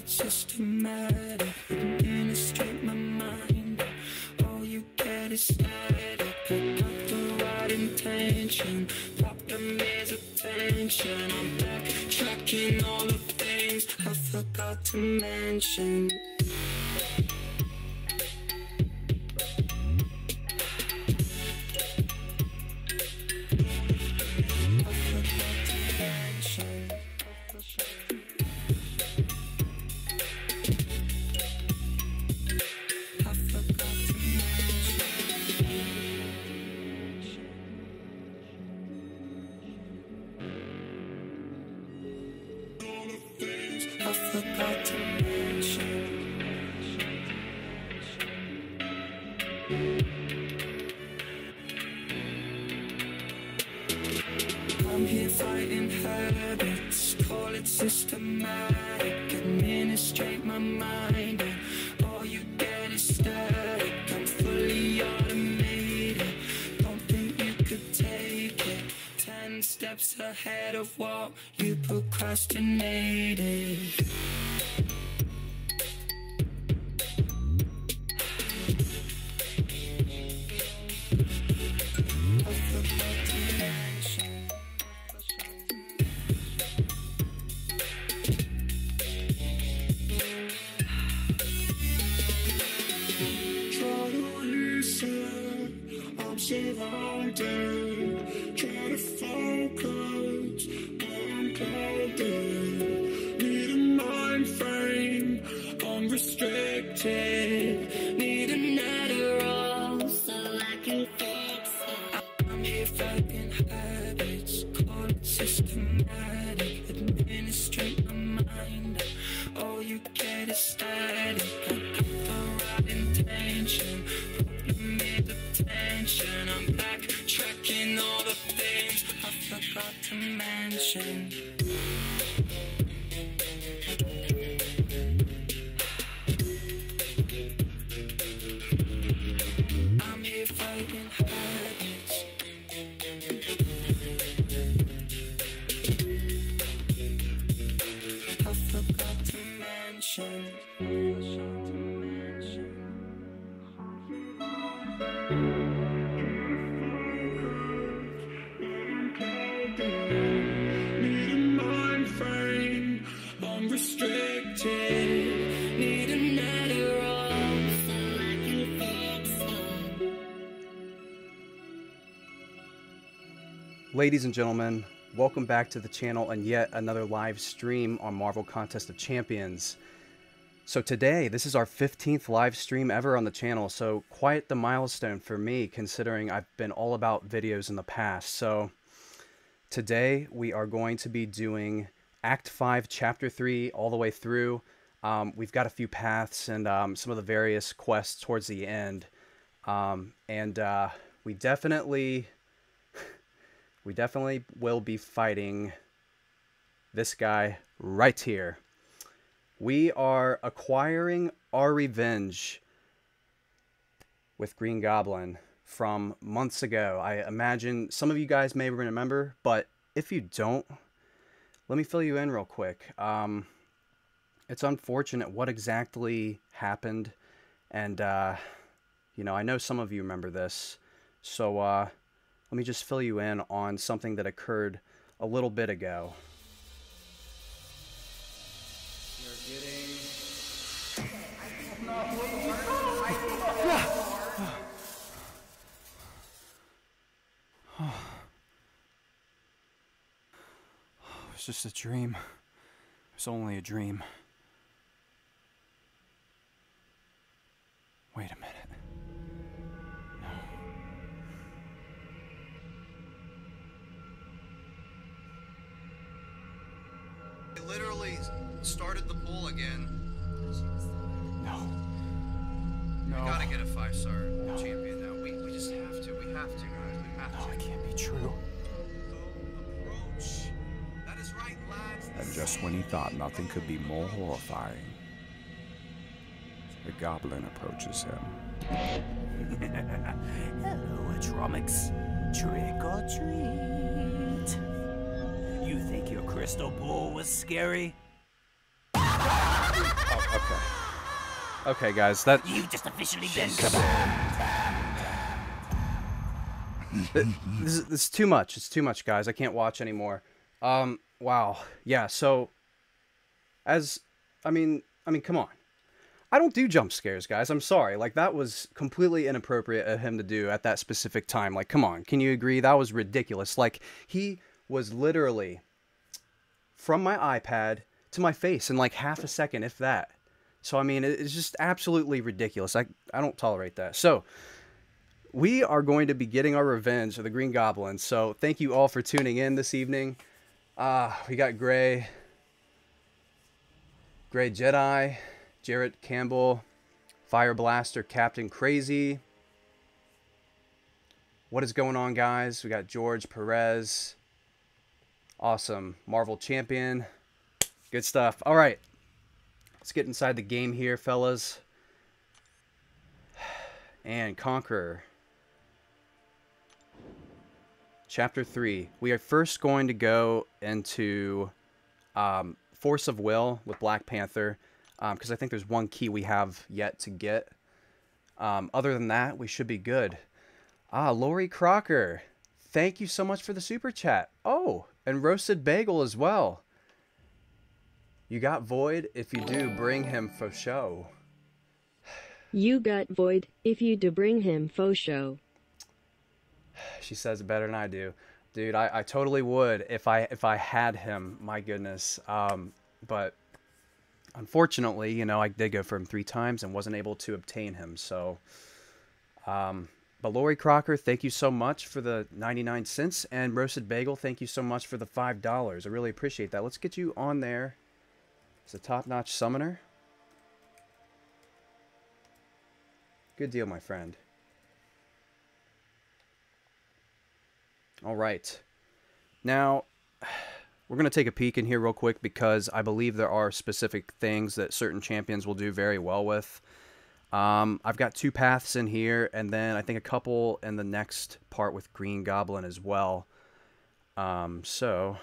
Systematic, administrate my mind. All you get is static. I got the right intention, problem is attention. I'm backtracking all the things I forgot to mention. I forgot to mention. I'm here fighting habits, call it systematic. Administrate my mind, and all you get is static. I'm fully automated, don't think you could take it. 10 steps ahead of what you procrastinated. I forgot to mention. Try to listen, I'm surrounded. Try to focus, but I'm clouded. Need a mind frame, unrestricted. Need an Adderall so I can fix it. I'm here fighting habits, call it systematic. Administrate my mind, all you get is static. I got the right intention, problem is attention. I'm backtracking all the things I forgot to mention. I'm here fighting habits. I forgot to mention. Need a mind frame, unrestricted. Need an Adderall so I can fix it. Ladies and gentlemen, welcome back to the channel and yet another live stream on Marvel Contest of Champions. So today, this is our 15th live stream ever on the channel, so quite the milestone for me considering I've been all about videos in the past. So today we are going to be doing Act 5, Chapter 3 all the way through. We've got a few paths and some of the various quests towards the end. We definitely will be fighting this guy right here. We are acquiring our revenge with Green Goblin from months ago. I imagine some of you guys may remember, but if you don't, let me fill you in real quick. It's unfortunate what exactly happened, and you know, I know some of you remember this, so let me just fill you in on something that occurred a little bit ago. You're getting... It's just a dream. It's only a dream. Wait a minute. No. I literally started the poll again. No. No. We gotta get a 5-star champion now. We just have to. We have to, guys. We have to. No, can't be true. And just when he thought nothing could be more horrifying, the goblin approaches him. Hello, Atromix. Trick or treat. You think your crystal ball was scary? Oh, okay. Okay, guys, that... You just officially been this is too much. It's too much, guys. I can't watch anymore. Wow. Yeah, so... I mean, come on. I don't do jump scares, guys. I'm sorry. Like, that was completely inappropriate of him to do at that specific time. Like, come on. Can you agree? That was ridiculous. Like, he was literally from my iPad to my face in like half a second, if that. So, I mean, it's just absolutely ridiculous. I don't tolerate that. So, we are going to be getting our revenge of the Green Goblin. So, thank you all for tuning in this evening. We got Gray Jedi, Jarrett Campbell, Fire Blaster, Captain Crazy. What is going on, guys? We got George Perez. Awesome. Marvel Champion. Good stuff. All right. Let's get inside the game here, fellas. And Conqueror. Chapter 3. We are first going to go into Force of Will with Black Panther. Because I think there's one key we have yet to get. Other than that, we should be good. Lori Crocker. Thank you so much for the super chat. Oh, and Roasted Bagel as well. You got Void? If you do, bring him for show. You got Void, if you do bring him faux show. She says it better than I do. Dude, I totally would if I had him. My goodness. But unfortunately, you know, I did go for him 3 times and wasn't able to obtain him. So, but Lori Crocker, thank you so much for the 99 cents. And Roasted Bagel, thank you so much for the $5. I really appreciate that. Let's get you on there as a top-notch summoner. Good deal, my friend. All right. Now, we're going to take a peek in here real quick because I believe there are specific things that certain champions will do very well with. I've got 2 paths in here, and then I think a couple in the next part with Green Goblin as well. So,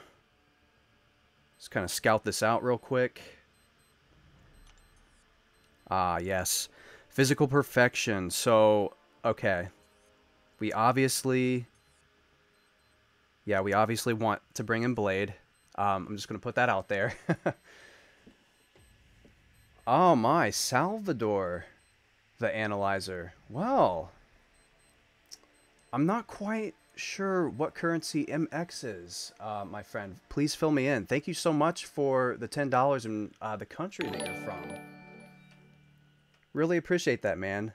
let's kind of scout this out real quick. Yes. Physical perfection. So, okay. We obviously want to bring in Blade. I'm just going to put that out there. Oh my, Salvador, the Analyzer. Well, I'm not quite sure what currency MX is, my friend. Please fill me in. Thank you so much for the $10 in the country that you're from. Really appreciate that, man.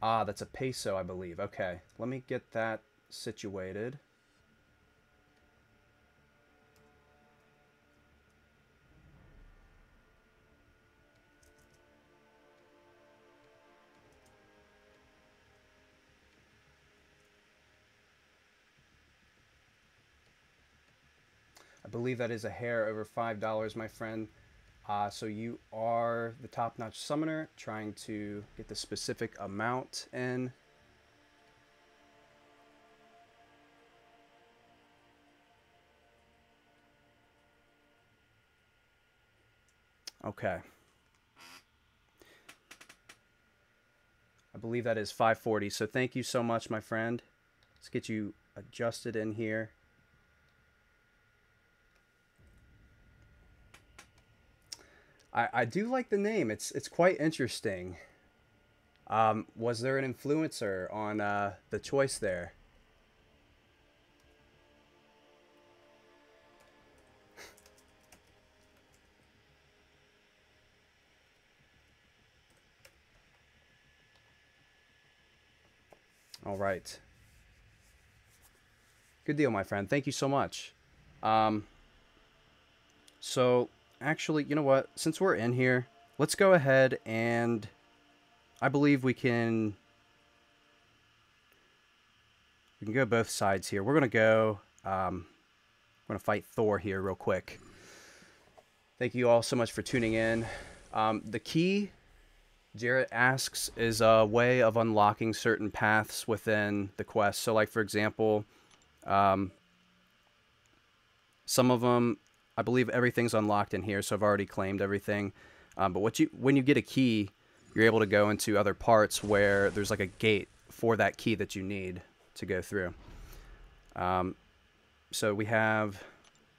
That's a peso, I believe. Okay, let me get that situated. I believe that is a hair over $5, my friend. So you are the top-notch summoner, trying to get the specific amount in. Okay. I believe that is 540. So thank you so much, my friend. Let's get you adjusted in here. I do like the name. It's quite interesting. Was there an influencer on the choice there? All right. Good deal, my friend. Thank you so much. So actually, you know what? Since we're in here, let's go ahead and I believe we can go both sides here. We're going to go, we're going to fight Thor here real quick. Thank you all so much for tuning in. The key, Jarrett asks, is a way of unlocking certain paths within the quest. So, like, for example, some of them, I believe everything's unlocked in here, so I've already claimed everything. But when you get a key, you're able to go into other parts where there's like a gate for that key that you need to go through. So we have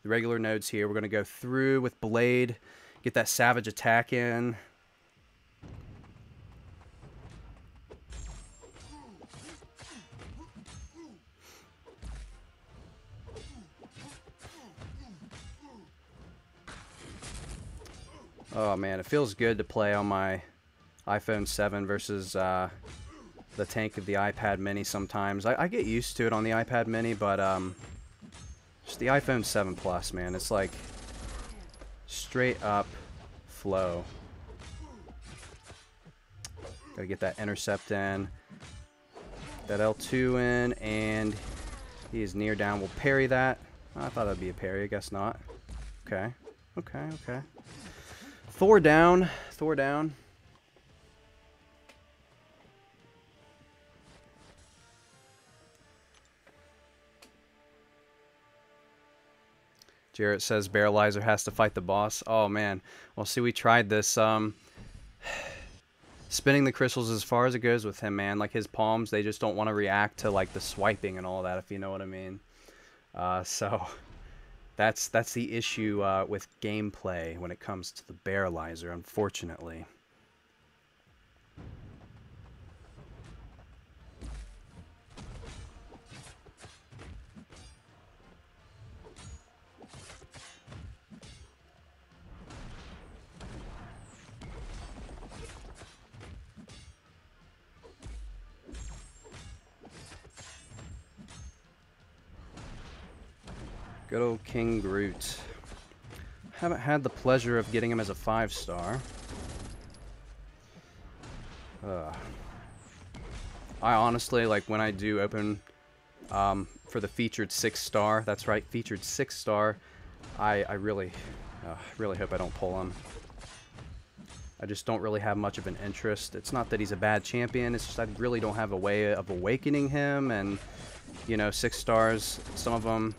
the regular nodes here. We're going to go through with Blade, get that savage attack in. Oh man, it feels good to play on my iPhone 7 versus the tank of the iPad mini sometimes. I get used to it on the iPad mini, but just the iPhone 7 Plus, man, it's like straight up flow. Gotta get that intercept in, that L2 in, and he is near down. We'll parry that. I thought that'd be a parry, I guess not. Okay, okay, okay. Thor down, Thor down. Jarrett says Barrelizer has to fight the boss. Oh man, well see, we tried this. Spinning the crystals as far as it goes with him, man. Like his palms, they just don't want to react to like the swiping and all that, if you know what I mean. So that's the issue with gameplay when it comes to the Barrelizer, unfortunately. Good old King Groot. Haven't had the pleasure of getting him as a 5-star. I honestly, like, when I do open for the featured 6-star, that's right, featured 6-star, I really hope I don't pull him. I just don't really have much of an interest. It's not that he's a bad champion, it's just I really don't have a way of awakening him, and, you know, 6 stars, some of them,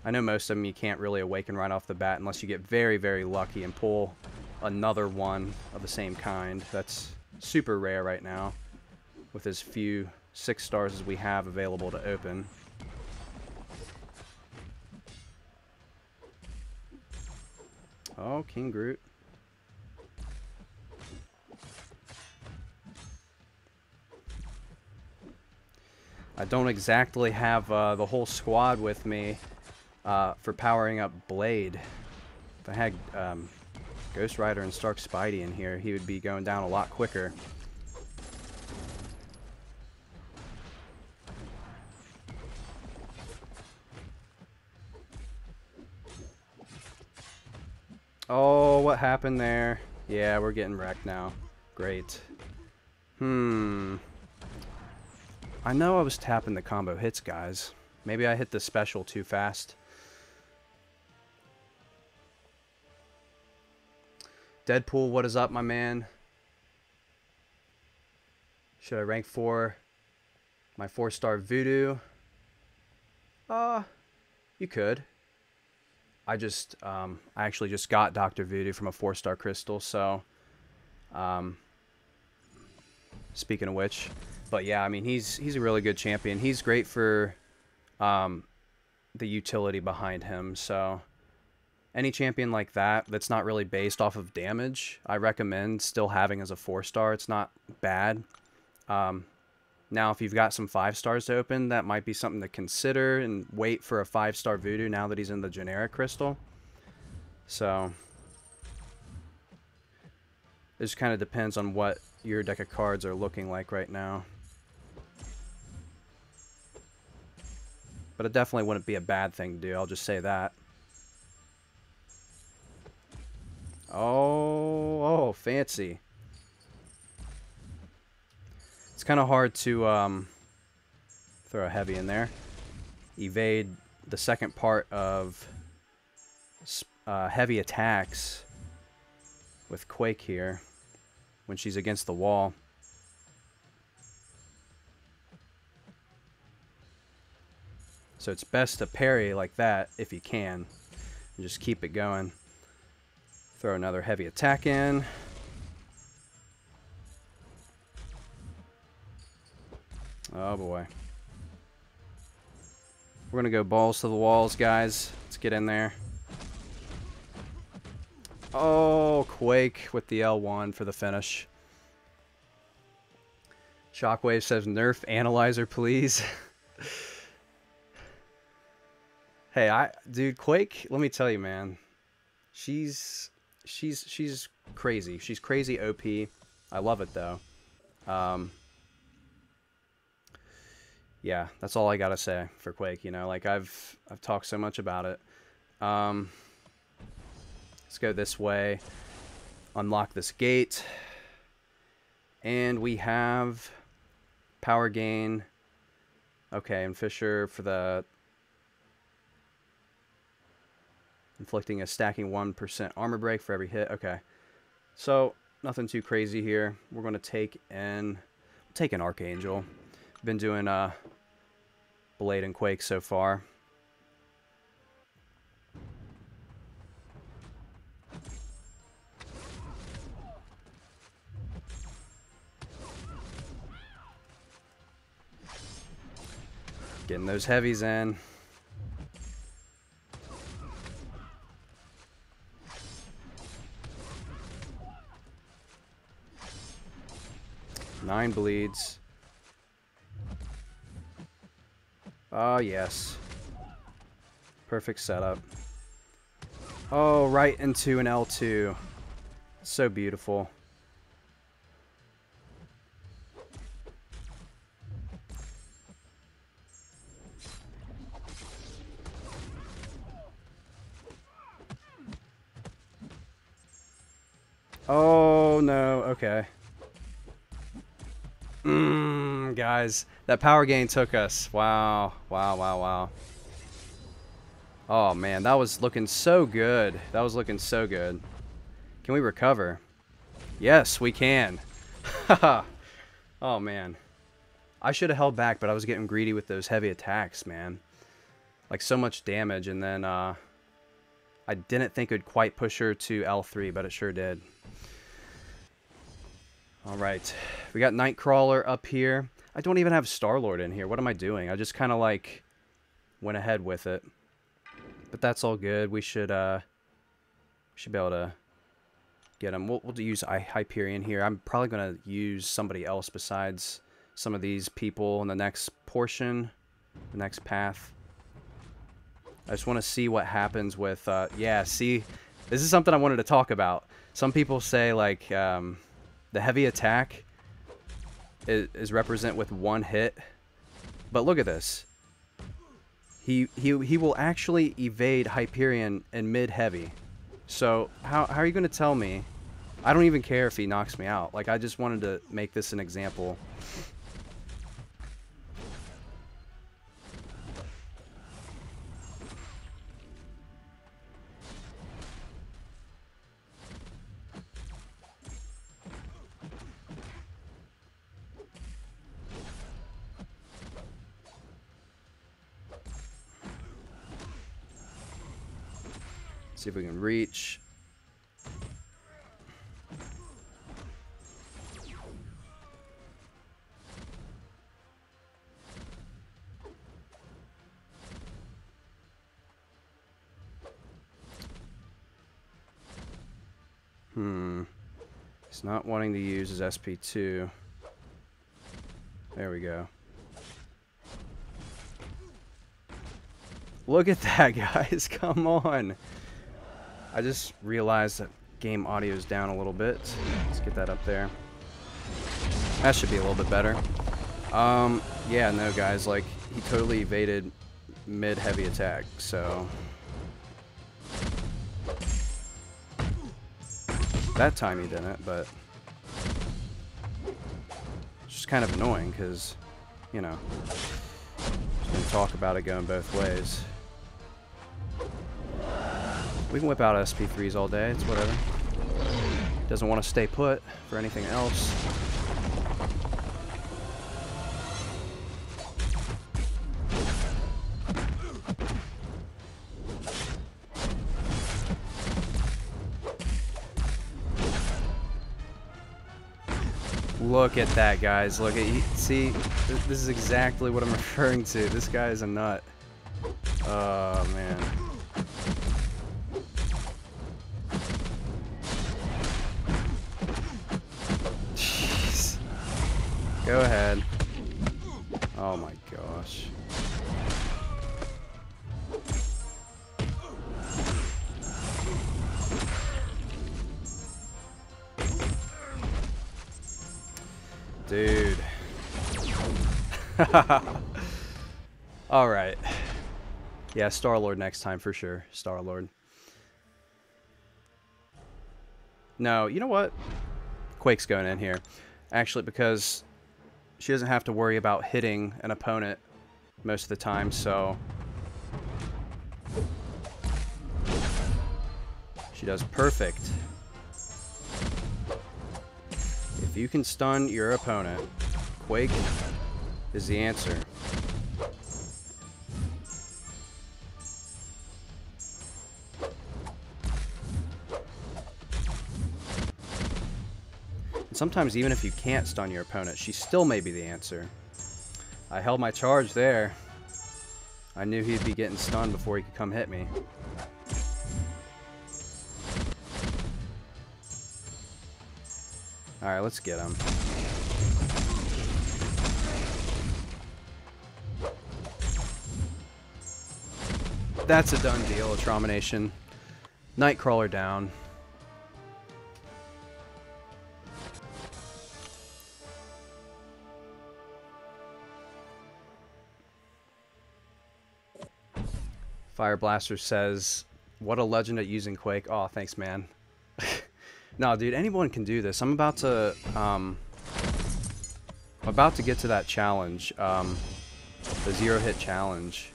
I know most of them you can't really awaken right off the bat unless you get very, very lucky and pull another one of the same kind. That's super rare right now with as few 6 stars as we have available to open. Oh, King Groot. I don't exactly have the whole squad with me for powering up Blade. If I had Ghost Rider and Stark Spidey in here, he would be going down a lot quicker. Oh, what happened there? Yeah, we're getting wrecked now. Great. I know I was tapping the combo hits, guys. Maybe I hit the special too fast. Deadpool, what is up, my man? Should I rank for my 4-star Voodoo? You could. I actually just got Dr. Voodoo from a 4-star crystal, so speaking of which, but yeah, I mean, he's a really good champion. He's great for the utility behind him, so any champion like that that's not really based off of damage, I recommend still having as a 4-star. It's not bad. Now, if you've got some 5-stars to open, that might be something to consider and wait for a 5-star Voodoo now that he's in the generic crystal. So it just kind of depends on what your deck of cards are looking like right now. But it definitely wouldn't be a bad thing to do, I'll just say that. Oh, fancy. It's kind of hard to throw a heavy in there. Evade the second part of heavy attacks with Quake here when she's against the wall. So it's best to parry like that if you can. And just keep it going. Throw another heavy attack in. Oh boy. We're going to go balls to the walls, guys. Let's get in there. Oh, Quake with the L1 for the finish. Shockwave says, nerf Analyzer, please. Hey, dude, Quake, let me tell you, man. She's crazy. She's crazy OP. I love it, though. Yeah, that's all I gotta say for Quake, you know, like I've talked so much about it. Let's go this way, unlock this gate, and we have power gain. Okay, and Fisher for the inflicting a stacking 1% armor break for every hit. Okay, so nothing too crazy here. We're gonna take an Archangel. Been doing Blade and Quake so far. Getting those heavies in. Nine bleeds. Oh, yes. Perfect setup. Oh, right into an L2. So beautiful. Oh, no. Okay. Guys, that power gain took us. Wow. Wow, wow, wow. Oh, man, that was looking so good. That was looking so good. Can we recover? Yes, we can. Oh, man. I should have held back, but I was getting greedy with those heavy attacks, man. Like, so much damage, and then, I didn't think it would quite push her to L3, but it sure did. Alright, we got Nightcrawler up here. I don't even have Star-Lord in here. What am I doing? I just kind of, like, went ahead with it. But that's all good. We should be able to get him. We'll use Hyperion here. I'm probably going to use somebody else besides some of these people in the next portion, the next path. I just want to see what happens with, yeah, see, this is something I wanted to talk about. Some people say, like, the heavy attack is represent with one hit, but look at this. He will actually evade Hyperion in mid-heavy. So how are you going to tell me? I don't even care if he knocks me out. Like, I just wanted to make this an example. See if we can reach. He's not wanting to use his SP2. There we go. Look at that, guys. Come on. I just realized that game audio is down a little bit. Let's get that up there. That should be a little bit better. Yeah, no, guys, like, he totally evaded mid-heavy attack, so... That time he didn't, but it's just kind of annoying because, you know, just gonna talk about it going both ways. We can whip out SP3s all day, it's whatever. Doesn't want to stay put for anything else. Look at that, guys. Look at, see, this is exactly what I'm referring to. This guy is a nut. Oh, man. Jeez. Go ahead. Oh my gosh. Dude. Alright. Yeah, Star-Lord next time for sure. Star-Lord. No, you know what? Quake's going in here. Actually, because she doesn't have to worry about hitting an opponent most of the time, so she does perfect. If you can stun your opponent, Quake is the answer. And sometimes even if you can't stun your opponent, she still may be the answer. I held my charge there. I knew he'd be getting stunned before he could come hit me. Alright, let's get him. That's a done deal, Atromination. Nightcrawler down. Fire Blaster says, what a legend at using Quake. Oh, thanks, man. No, dude, anyone can do this. I'm about to get to that challenge, the 0-hit challenge,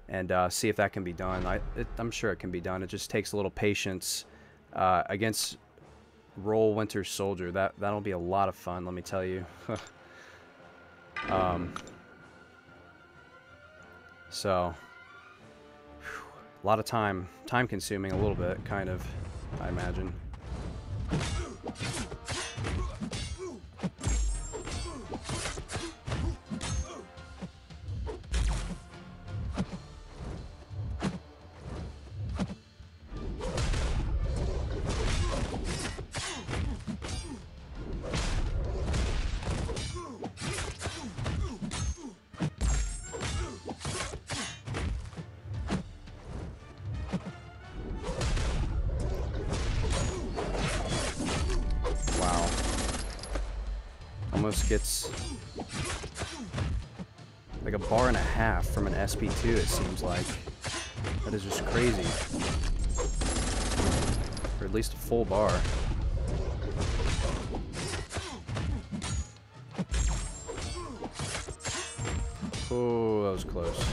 and see if that can be done. I'm sure it can be done. It just takes a little patience against Roll Winter Soldier. That'll be a lot of fun, let me tell you. So, a lot of time consuming a little bit, kind of, I imagine. Almost gets like a bar and a half from an SP2, it seems like. That is just crazy. Or at least a full bar. Oh, that was close.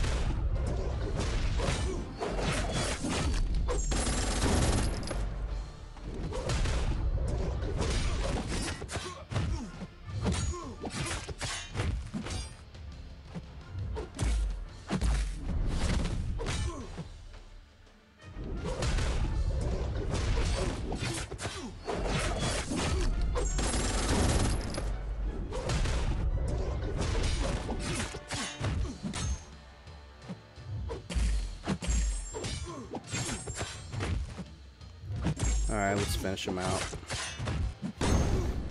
Alright, let's finish him out.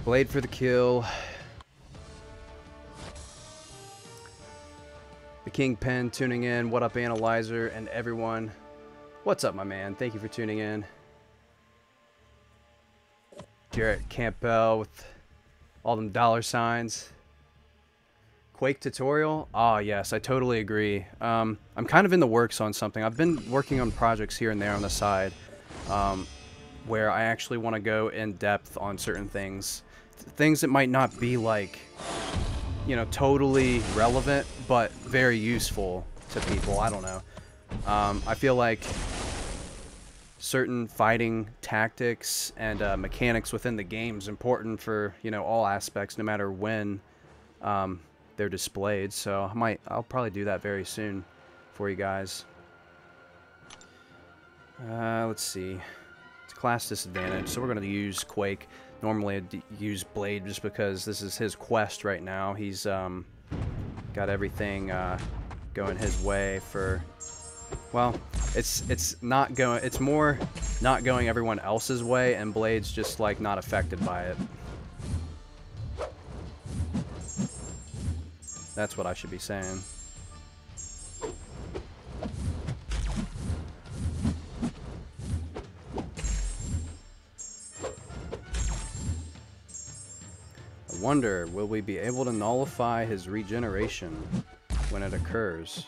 Blade for the kill. The Kingpin tuning in. What up, Analyzer, and everyone? What's up, my man? Thank you for tuning in. Jarrett Campbell with all them $signs. Quake tutorial? Ah, yes, I totally agree. I'm kind of in the works on something. I've been working on projects here and there on the side. where I actually want to go in depth on certain things. Things that might not be like, you know, totally relevant, but very useful to people. I don't know. I feel like certain fighting tactics and mechanics within the game is important for, you know, all aspects, no matter when they're displayed. So I'll probably do that very soon for you guys. Let's see. It's class disadvantage, so we're going to use Quake. Normally I'd use Blade just because this is his quest right now. He's got everything going his way for... Well, it's not going... It's more not going everyone else's way, and Blade's just, like, not affected by it. That's what I should be saying. I wonder, will we be able to nullify his regeneration when it occurs?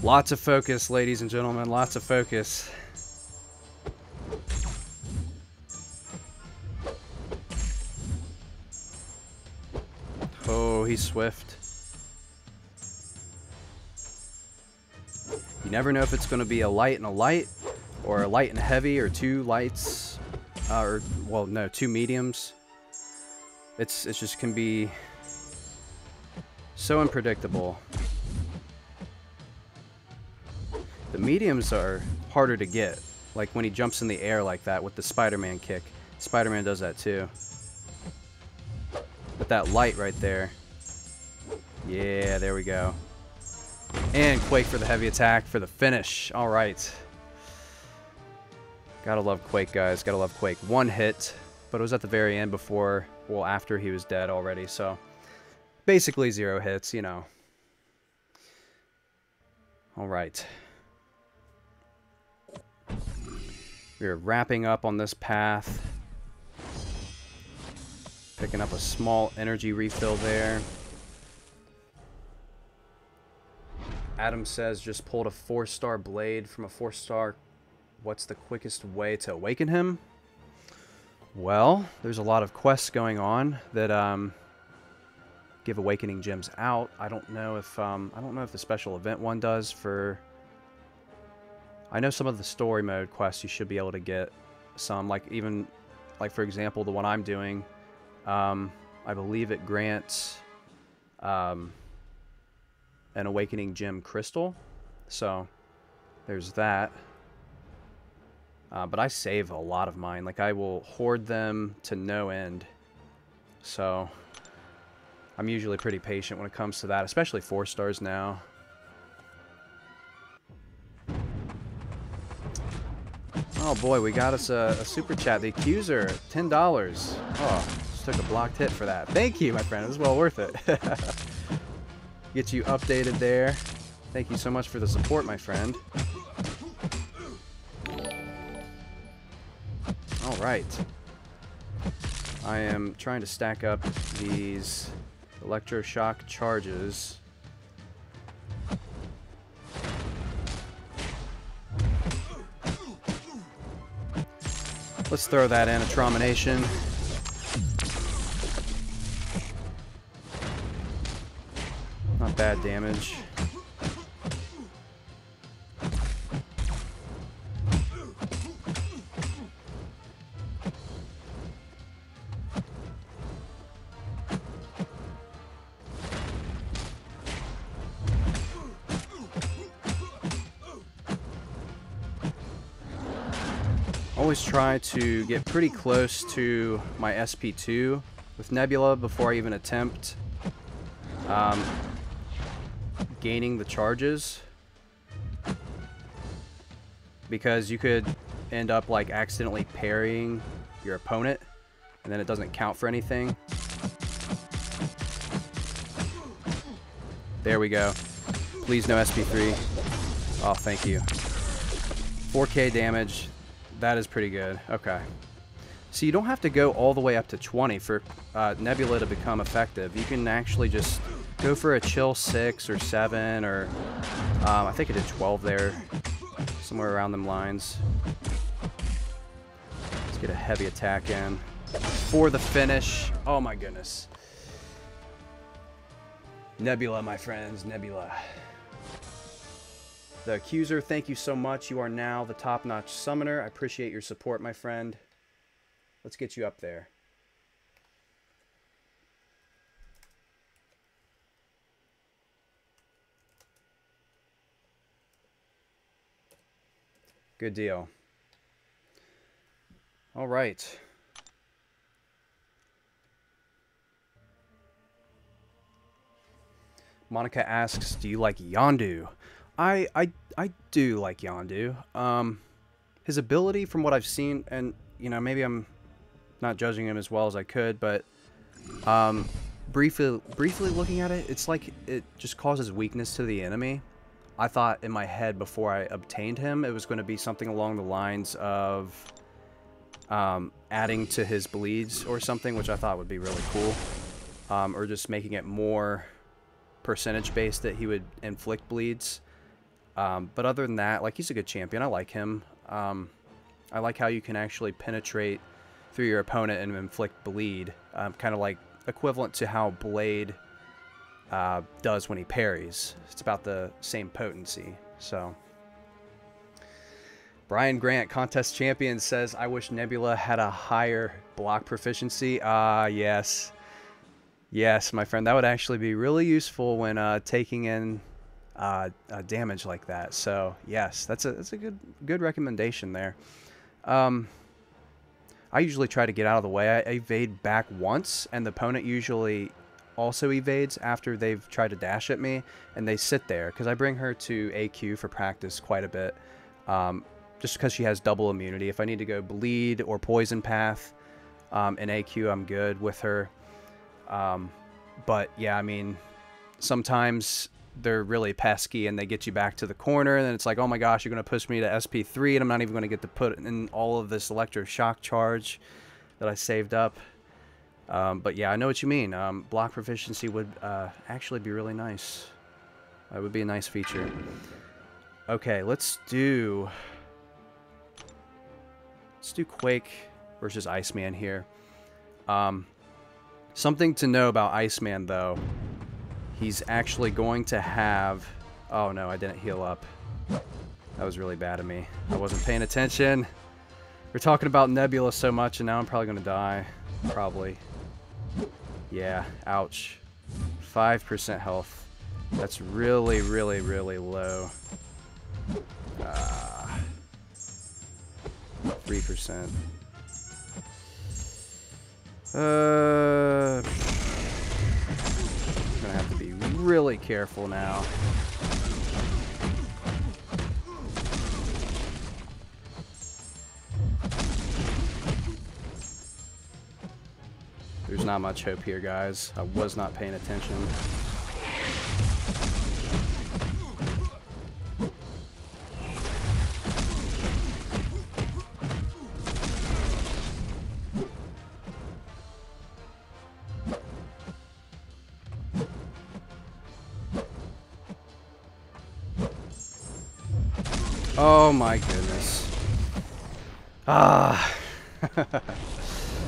Lots of focus, ladies and gentlemen. Lots of focus. Oh, he's swift. You never know if it's going to be a light and a light, or a light and heavy, or two lights, or, well, no, two mediums. It just can be so unpredictable. The mediums are harder to get, like when he jumps in the air like that with the Spider-Man kick. Spider-Man does that too. But that light right there. Yeah, there we go. And Quake for the heavy attack for the finish. All right. Gotta love Quake, guys. Gotta love Quake. One hit, but it was at the very end before, well, after he was dead already. So basically 0 hits, you know. All right. We're wrapping up on this path. Picking up a small energy refill there. Adam says just pulled a 4-star blade from a 4-star. What's the quickest way to awaken him? Well, there's a lot of quests going on that give awakening gems out. I don't know if the special event one does for... I know some of the story mode quests you should be able to get some, like even, like for example, the one I'm doing, I believe it grants an awakening gem crystal, so there's that. But I save a lot of mine, like I will hoard them to no end, so I'm usually pretty patient when it comes to that, especially 4 stars now. Oh boy, we got us a super chat. The Accuser, $10. Oh, just took a blocked hit for that. Thank you, my friend. It was well worth it. Get you updated there. Thank you so much for the support, my friend. All right. I am trying to stack up these electroshock charges. Let's throw that in, a Tramination. Not bad damage. Always try to get pretty close to my SP2 with Nebula before I even attempt gaining the charges, because you could end up like accidentally parrying your opponent and then it doesn't count for anything. There we go. Please no SP3. Oh, thank you. 4k damage. That is pretty good. Okay. So you don't have to go all the way up to 20 for Nebula to become effective. You can actually just go for a chill 6 or 7 or I think I did 12 there. Somewhere around them lines. Let's get a heavy attack in. For the finish. Oh my goodness. Nebula, my friends. Nebula. The Accuser, thank you so much. You are now the top-notch summoner. I appreciate your support, my friend. Let's get you up there. Good deal. All right. Monica asks, do you like Yondu? I do like Yondu. His ability, from what I've seen, and you know, maybe I'm not judging him as well as I could, but briefly looking at it, it's like it just causes weakness to the enemy. I thought in my head before I obtained him, it was going to be something along the lines of adding to his bleeds or something, which I thought would be really cool, or just making it more percentage based that he would inflict bleeds. But other than that, like, he's a good champion. I like him. I like how you can actually penetrate through your opponent and inflict bleed, kind of like equivalent to how Blade does when he parries. It's about the same potency. So Brian Grant, contest champion, says, I wish Nebula had a higher block proficiency. Yes. Yes, my friend, that would actually be really useful when taking in damage like that. So yes, that's a good recommendation there. I usually try to get out of the way. I evade back once, and the opponent usually also evades after they've tried to dash at me, and they sit there because I bring her to AQ for practice quite a bit, just because she has double immunity. If I need to go bleed or poison path in AQ, I'm good with her. But yeah, I mean, sometimes they're really pesky and they get you back to the corner, and then it's like, oh my gosh, you're going to push me to SP3 and I'm not even going to get to put in all of this electroshock charge that I saved up. But yeah, I know what you mean. Block proficiency would actually be really nice. That would be a nice feature. Okay, let's do Quake versus Iceman here. Something to know about Iceman, though. He's actually going to have... Oh, no, I didn't heal up. That was really bad of me. I wasn't paying attention. We're talking about Nebula so much, and now I'm probably going to die. Probably. Yeah, ouch. 5% health. That's really, really, really low. 3%. I'm gonna have to be really careful now. There's not much hope here, guys. I was not paying attention. Oh my goodness.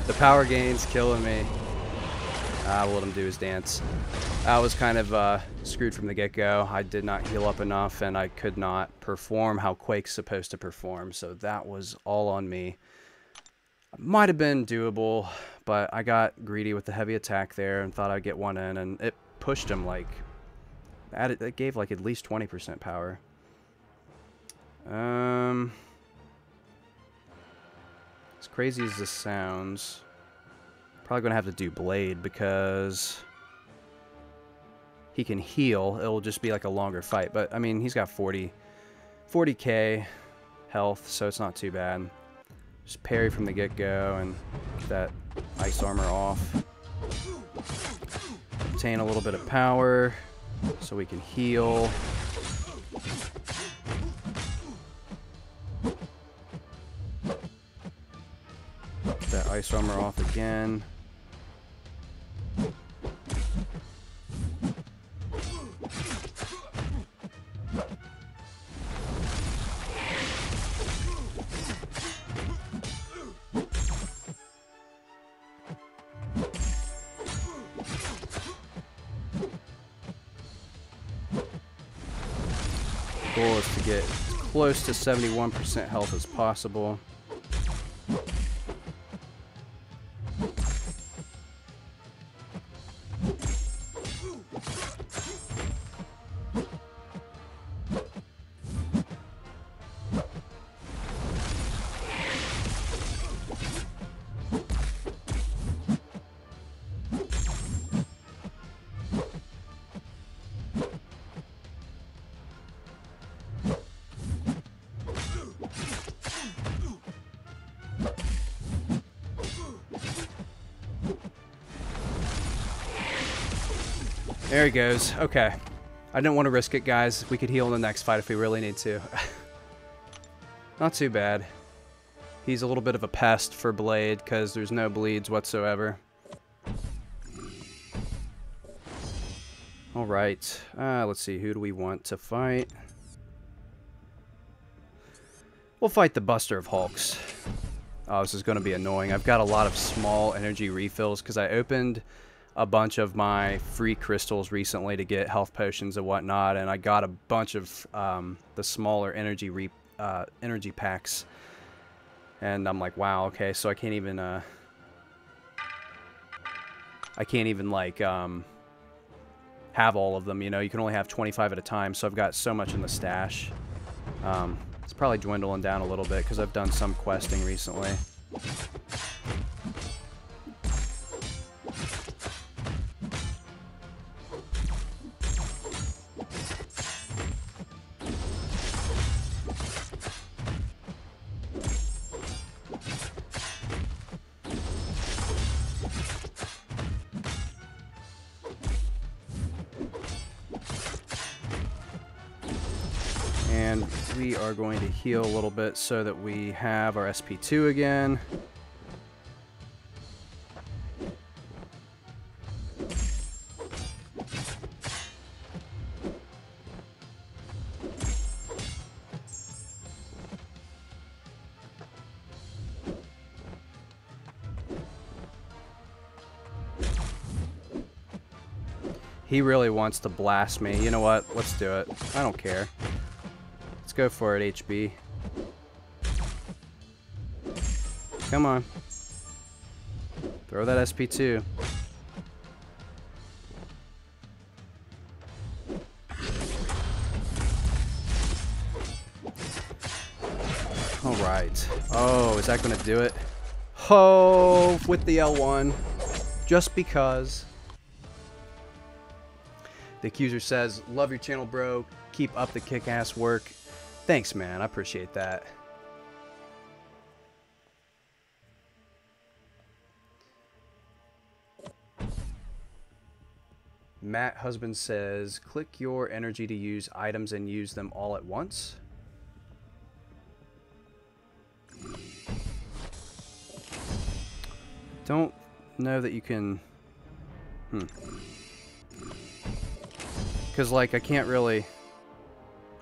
The power gain's killing me. We'll let him do his dance. I was kind of screwed from the get-go. I did not heal up enough, and I could not perform how Quake's supposed to perform, so that was all on me. Might have been doable, but I got greedy with the heavy attack there and thought I'd get one in, and it pushed him like... It gave like at least 20% power. As crazy as this sounds, probably gonna have to do Blade because he can heal. It'll just be like a longer fight, but I mean, he's got 40k health, so it's not too bad. Just parry from the get-go and get that ice armor off. Obtain a little bit of power. so we can heal. Get that ice armor off again. Goal is to get as close to 71% health as possible. There he goes. Okay. I didn't want to risk it, guys. We could heal in the next fight if we really need to. Not too bad. He's a little bit of a pest for Blade because there's no bleeds whatsoever. Alright. Let's see. Who do we want to fight? We'll fight the Buster of Hulks. Oh, this is going to be annoying. I've got a lot of small energy refills because I opened a bunch of my free crystals recently to get health potions and whatnot, and I got a bunch of the smaller energy packs, and I'm like, wow, okay, so I can't even like have all of them, you know. You can only have 25 at a time, so I've got so much in the stash. It's probably dwindling down a little bit because I've done some questing recently. And we are going to heal a little bit so that we have our SP2 again. He really wants to blast me. You know what? Let's do it. I don't care. Let's go for it, HB. Come on. Throw that SP2. Alright. Oh, is that going to do it? Oh, with the L1. Just because. The accuser says, love your channel, bro. Keep up the kick-ass work. Thanks, man. I appreciate that. Matt Husband says, click your energy to use items and use them all at once. Don't know that you can... Because, like, I can't really...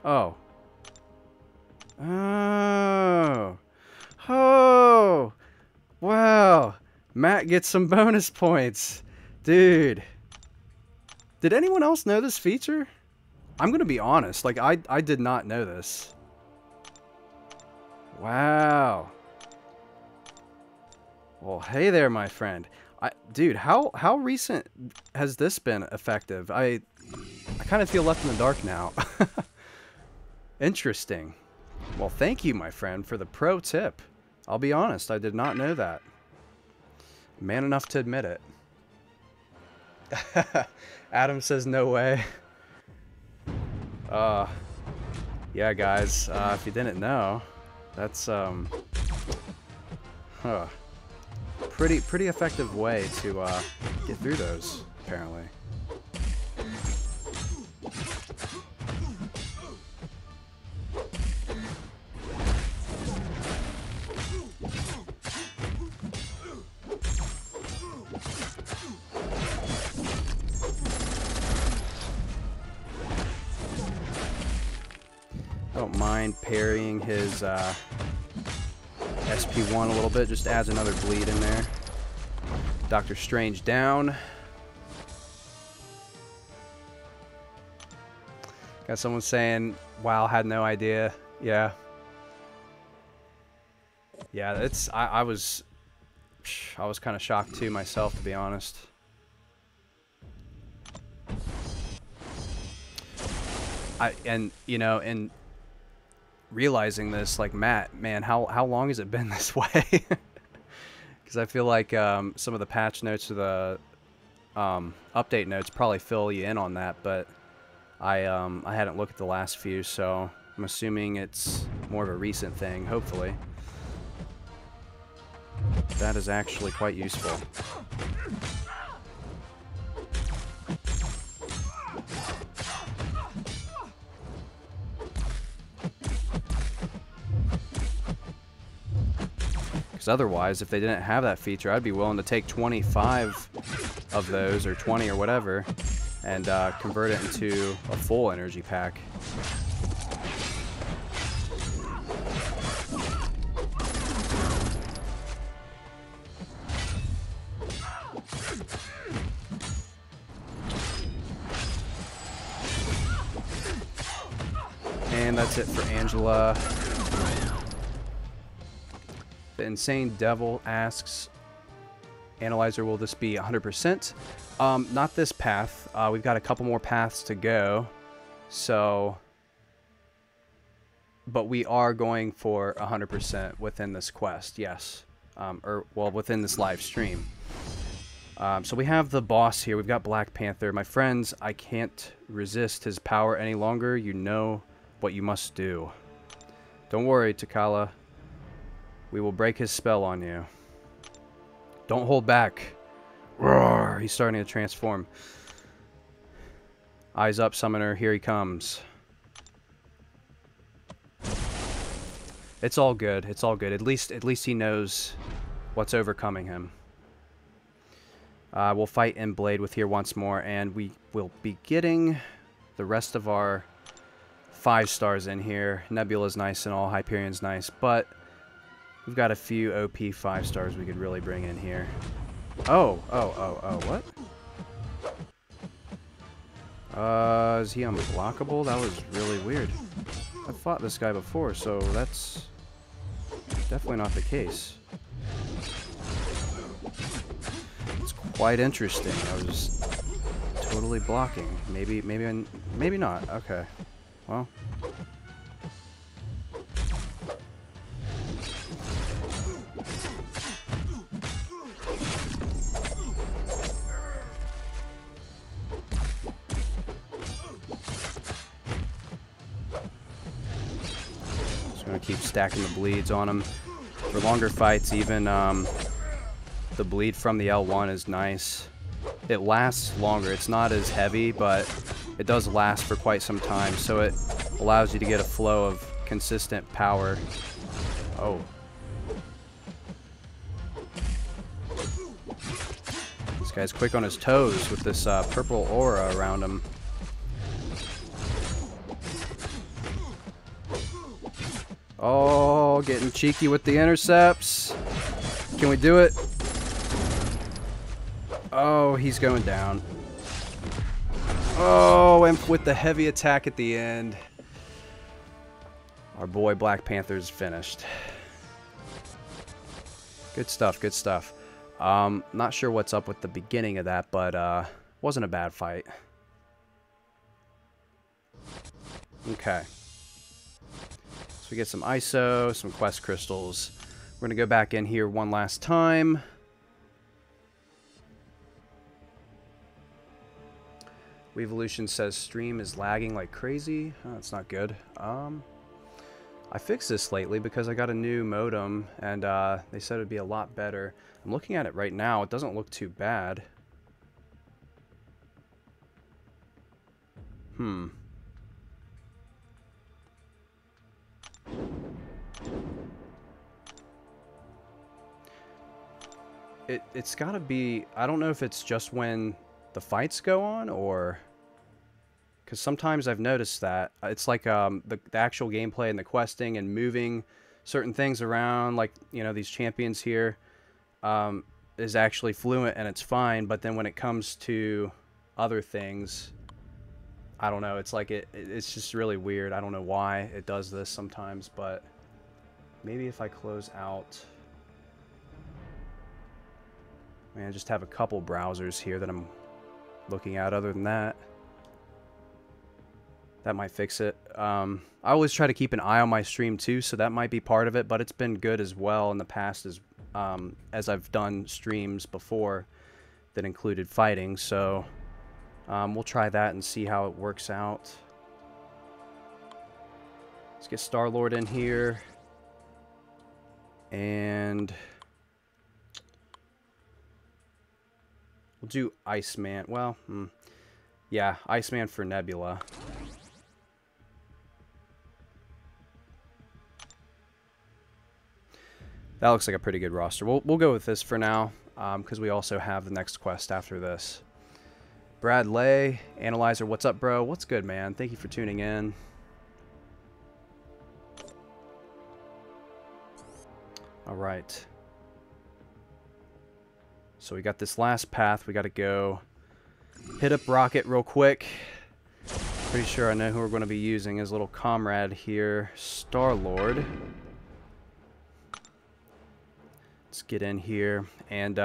Oh. Oh. Oh. Wow. Matt gets some bonus points. Dude. Did anyone else know this feature? I'm going to be honest. Like, I did not know this. Wow. Well, hey there, my friend. Dude, how recent has this been effective? I kind of feel left in the dark now. Interesting. Well, thank you, my friend, for the pro tip. I'll be honest, I did not know that. Man enough to admit it. Adam says no way. Yeah, guys, if you didn't know, that's pretty effective way to get through those, apparently. Don't mind parrying his SP1 a little bit. Just adds another bleed in there. Doctor Strange down. Got someone saying, wow, had no idea. Yeah. Yeah, it's I was kind of shocked too myself, to be honest. And you know, and realizing this, like, Matt, man, how long has it been this way? Because I feel like some of the patch notes or the update notes probably fill you in on that, but I hadn't looked at the last few, so I'm assuming it's more of a recent thing, hopefully. That is actually quite useful. Because otherwise, if they didn't have that feature, I'd be willing to take 25 of those, or 20 or whatever, and convert it into a full energy pack. And that's it for Angela. The Insane Devil asks, Analyzer, will this be 100%? Not this path. We've got a couple more paths to go. So, but we are going for 100% within this quest, yes. Well, within this live stream. So we have the boss here. We've got Black Panther. My friends, I can't resist his power any longer. You know what you must do. Don't worry, T'Challa. We will break his spell on you. Don't hold back. Roar! He's starting to transform. Eyes up, summoner. Here he comes. It's all good. It's all good. At least he knows what's overcoming him. We'll fight in Blade with here once more, and we will be getting the rest of our 5 stars in here. Nebula's nice and all. Hyperion's nice, but we've got a few OP 5 stars we could really bring in here. Oh, what? Is he unblockable? That was really weird. I fought this guy before, so that's definitely not the case. It's quite interesting. I was totally blocking. Maybe not. Okay. Well. Keep stacking the bleeds on him. For longer fights, even the bleed from the L1 is nice. It lasts longer. It's not as heavy, but it does last for quite some time, so it allows you to get a flow of consistent power. Oh. This guy's quick on his toes with this purple aura around him. Oh, getting cheeky with the intercepts. Can we do it? Oh, he's going down. Oh, and with the heavy attack at the end, our boy Black Panther's finished. Good stuff, good stuff. Not sure what's up with the beginning of that, but wasn't a bad fight. Okay. We get some ISO, some quest crystals. We're going to go back in here one last time. Weevolution says stream is lagging like crazy. Oh, that's not good. I fixed this lately because I got a new modem, and they said it would be a lot better. I'm looking at it right now. It doesn't look too bad. It's gotta be, I don't know if it's just when the fights go on, or, because sometimes I've noticed that it's like the actual gameplay and the questing and moving certain things around, like, you know, these champions here, is actually fluent and it's fine, but then when it comes to other things, I don't know, it's like it's just really weird. I don't know why it does this sometimes, but maybe if I close out, man, I just have a couple browsers here that I'm looking at. Other than that, that might fix it. I always try to keep an eye on my stream too, so that might be part of it, but it's been good as well in the past as I've done streams before that included fighting, so we'll try that and see how it works out. Let's get Star-Lord in here, and we'll do Iceman. Well, yeah, Iceman for Nebula. That looks like a pretty good roster. We'll go with this for now, because we also have the next quest after this. Brad Lay, Analyzer, what's up, bro? What's good, man? Thank you for tuning in. All right. So we got this last path. We got to go hit up Rocket real quick. Pretty sure I know who we're going to be using as little comrade here, Star-Lord. Let's get in here, and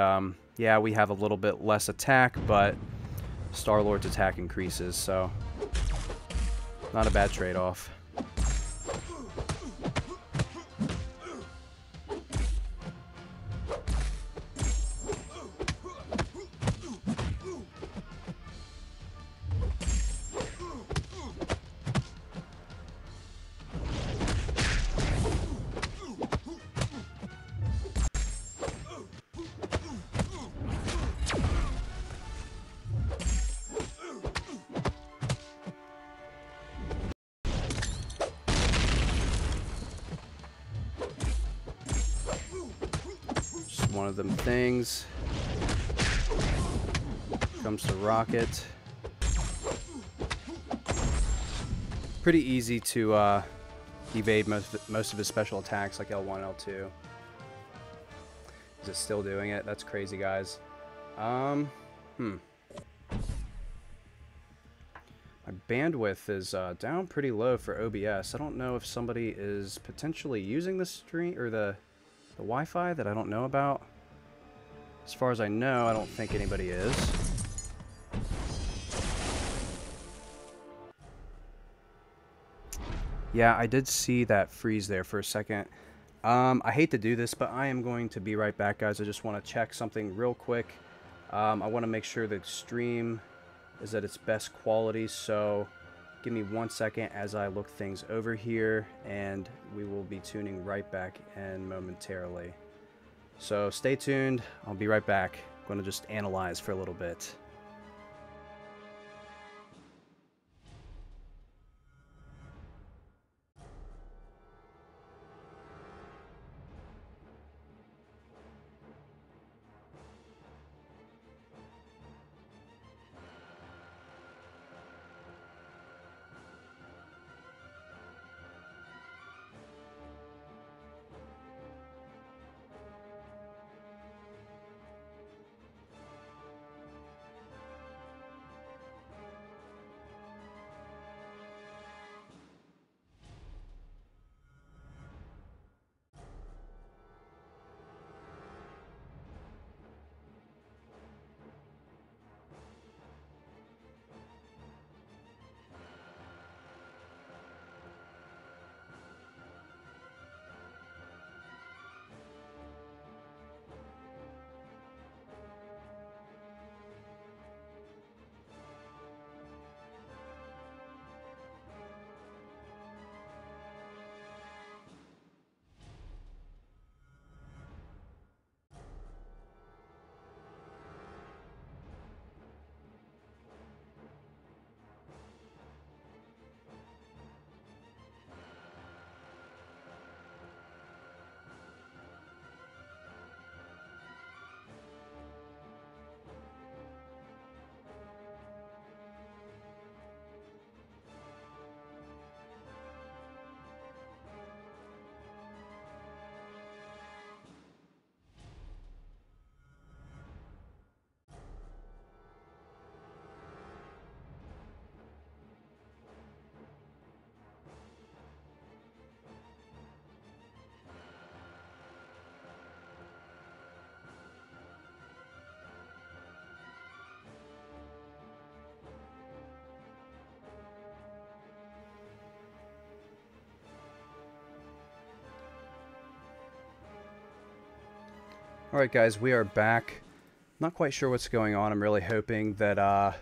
yeah, we have a little bit less attack, but Star-Lord's attack increases, so not a bad trade-off. One of them things. Comes to Rocket. Pretty easy to evade most of his special attacks, like L1, L2. Is it still doing it? That's crazy, guys. My bandwidth is down pretty low for OBS. I don't know if somebody is potentially using the stream or the Wi-Fi that I don't know about. As far as I know, I don't think anybody is. Yeah, I did see that freeze there for a second. I hate to do this, but I am going to be right back, guys. I just want to check something real quick. I want to make sure the stream is at its best quality, so give me 1 second as I look things over here, and we will be tuning right back in momentarily. So stay tuned. I'll be right back. I'm going to just analyze for a little bit. Alright guys, we are back. Not quite sure what's going on. I'm really hoping that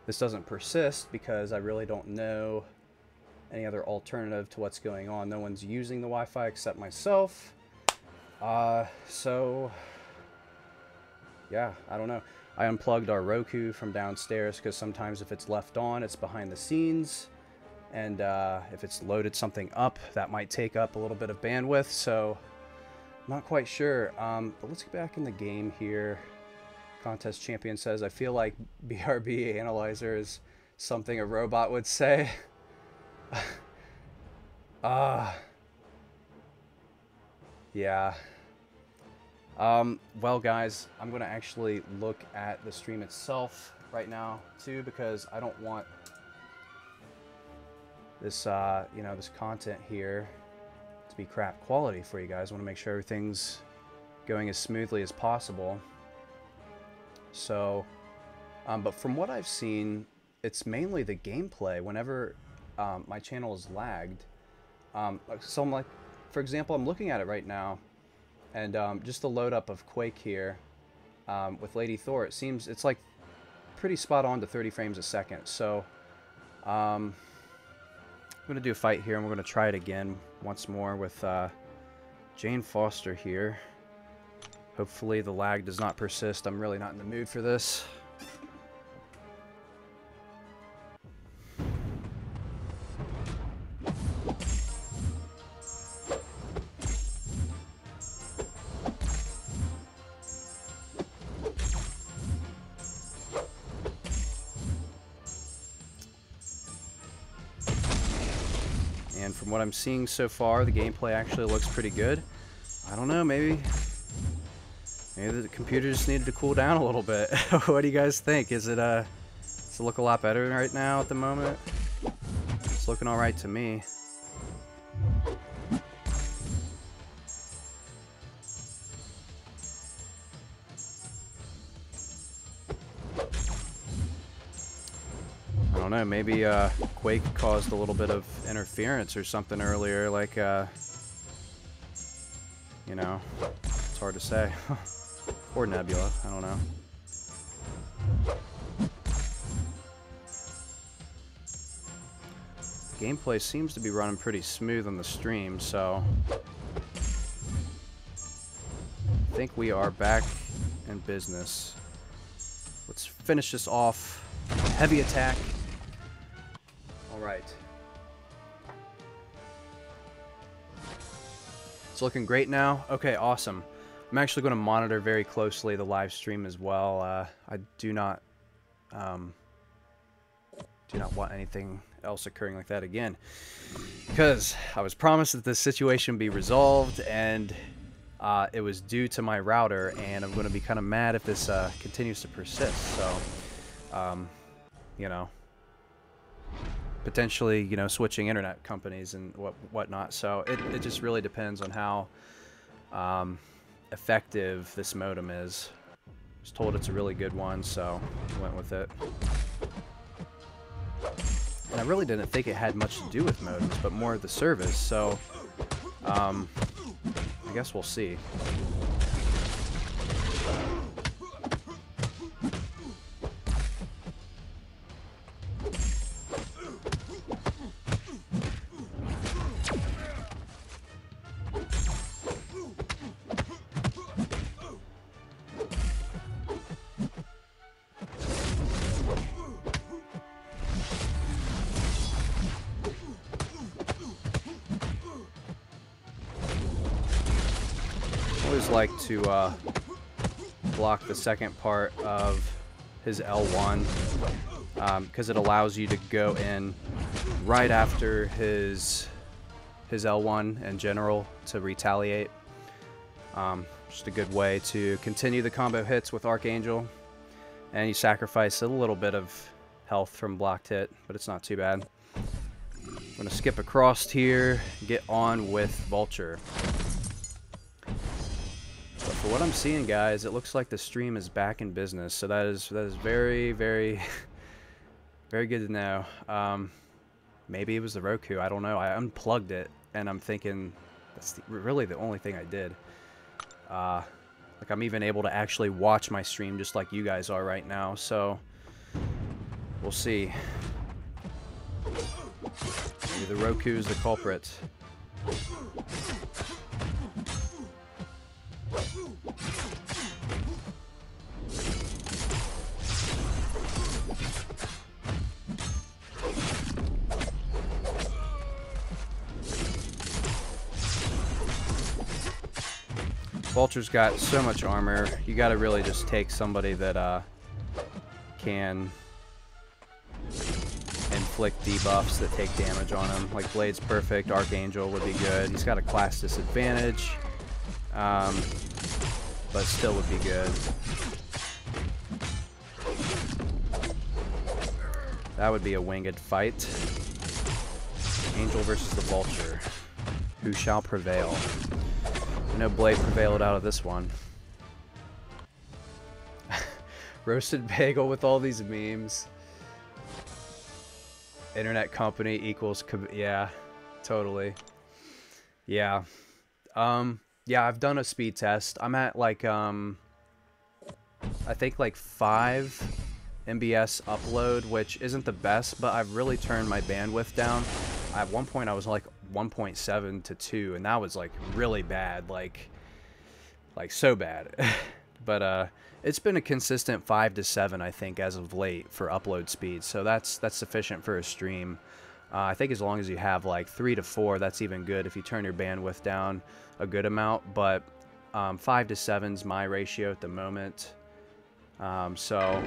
this doesn't persist, because I really don't know any other alternative to what's going on. No one's using the Wi-Fi except myself. So yeah, I don't know. I unplugged our Roku from downstairs because sometimes if it's left on, it's behind the scenes. And if it's loaded something up, that might take up a little bit of bandwidth. So not quite sure. But let's get back in the game here. Contest champion says, I feel like BRB analyzer is something a robot would say. Yeah. Well guys, I'm going to actually look at the stream itself right now too, because I don't want this, you know, this content here to be crap quality for you guys. I want to make sure everything's going as smoothly as possible. So, but from what I've seen, it's mainly the gameplay. Whenever my channel is lagged, so I'm like, for example, I'm looking at it right now, and just the load up of Quake here with Lady Thor, it seems it's like pretty spot on to 30 frames a second. So I'm gonna do a fight here, and we're gonna try it again once more with Jane Foster here. Hopefully the lag does not persist. I'm really not in the mood for this. And from what I'm seeing so far, the gameplay actually looks pretty good. I don't know, maybe the computer just needed to cool down a little bit. What do you guys think? Does it look a lot better right now at the moment? It's looking alright to me. I don't know, maybe Quake caused a little bit of interference or something earlier, like, you know, it's hard to say. Or Nebula, I don't know. The gameplay seems to be running pretty smooth on the stream, so I think we are back in business. Let's finish this off. Heavy attack. Alright. It's looking great now. Okay, awesome. I'm actually going to monitor very closely the live stream as well. I do not want anything else occurring like that again, because I was promised that this situation be resolved, and it was due to my router, and I'm going to be kind of mad if this continues to persist. So, you know, potentially, you know, switching internet companies and whatnot. So it just really depends on how effective this modem is. I was told it's a really good one, so I went with it. And I really didn't think it had much to do with modems, but more of the service, so I guess we'll see. Like to block the second part of his L1 because it allows you to go in right after his L1 in general to retaliate. Just a good way to continue the combo hits with Archangel, and you sacrifice a little bit of health from blocked hit, but it's not too bad. I'm gonna skip across here, get on with Vulture. But for what I'm seeing, guys, it looks like the stream is back in business, so that is very, very, very good to know. Maybe it was the Roku, I don't know. I unplugged it, and I'm thinking that's really the only thing I did. Like I'm even able to actually watch my stream just like you guys are right now. So we'll see. Maybe the Roku's the culprit. Vulture's got so much armor. You gotta really just take somebody that can inflict debuffs that take damage on him. Like Blade's perfect, Archangel would be good. He's got a class disadvantage, but still would be good. That would be a winged fight. Angel versus the Vulture. Who shall prevail? I know Blade prevailed out of this one. Roasted bagel with all these memes. Internet company equals... yeah, totally. Yeah. Yeah, I've done a speed test. I'm at like, I think like 5 MBS upload, which isn't the best, but I've really turned my bandwidth down. At one point I was like 1.7 to 2, and that was like really bad, like so bad. But it's been a consistent 5 to 7, I think, as of late for upload speed, so that's sufficient for a stream. I think as long as you have like 3 to 4, that's even good if you turn your bandwidth down a good amount. But 5 to 7's my ratio at the moment. So,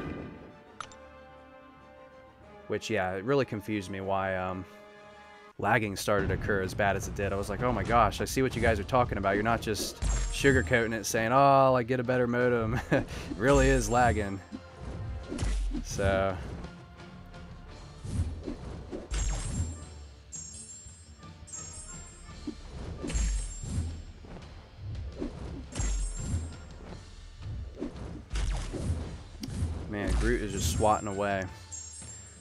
which, yeah, it really confused me why lagging started to occur as bad as it did. I was like, oh my gosh, I see what you guys are talking about. You're not just sugarcoating it saying, oh, like, get a better modem. It really is lagging. So... man, Groot is just swatting away.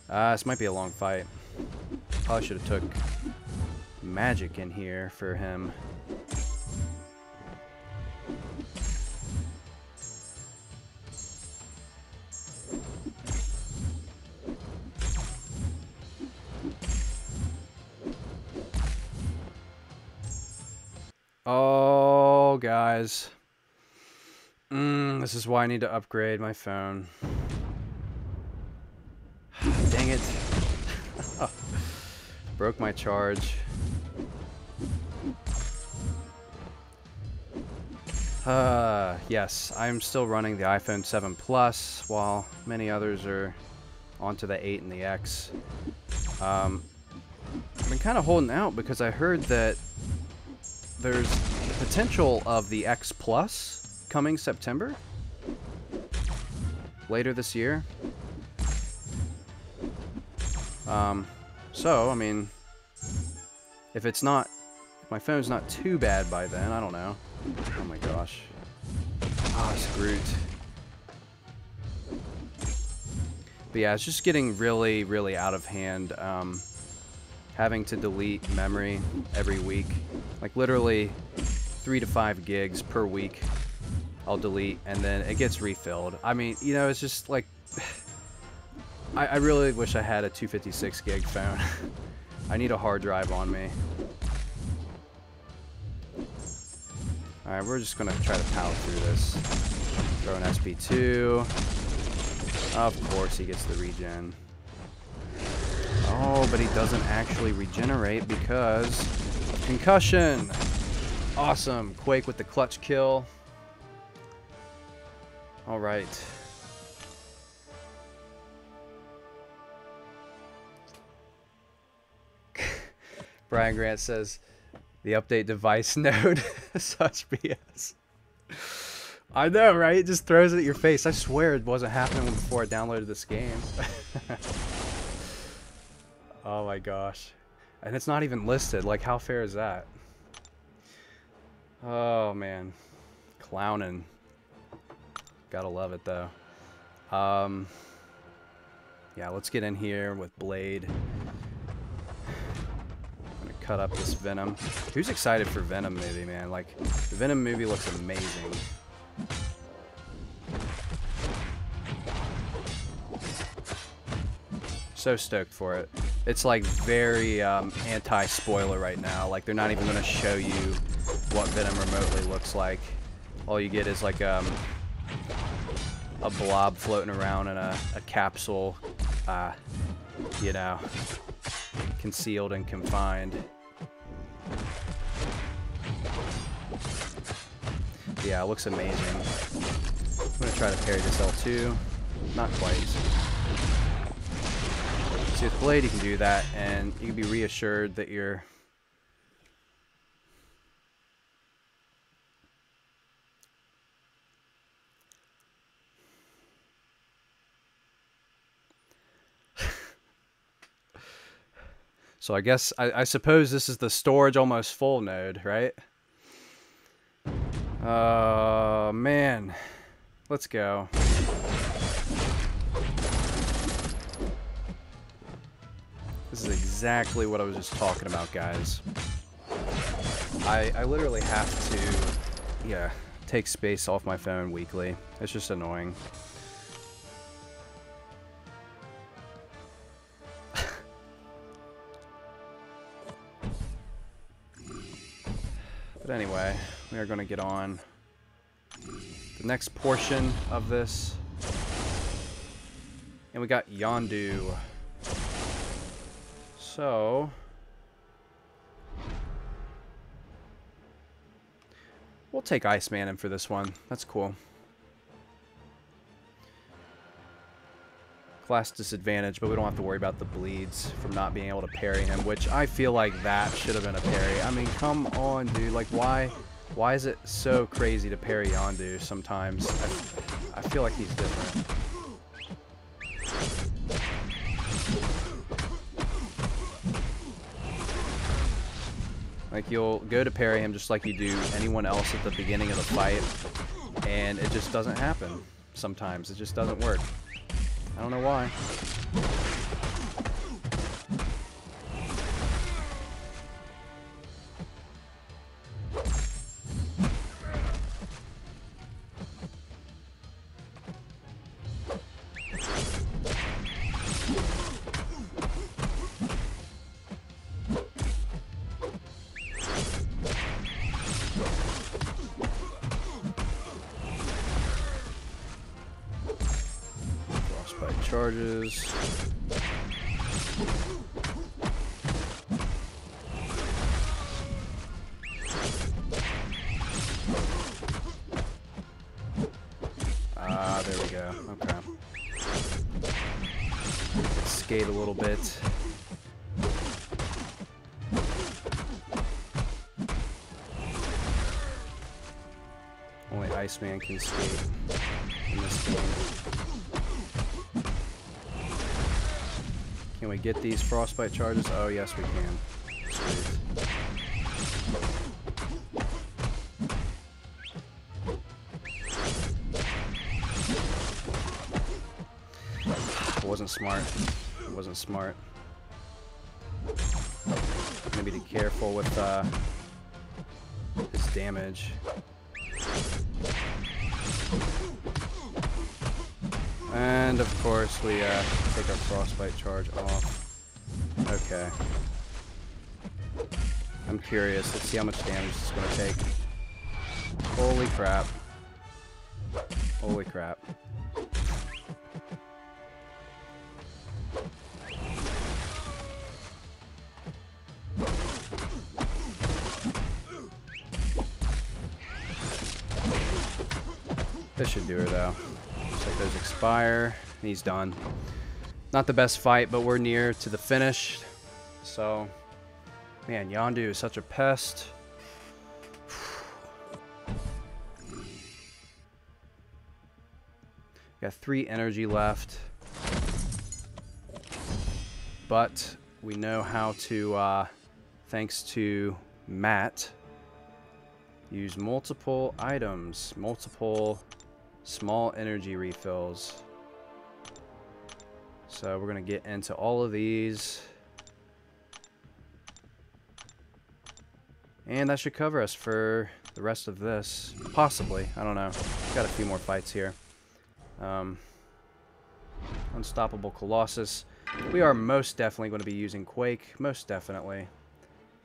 This might be a long fight. Probably should have took magic in here for him. Oh, guys. This is why I need to upgrade my phone. Dang it. Broke my charge. Yes, I'm still running the iPhone 7 Plus, while many others are onto the 8 and the X. I've been kind of holding out because I heard that there's the potential of the X Plus coming September? Later this year. So, I mean, if my phone's not too bad by then, I don't know. Oh my gosh. Ah, screwed. But yeah, it's just getting really, really out of hand. Having to delete memory every week. Like literally 3 to 5 gigs per week I'll delete, and then it gets refilled. I mean, you know, it's just like... I really wish I had a 256 gig phone. I need a hard drive on me. Alright, we're just gonna try to power through this. Throw an SP2. Of course he gets the regen. Oh, but he doesn't actually regenerate because of concussion. Awesome. Quake with the clutch kill. Alright. Brian Grant says, the update device node. Such BS. I know, right? It just throws it at your face. I swear it wasn't happening before I downloaded this game. Oh my gosh. And it's not even listed. Like, how fair is that? Oh, man. Clowning. Gotta love it, though. Yeah, let's get in here with Blade. I'm gonna cut up this Venom. Who's excited for Venom movie, man? Like, the Venom movie looks amazing. So stoked for it. It's like very anti-spoiler right now. Like, they're not even going to show you what Venom remotely looks like. All you get is like a blob floating around in a capsule, you know, concealed and confined. Yeah, it looks amazing. I'm gonna try to parry this L2. Not quite. See, with Blade you can do that, and you can be reassured that you're... So I guess, I suppose this is the storage almost full node, right? Man. Let's go. This is exactly what I was just talking about, guys. I literally have to, yeah, take space off my phone weekly. It's just annoying. But anyway, we are going to get on the next portion of this. And we got Yondu. So we'll take Iceman in for this one. That's cool. Class disadvantage, but we don't have to worry about the bleeds from not being able to parry him, which I feel like that should have been a parry. I mean, come on, dude. Like, why is it so crazy to parry Yondu sometimes? I feel like he's different. Like, you'll go to parry him just like you do anyone else at the beginning of the fight, and it just doesn't happen sometimes. It just doesn't work. I don't know why. Charges. There we go. Okay. Skate a little bit. Only Iceman can skate in this game. Can we get these frostbite charges? Oh, yes, we can. Sweet. It wasn't smart. It wasn't smart. Maybe be careful with his damage. And of course we take our frostbite charge off. Okay. I'm curious. Let's see how much damage it's going to take. Holy crap. Holy crap. This should do her though. Looks like those expire. He's done. Not the best fight, but we're near to the finish. So, man, Yondu is such a pest. Got 3 energy left. But we know how to, thanks to Matt, use multiple items, multiple small energy refills. So we're going to get into all of these. And that should cover us for the rest of this. Possibly. I don't know. Got a few more fights here. Unstoppable Colossus. We are most definitely going to be using Quake. Most definitely.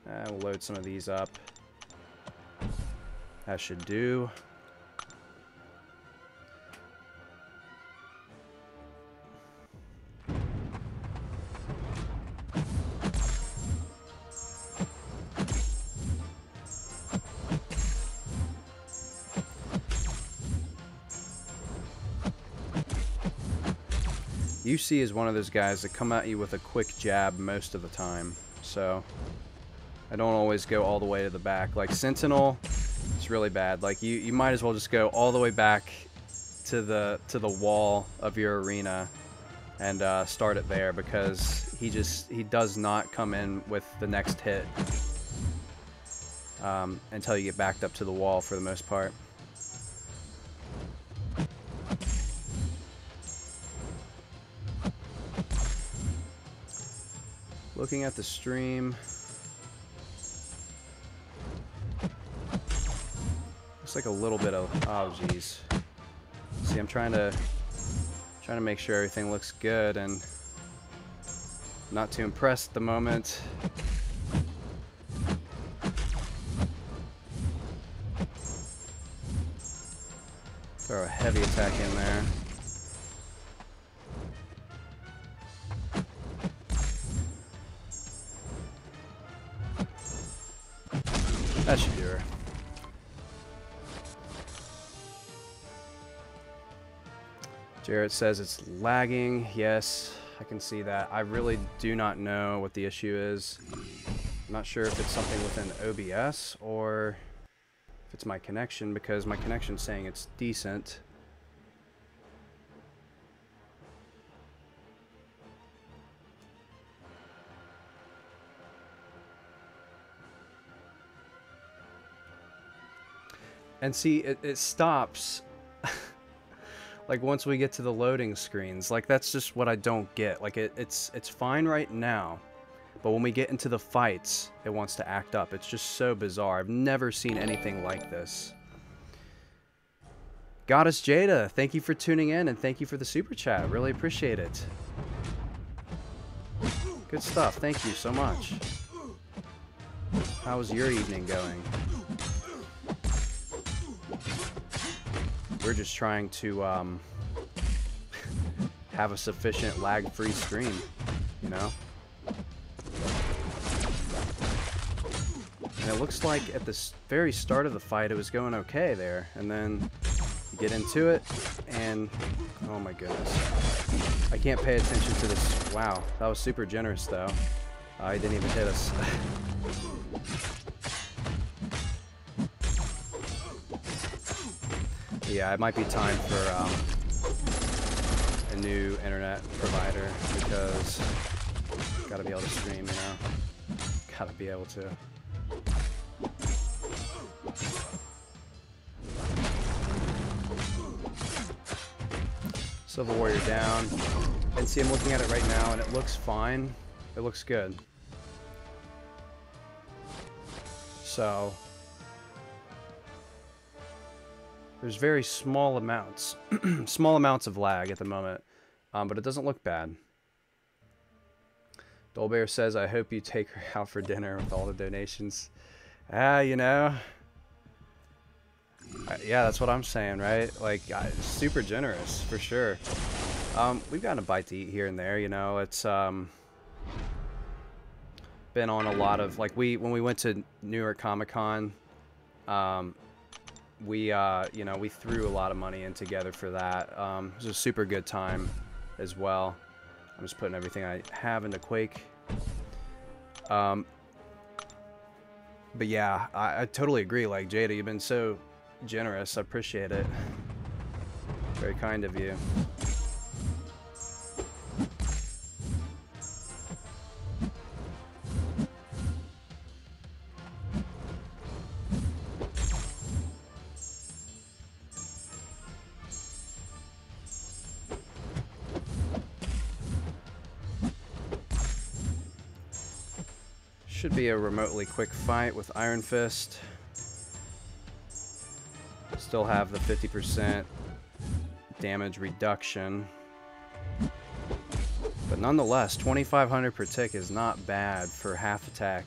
We'll load some of these up. That should do. UC is one of those guys that come at you with a quick jab most of the time, so I don't always go all the way to the back. Like Sentinel, it's really bad. Like you might as well just go all the way back to the wall of your arena and start it there, because he does not come in with the next hit until you get backed up to the wall for the most part. Looking at the stream, looks like a little bit of, oh geez. See, I'm trying to make sure everything looks good and not too impressed at the moment. Throw a heavy attack in there. That should do her. Jarrett says it's lagging. Yes, I can see that. I really do not know what the issue is. I'm not sure if it's something within OBS or if it's my connection, because my connection's saying it's decent. And see, it stops like once we get to the loading screens. Like that's just what I don't get. Like it's fine right now, but when we get into the fights, it wants to act up. It's just so bizarre. I've never seen anything like this. Goddess Jada, thank you for tuning in and thank you for the super chat. Really appreciate it. Good stuff. Thank you so much. How's your evening going? We're just trying to have a sufficient lag-free stream, you know? And it looks like at the very start of the fight it was going okay there, and then you get into it, and oh my goodness. I can't pay attention to this. Wow, that was super generous though. He didn't even hit us. Yeah, it might be time for a new internet provider, because gotta be able to stream, you know? Gotta be able to. Civil Warrior down. And see, I'm looking at it right now and it looks fine. It looks good. So there's very small amounts, small amounts of lag at the moment, but it doesn't look bad. Dolbear says, I hope you take her out for dinner with all the donations. You know, yeah, that's what I'm saying, right? Like, super generous, for sure. We've gotten a bite to eat here and there, you know. It's been on a lot of, like, when we went to New York Comic-Con, we you know, we threw a lot of money in together for that. It was a super good time as well. I'm just putting everything I have into Quake. But yeah, I totally agree. Like, Jada, you've been so generous. I appreciate it. Very kind of you. Should be a remotely quick fight with Iron Fist. Still have the 50% damage reduction. But nonetheless, 2,500 per tick is not bad for half attack.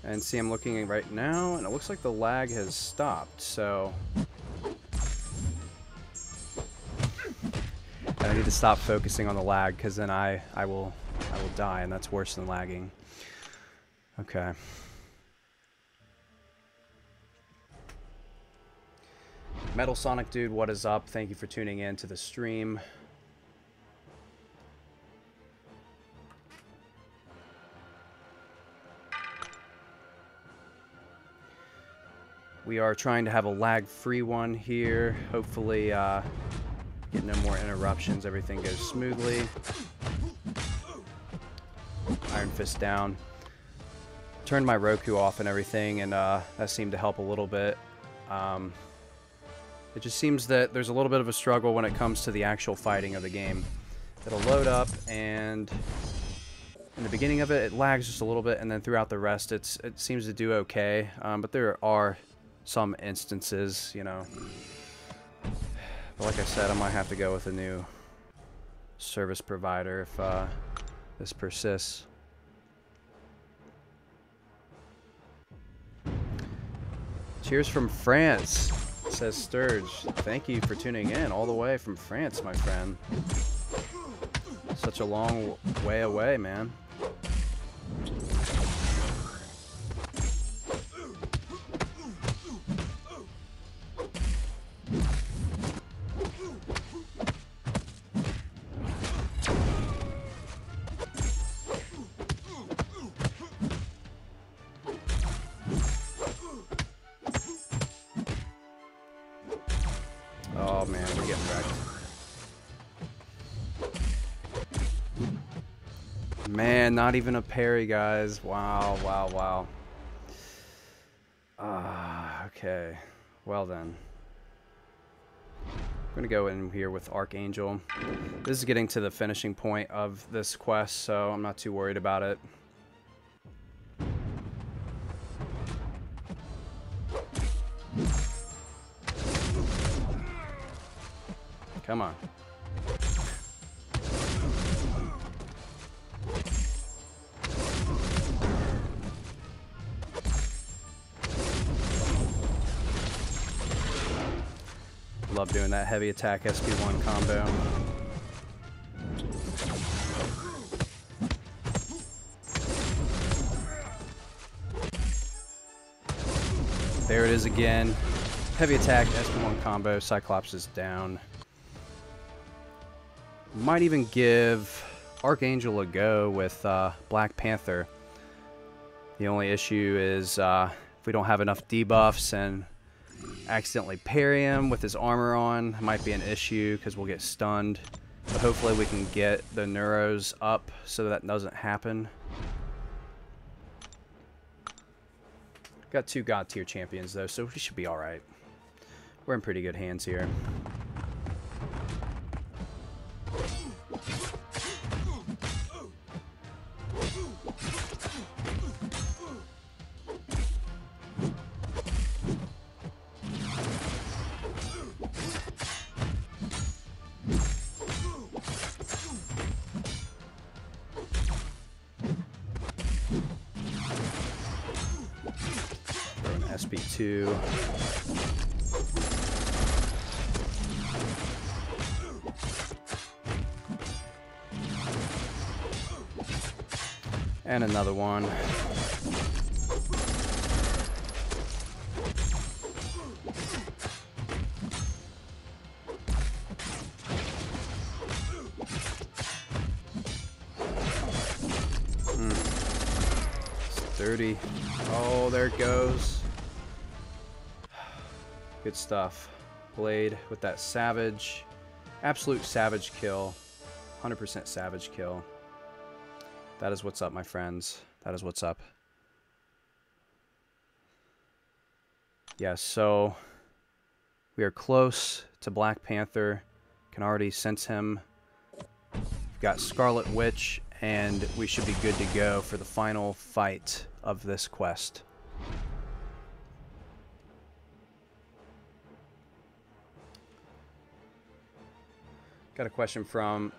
And see, I'm looking right now, and it looks like the lag has stopped, so I need to stop focusing on the lag, because then I will die, and that's worse than lagging. Okay. Metal Sonic Dude, what is up? Thank you for tuning in to the stream. We are trying to have a lag-free one here. Hopefully, get no more interruptions. Everything goes smoothly. Iron Fist down. Turned my Roku off and everything, and that seemed to help a little bit. It just seems that there's a little bit of a struggle when it comes to the actual fighting of the game. It'll load up, and in the beginning of it, it lags just a little bit, and then throughout the rest, it seems to do okay. But there are some instances, you know. But like I said, I might have to go with a new service provider if this persists. Cheers from France, says Sturge. Thank you for tuning in all the way from France, my friend. Such a long way away, man. Oh man, we're getting wrecked. Man, not even a parry, guys. Wow, wow, wow. Okay. Well then. I'm gonna go in here with Archangel. This is getting to the finishing point of this quest, so I'm not too worried about it. Come on. Love doing that heavy attack SP1 combo. There it is again. Heavy attack SP1 combo. Cyclops is down. Might even give Archangel a go with Black Panther. The only issue is if we don't have enough debuffs and accidentally parry him with his armor on, it might be an issue because we'll get stunned. But hopefully we can get the Neuros up so that doesn't happen. Got 2 God tier champions though, so we should be alright. We're in pretty good hands here. Throw an SP2. And another one. It's dirty. Oh, there it goes. Good stuff. Blade with that savage. Absolute savage kill. 100% savage kill. That is what's up, my friends. That is what's up. Yeah, so we are close to Black Panther. Can already sense him. We've got Scarlet Witch, and we should be good to go for the final fight of this quest. Got a question from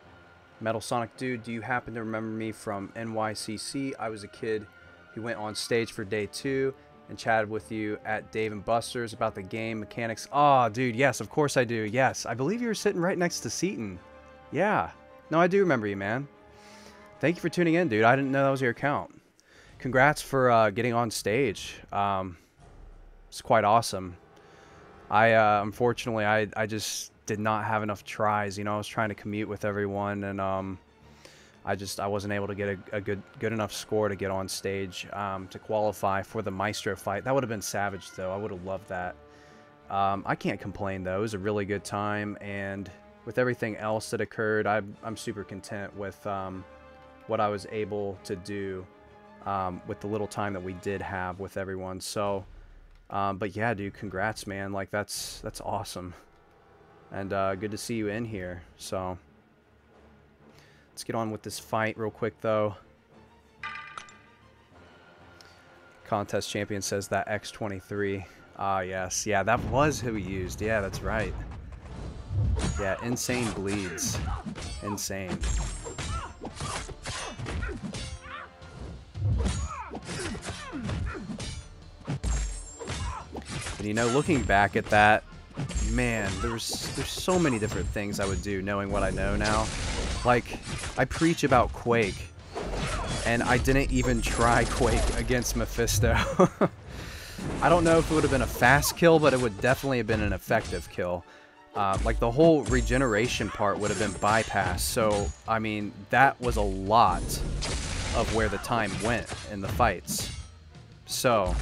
Metal Sonic Dude. Do you happen to remember me from NYCC? I was a kid who went on stage for day 2 and chatted with you at Dave & Buster's about the game mechanics. Oh, dude, yes, of course I do. Yes, I believe you were sitting right next to Seaton. Yeah. No, I do remember you, man. Thank you for tuning in, dude. I didn't know that was your account. Congrats for getting on stage. It's quite awesome. Unfortunately, I just did not have enough tries. You know, I was trying to commute with everyone, and I wasn't able to get a good enough score to get on stage to qualify for the Maestro fight. That would have been savage, though. I would have loved that. I can't complain, though. It was a really good time, and with everything else that occurred, I'm super content with what I was able to do with the little time that we did have with everyone. So, but yeah, dude, congrats, man. Like, that's awesome. And good to see you in here. So let's get on with this fight real quick, though. Contest champion says that X23. Ah, yes. Yeah, that was who he used. Yeah, that's right. Yeah, insane bleeds. Insane. And you know, looking back at that, man, there's so many different things I would do knowing what I know now. Like, I preach about Quake, and I didn't even try Quake against Mephisto. I don't know if it would have been a fast kill, but it would definitely have been an effective kill. Like, the whole regeneration part would have been bypassed. So, I mean, that was a lot of where the time went in the fights. So,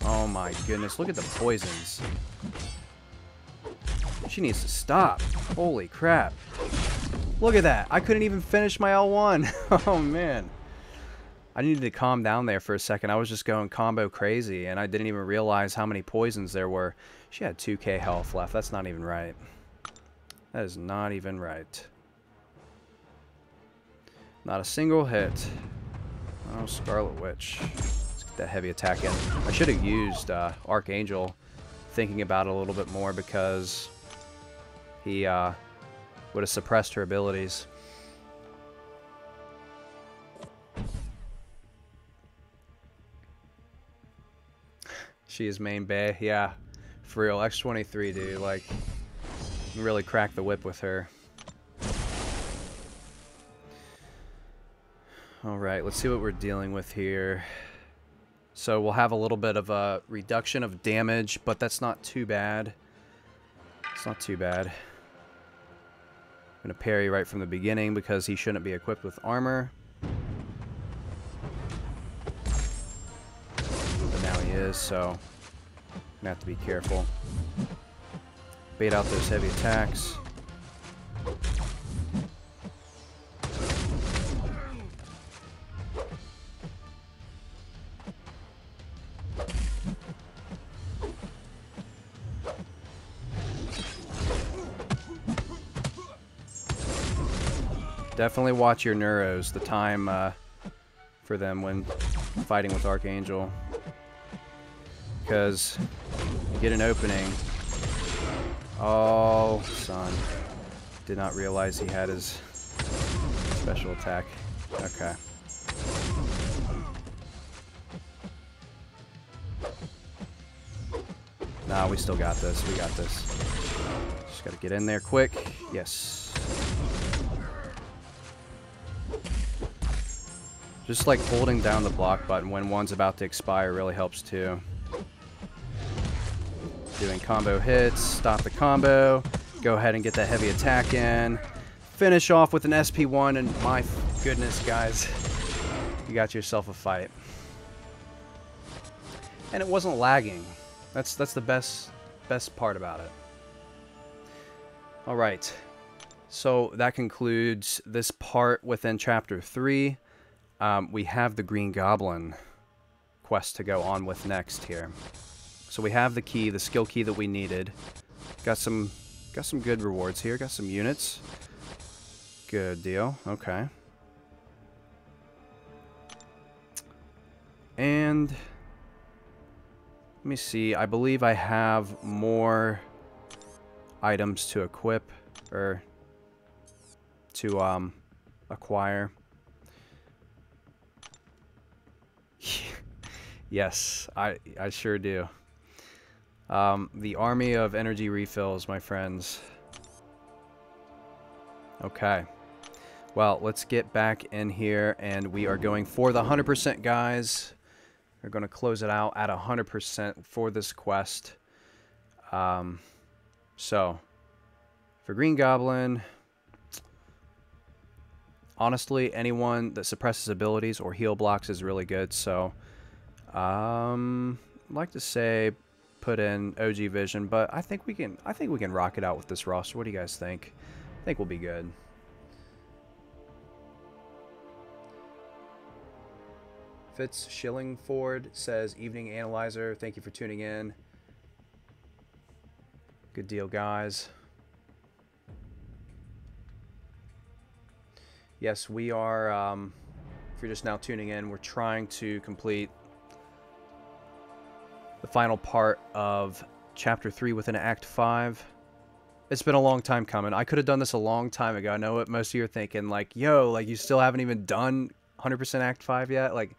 oh my goodness, look at the poisons. She needs to stop. Holy crap. Look at that. I couldn't even finish my L1. Oh, man. I needed to calm down there for a second. I was just going combo crazy, and I didn't even realize how many poisons there were. She had 2k health left. That's not even right. That is not even right. Not a single hit. Oh, Scarlet Witch. Let's get that heavy attack in. I should have used Archangel, thinking about it a little bit more, because he would have suppressed her abilities. She is main bay. Yeah, for real. X23, dude. Like, you really cracked the whip with her. Alright, let's see what we're dealing with here. So we'll have a little bit of a reduction of damage, but that's not too bad. It's not too bad. I'm going to parry right from the beginning because he shouldn't be equipped with armor. But now he is, so I'm going to have to be careful. Bait out those heavy attacks. Definitely watch your neuros, the time for them when fighting with Archangel. Because you get an opening. Oh, son. Did not realize he had his special attack. Okay. Nah, we still got this. We got this. Just gotta get in there quick. Yes. Just like holding down the block button when one's about to expire really helps too. Doing combo hits, stop the combo, go ahead and get that heavy attack in, finish off with an SP1, and my goodness, guys, you got yourself a fight. And it wasn't lagging. That's the best part about it. All right, So that concludes this part within Chapter 3. We have the Green Goblin quest to go on with next here. So we have the key, the skill key that we needed. Got some good rewards here. Got some units. Good deal. Okay. And let me see. I believe I have more items to equip or to acquire. Yes, I sure do. The army of energy refills, my friends. Okay. Well, let's get back in here, and we are going for the 100%, guys. We're going to close it out at 100% for this quest. So, for Green Goblin, honestly, anyone that suppresses abilities or heal blocks is really good. So, I'd like to say put in OG Vision, but I think we can rock it out with this roster. What do you guys think? I think we'll be good. Fitz Schillingford says, "Evening Analyzer, thank you for tuning in." Good deal, guys. Yes, we are, if you're just now tuning in, we're trying to complete the final part of Chapter 3 within Act 5. It's been a long time coming. I could have done this a long time ago. I know what most of you are thinking, like, yo, like, you still haven't even done 100% Act 5 yet? Like,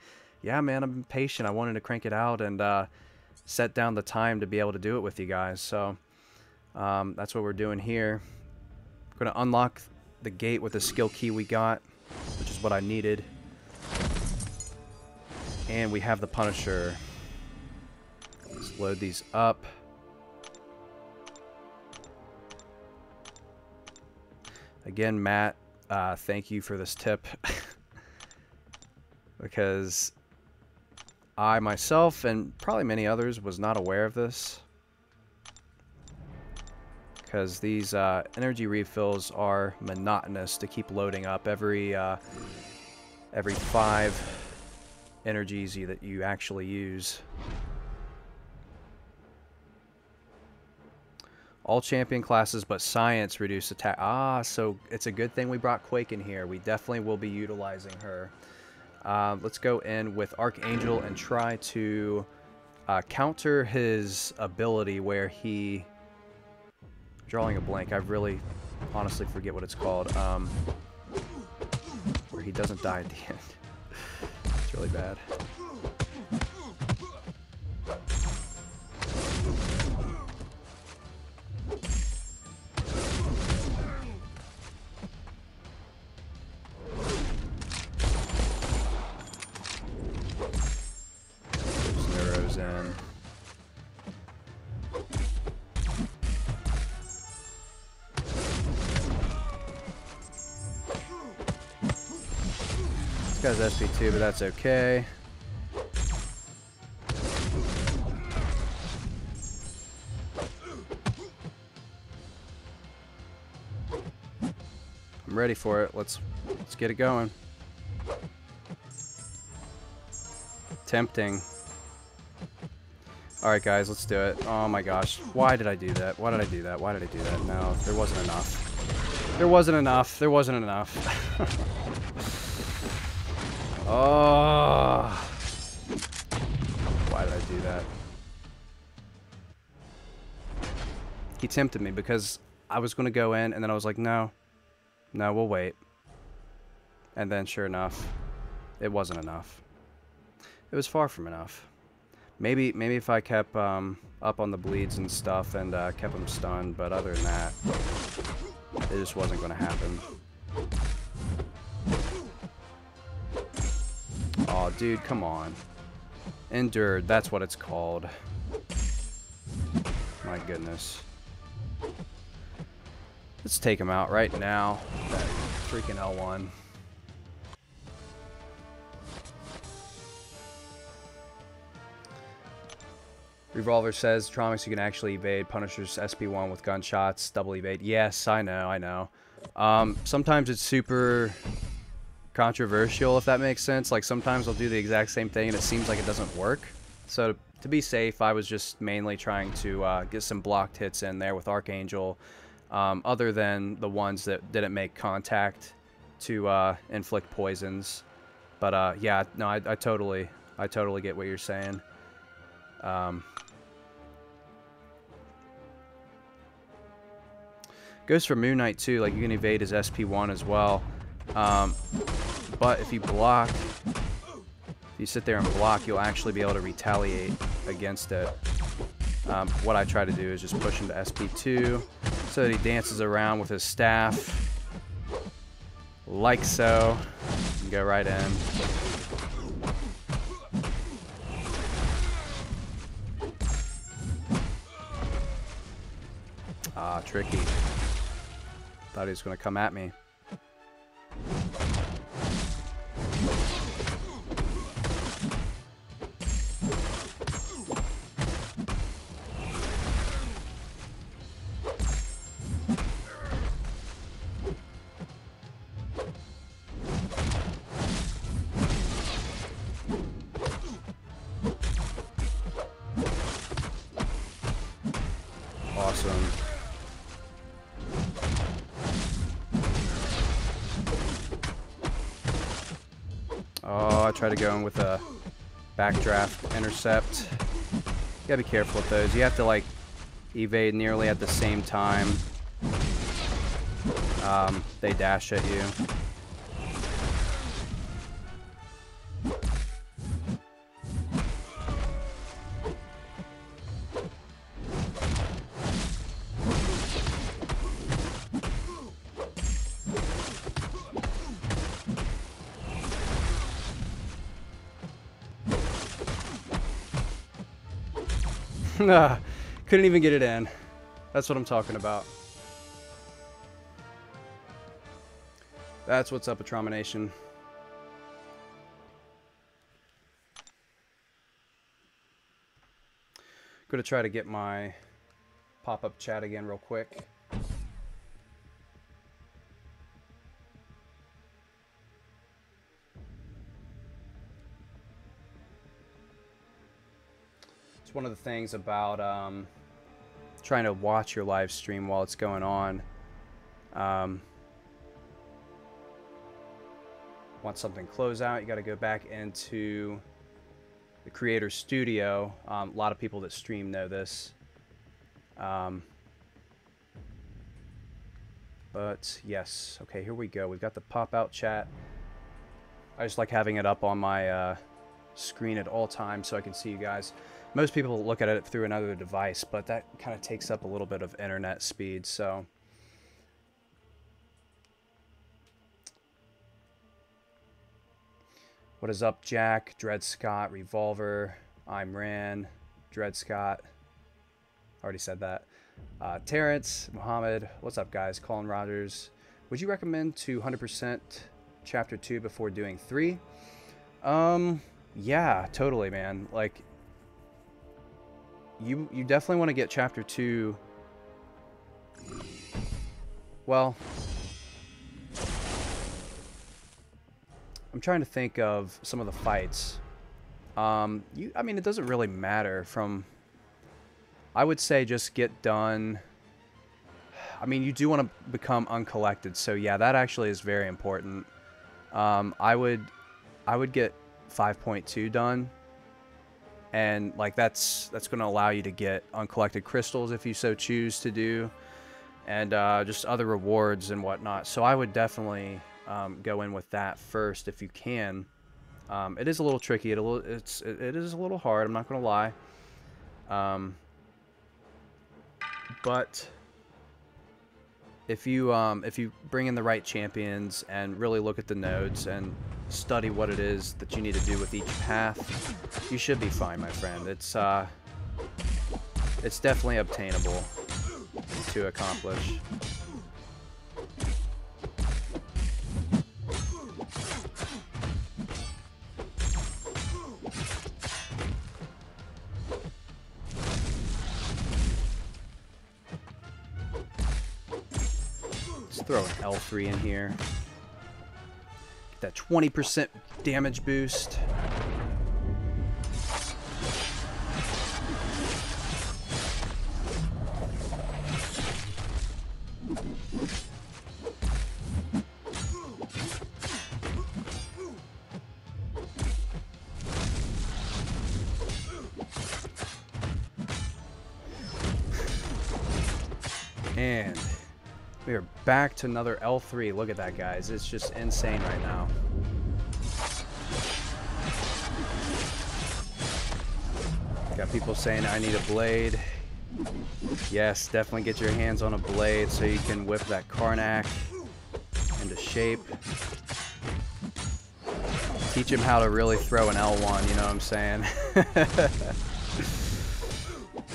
yeah, man, I'm patient. I wanted to crank it out and set down the time to be able to do it with you guys. So that's what we're doing here. We're going to unlock the gate with the skill key we got, which is what I needed. And we have the Punisher. Let's load these up. Again, Matt, thank you for this tip. Because I myself, and probably many others, was not aware of this. Because these energy refills are monotonous to keep loading up every 5 energies that you actually use. All champion classes but science reduce attack. Ah, so it's a good thing we brought Quake in here. We definitely will be utilizing her. Let's go in with Archangel and try to counter his ability where he... Drawing a blank. I really honestly forget what it's called. Where he doesn't die at the end. It's really bad. This guy's SP2, but that's okay. I'm ready for it. Let's get it going. Tempting. Alright guys, let's do it. Oh my gosh. Why did I do that? Why did I do that? Why did I do that? No, there wasn't enough. There wasn't enough. There wasn't enough. Oh. Why did I do that? He tempted me because I was going to go in and then I was like, no, we'll wait. And then sure enough, it wasn't enough. It was far from enough. Maybe if I kept up on the bleeds and stuff and kept him stunned, but other than that, it just wasn't going to happen. Oh, dude, come on. Endured, that's what it's called. My goodness. Let's take him out right now. That freaking L1. Revolver says, Tromix, you can actually evade Punisher's SP1 with gunshots, double evade. Yes, I know. Sometimes it's super controversial, if that makes sense. Like, sometimes I'll do the exact same thing and it seems like it doesn't work. So, to be safe, I was just mainly trying to get some blocked hits in there with Archangel, other than the ones that didn't make contact to inflict poisons. But, yeah, no, I totally get what you're saying. Goes for Moon Knight too, like you can evade his SP1 as well. But if you block, if you sit there and block, you'll actually be able to retaliate against it. What I try to do is just push him to SP2 so that he dances around with his staff, like so, and go right in. Ah, tricky. Thought he was going to come at me. Awesome. Oh, I try to go in with a backdraft intercept. You gotta be careful with those. You have to, like, evade nearly at the same time they dash at you. Couldn't even get it in. That's what I'm talking about. That's what's up with Trauma Nation. Gonna try to get my pop-up chat again real quick. It's one of the things about trying to watch your live stream while it's going on. Once something close out, you got to go back into the creator studio. A lot of people that stream know this. But yes, okay, here we go. We've got the pop-out chat. I just like having it up on my screen at all times so I can see you guys. Most people look at it through another device, but that kind of takes up a little bit of internet speed, so. What is up, Jack? Dred Scott, Revolver, I'm Ran, Dred Scott. Already said that. Terrence, Muhammad, what's up, guys? Colin Rogers. Would you recommend to 100% Chapter 2 before doing 3? Yeah, totally, man. Like, you definitely want to get Chapter 2. Well, I'm trying to think of some of the fights. I mean, it doesn't really matter from... I would say just get done... I mean, you do want to become uncollected, so yeah, that actually is very important. I would get 5.2 done. And like that's going to allow you to get uncollected crystals if you so choose to do, and just other rewards and whatnot. So I would definitely go in with that first if you can. It is a little tricky. It is a little hard. I'm not going to lie. But if you bring in the right champions and really look at the nodes and study what it is that you need to do with each path, you should be fine, my friend. It's definitely obtainable to accomplish. Let's throw an L3 in here. Get that 20% damage boost. And we are back to another L3. Look at that, guys. It's just insane right now. Got people saying I need a blade. Yes, definitely get your hands on a blade so you can whip that Karnak into shape. Teach him how to really throw an L1, you know what I'm saying?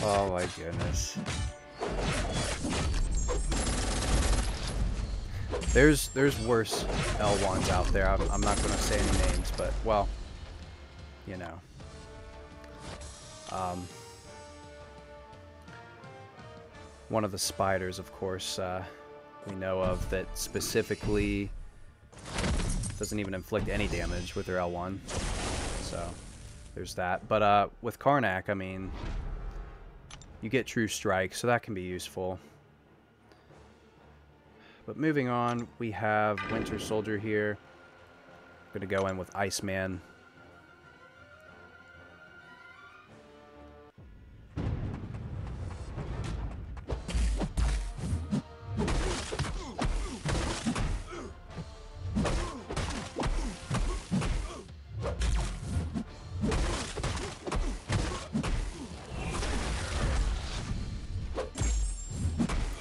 Oh my goodness. There's worse L1s out there. I'm not going to say any names, but, well, you know. One of the spiders, of course, we know of that specifically doesn't even inflict any damage with their L1. So, there's that. But with Karnak, I mean, you get True Strike, so that can be useful. But moving on, we have Winter Soldier here. I'm going to go in with Iceman.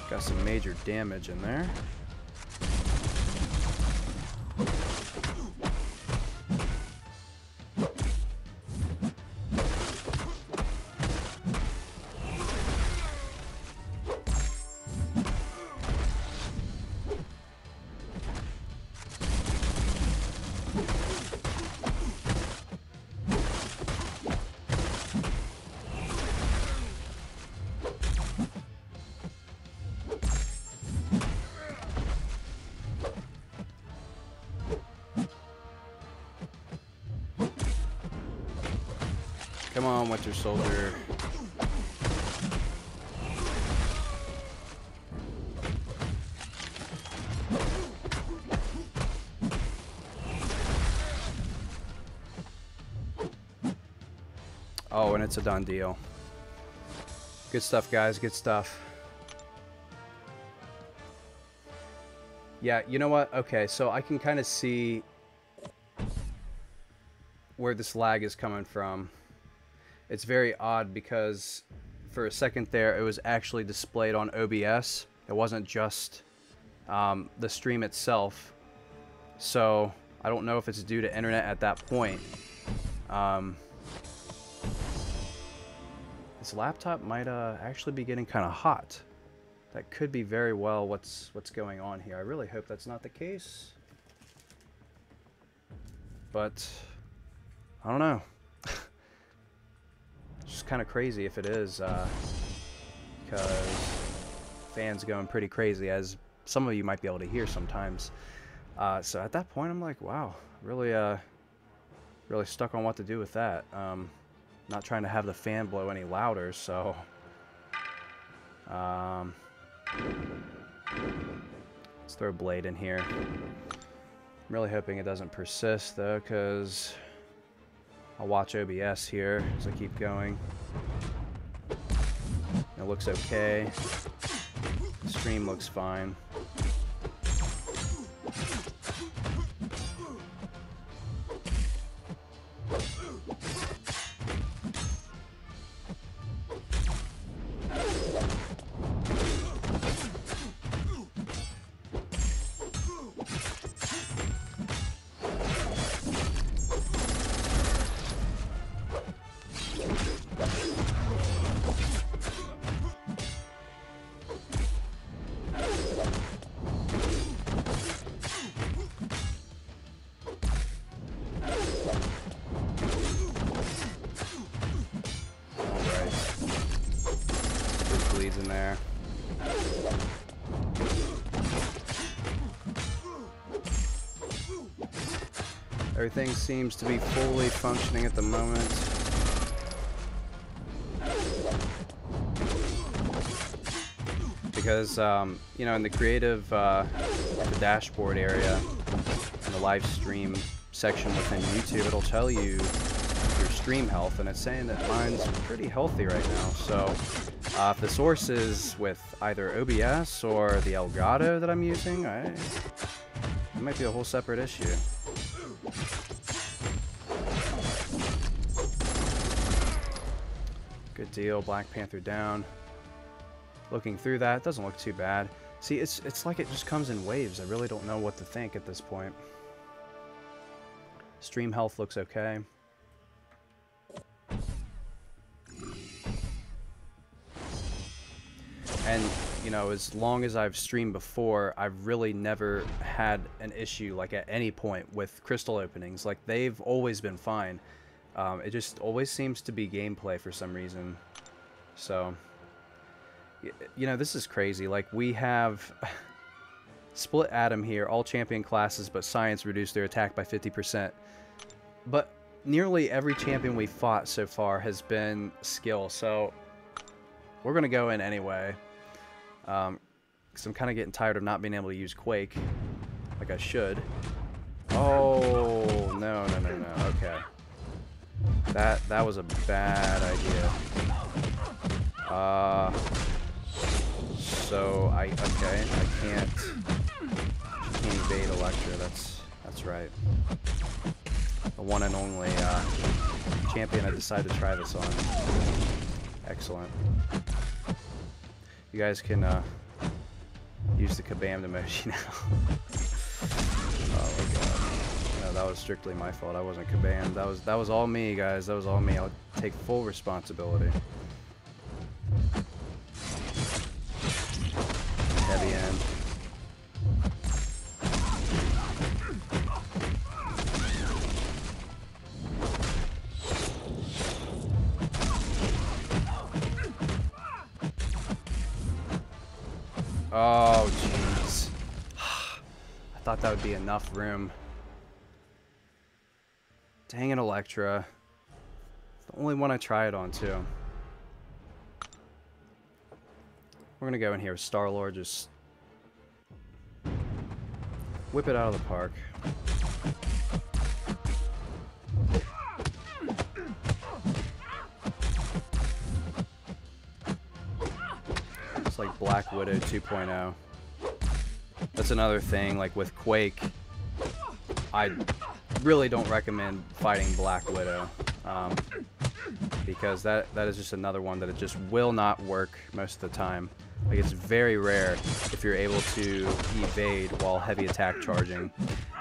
Got some major damage in there. Come on, Winter Soldier. Oh, and it's a done deal. Good stuff, guys. Good stuff. Yeah, you know what? Okay, so I can kind of see where this lag is coming from. It's very odd because for a second there it was actually displayed on OBS. It wasn't just the stream itself. So I don't know if it's due to internet at that point. This laptop might actually be getting kind of hot. That could be very well what's going on here. I really hope that's not the case. But I don't know. It's just kind of crazy if it is, because fans going pretty crazy, as some of you might be able to hear sometimes. So at that point, I'm like, wow, really stuck on what to do with that. Not trying to have the fan blow any louder, so let's throw a blade in here. I'm really hoping it doesn't persist though, because I'll watch OBS here as I keep going. It looks okay. The stream looks fine. In there. Everything seems to be fully functioning at the moment. Because, you know, in the creative, the dashboard area, in the live stream section within YouTube, it'll tell you your stream health, and it's saying that mine's pretty healthy right now. So, if the source is with either OBS or the Elgato that I'm using, it might be a whole separate issue. Good deal. Black Panther down. Looking through that, doesn't look too bad. See, it's like it just comes in waves. I really don't know what to think at this point. Stream health looks okay. And, you know, as long as I've streamed before, I've really never had an issue, like, at any point with crystal openings. Like, they've always been fine. It just always seems to be gameplay for some reason. So, you know, this is crazy. Like, we have Split Atom here, all champion classes, but Science reduced their attack by 50%. But nearly every champion we fought so far has been skill, so we're going to go in anyway. Because I'm kind of getting tired of not being able to use Quake like I should. Oh, no. Okay. That was a bad idea. So I can't evade Electra. That's right. The one and only champion I decided to try this on. Excellent. You guys can use the kabam emoji now. Oh my god. No, that was strictly my fault. I wasn't kabam. That was all me, guys. That was all me. I'll take full responsibility. Heavy end. Oh, jeez. I thought that would be enough room. Dang it, Electra. It's the only one I try it on, too. We're gonna go in here with Star-Lord, just whip it out of the park. It's like Black Widow 2.0. That's another thing, like with Quake, I really don't recommend fighting Black Widow. Because that is just another one that it just will not work most of the time. Like, it's very rare if you're able to evade while heavy attack charging.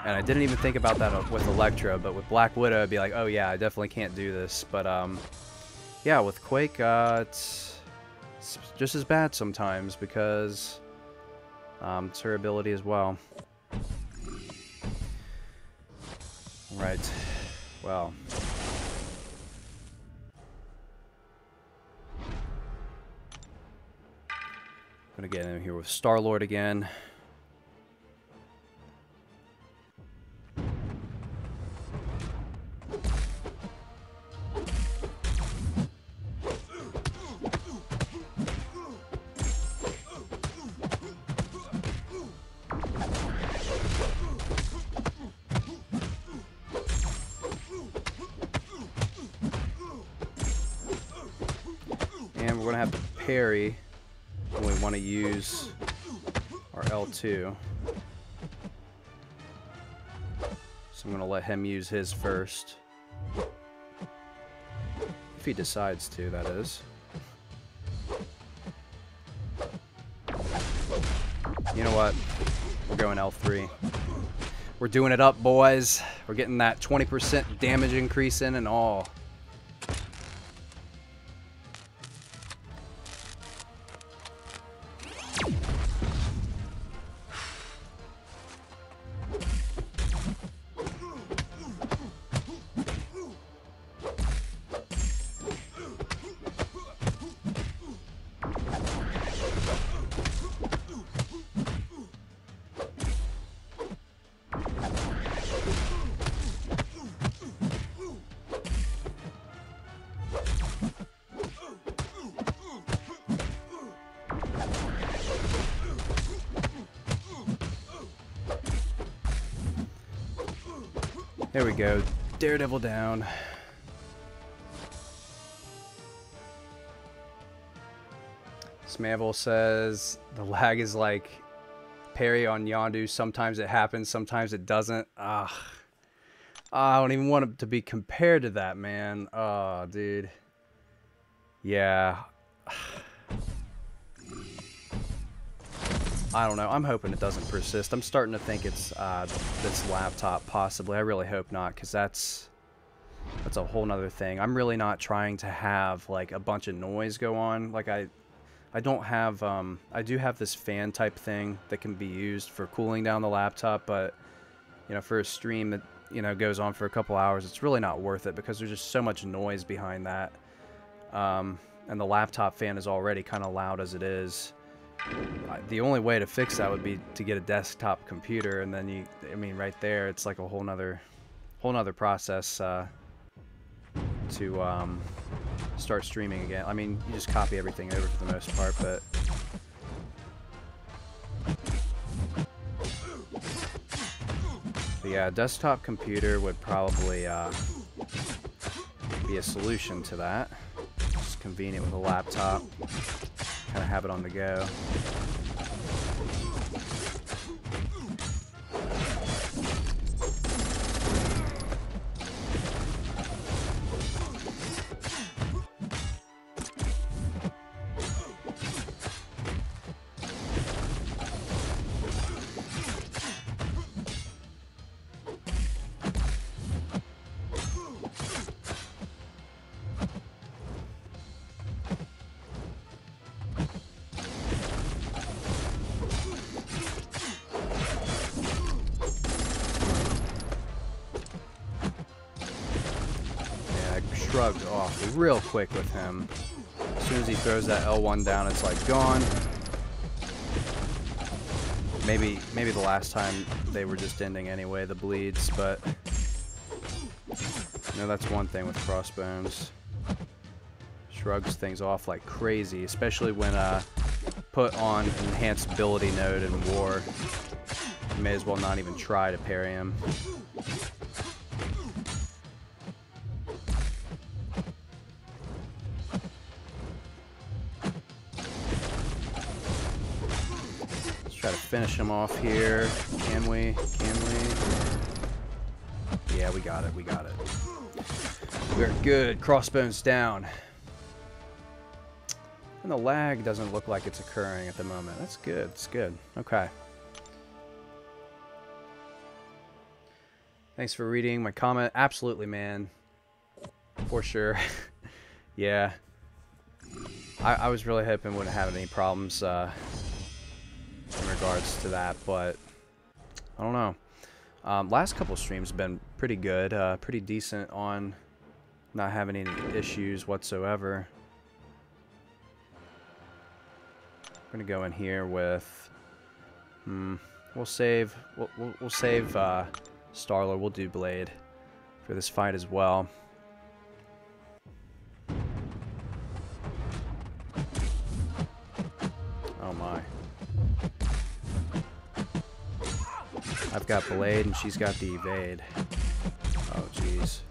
And I didn't even think about that with Electra, but with Black Widow, I'd be like, oh yeah, I definitely can't do this. But, yeah, with Quake, it's just as bad sometimes because it's her ability as well. Right. Well. I'm gonna get in here with Star-Lord again. And we're gonna have to parry when we want to use our L2. So I'm going to let him use his first. If he decides to, that is. You know what? We're going L3. We're doing it up, boys. We're getting that 20% damage increase in and all. There we go. Daredevil down. Smavel says the lag is like parry on Yondu. Sometimes it happens, sometimes it doesn't. I don't even want it to be compared to that, man. Oh, dude. Yeah. I don't know. I'm hoping it doesn't persist. I'm starting to think it's this laptop, possibly. I really hope not, because that's a whole nother thing. I'm really not trying to have like a bunch of noise go on. Like I don't have I do have this fan type thing that can be used for cooling down the laptop, but you know, for a stream that, you know, goes on for a couple hours, it's really not worth it because there's just so much noise behind that. And the laptop fan is already kind of loud as it is. The only way to fix that would be to get a desktop computer, and then I mean, right there, it's like a whole nother process to start streaming again. I mean, you just copy everything over for the most part, but yeah, desktop computer would probably be a solution to that. Just convenient with a laptop. Kind of have it on the go. Shrugged off real quick with him. As soon as he throws that L1 down, it's like gone. Maybe the last time they were just ending anyway, the bleeds, but you know, that's one thing with Crossbones. Shrugs things off like crazy, especially when put on enhanced ability node in war. You may as well not even try to parry him. Try to finish him off here. Can we? Can we? Yeah, we got it. We got it. We're good. Crossbones down. And the lag doesn't look like it's occurring at the moment. That's good. It's good. Okay. Thanks for reading my comment. Absolutely, man. For sure. Yeah. I was really hoping we wouldn't have any problems in regards to that, but I don't know. Last couple streams have been pretty good, pretty decent on not having any issues whatsoever. We're gonna go in here with we'll save Starlord. We'll do Blade for this fight as well. Oh my. I've got Blade and she's got the evade. Oh jeez.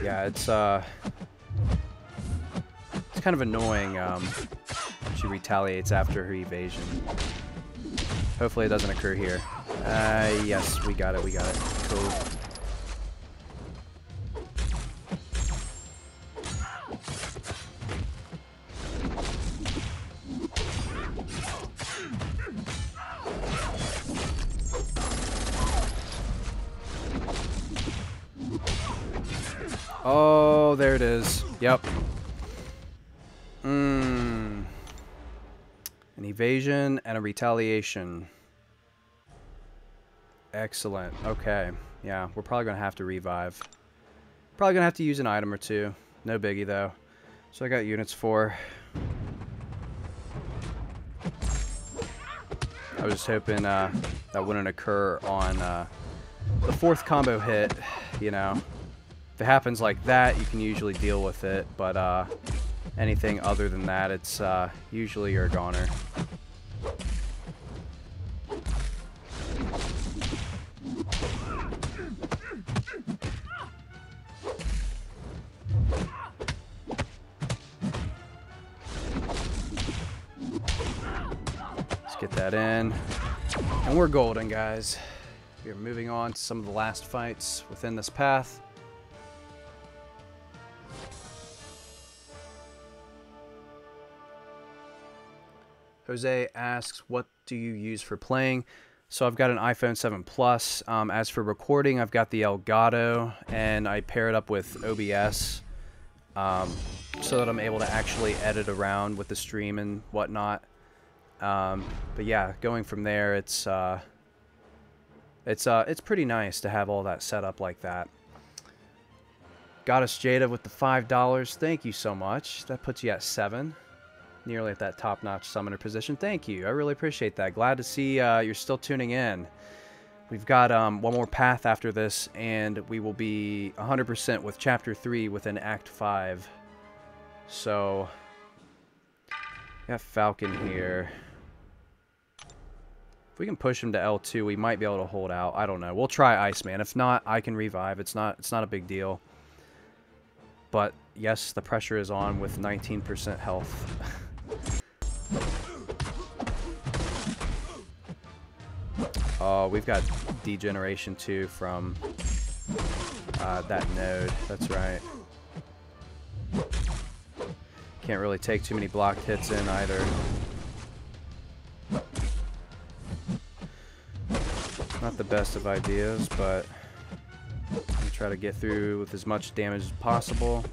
Yeah, it's kind of annoying. She retaliates after her evasion. Hopefully it doesn't occur here. Yes, we got it, we got it. Cool. Oh, there it is. Yep. An evasion and a retaliation. Excellent. Okay. Yeah, we're probably going to have to revive. Probably going to have to use an item or two. No biggie, though. So I got units for. I was just hoping that wouldn't occur on the fourth combo hit, you know. If it happens like that, you can usually deal with it, but anything other than that, it's usually you're a goner. Get that in, and we're golden, guys. We are moving on to some of the last fights within this path. Jose asks, what do you use for playing? So I've got an iPhone 7 Plus. As for recording, I've got the Elgato, and I pair it up with OBS so that I'm able to actually edit around with the stream and whatnot. But yeah, going from there, it's pretty nice to have all that set up like that. Goddess Jada with the $5. Thank you so much. That puts you at 7. Nearly at that top-notch summoner position. Thank you. I really appreciate that. Glad to see you're still tuning in. We've got one more path after this, and we will be 100% with Chapter 3 within Act 5. So, got Falcon here. If we can push him to L2, we might be able to hold out. I don't know. We'll try Iceman. If not, I can revive. It's not a big deal. But yes, the pressure is on with 19% health. Oh, we've got degeneration too from that node. That's right. Can't really take too many blocked hits in either. Not the best of ideas, but I'll try to get through with as much damage as possible.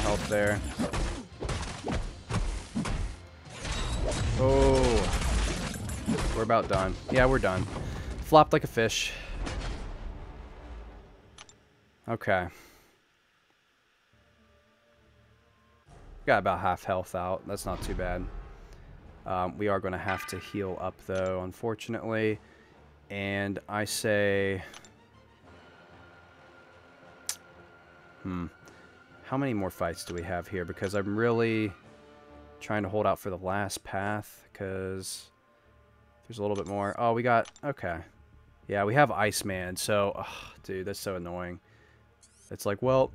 Health there. Oh, we're about done. Yeah, we're done. Flopped like a fish. Okay. Got about half health out. That's not too bad. We are going to have to heal up, though, unfortunately. And I say... How many more fights do we have here? Because I'm really trying to hold out for the last path, because there's a little bit more. Oh, we got... Okay. Yeah, we have Iceman, so... Oh, dude, that's so annoying. It's like, well,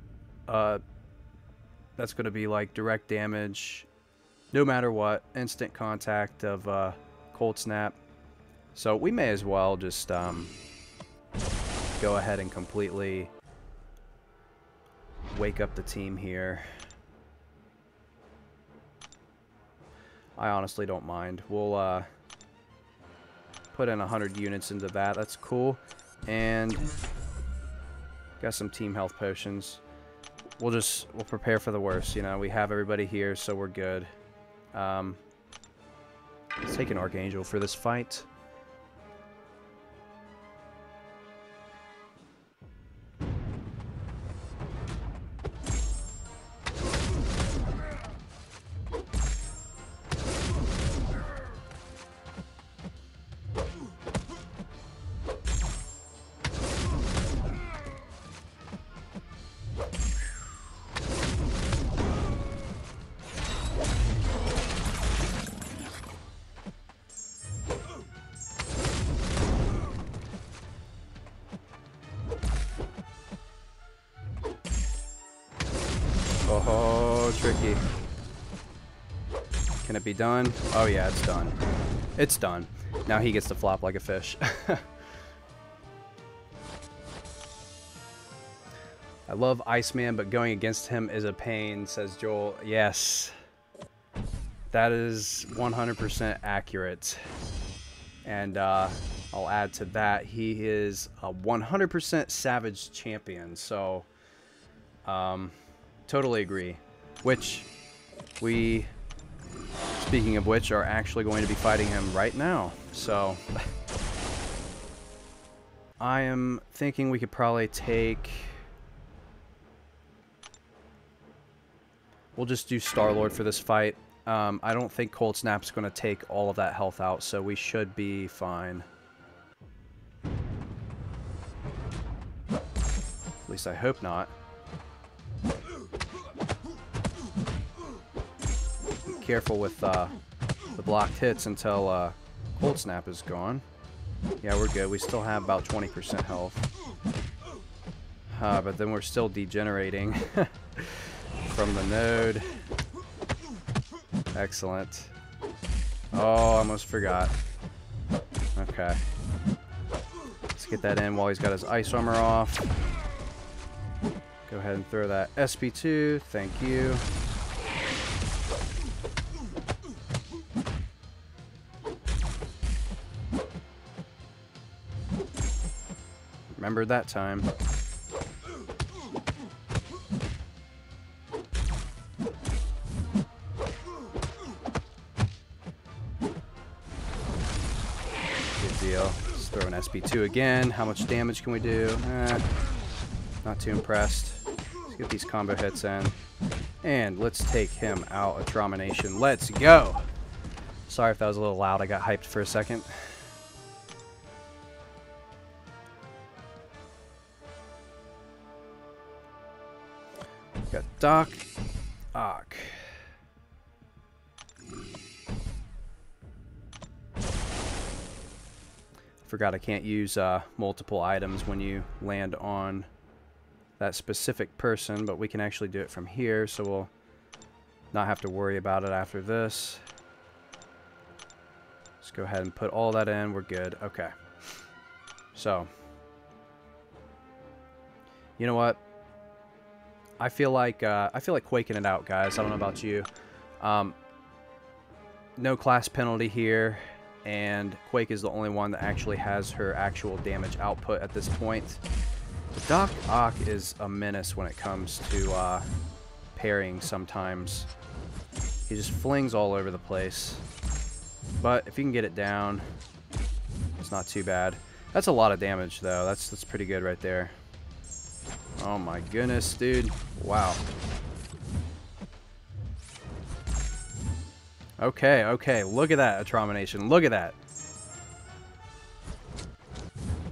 that's going to be like direct damage, no matter what. Instant contact of Cold Snap. So we may as well just go ahead and completely... wake up the team here. I honestly don't mind. We'll put in 100 units into that. That's cool. And got some team health potions. We'll prepare for the worst. You know, we have everybody here, so we're good. Let's take an Archangel for this fight. Oh, tricky. Can it be done? Oh yeah, it's done. It's done. Now he gets to flop like a fish. I love Iceman, but going against him is a pain, says Joel. Yes. That is 100% accurate. And I'll add to that, he is a 100% Savage champion. So, totally agree. Which, speaking of which, are actually going to be fighting him right now. So, I am thinking we could probably take... we'll just do Star-Lord for this fight. I don't think Cold Snap's going to take all of that health out, so we should be fine. At least I hope not. Be careful with the blocked hits until Cold Snap is gone. Yeah, we're good. We still have about 20% health. But then we're still degenerating from the node. Excellent. Oh, I almost forgot. Okay. Let's get that in while he's got his ice armor off. Go ahead and throw that SP2. Thank you. Remember that time. Let's throw an SP2 again. How much damage can we do? Not too impressed. Let's get these combo hits in. And let's take him out of Tramination. Let's go! Sorry if that was a little loud. I got hyped for a second. Got Doc. Ock. Forgot I can't use multiple items when you land on that specific person, but we can actually do it from here, so we'll not have to worry about it after this. Let's go ahead and put all that in. We're good. Okay. So, you know what? I feel like quaking it out, guys. I don't know about you. No class penalty here. And Quake is the only one that actually has her actual damage output at this point. The Doc Ock is a menace when it comes to parrying sometimes. He just flings all over the place. But if you can get it down, it's not too bad. That's a lot of damage, though. That's pretty good right there. Oh my goodness, dude. Wow. Okay, okay. Look at that, Atromination. Look at that.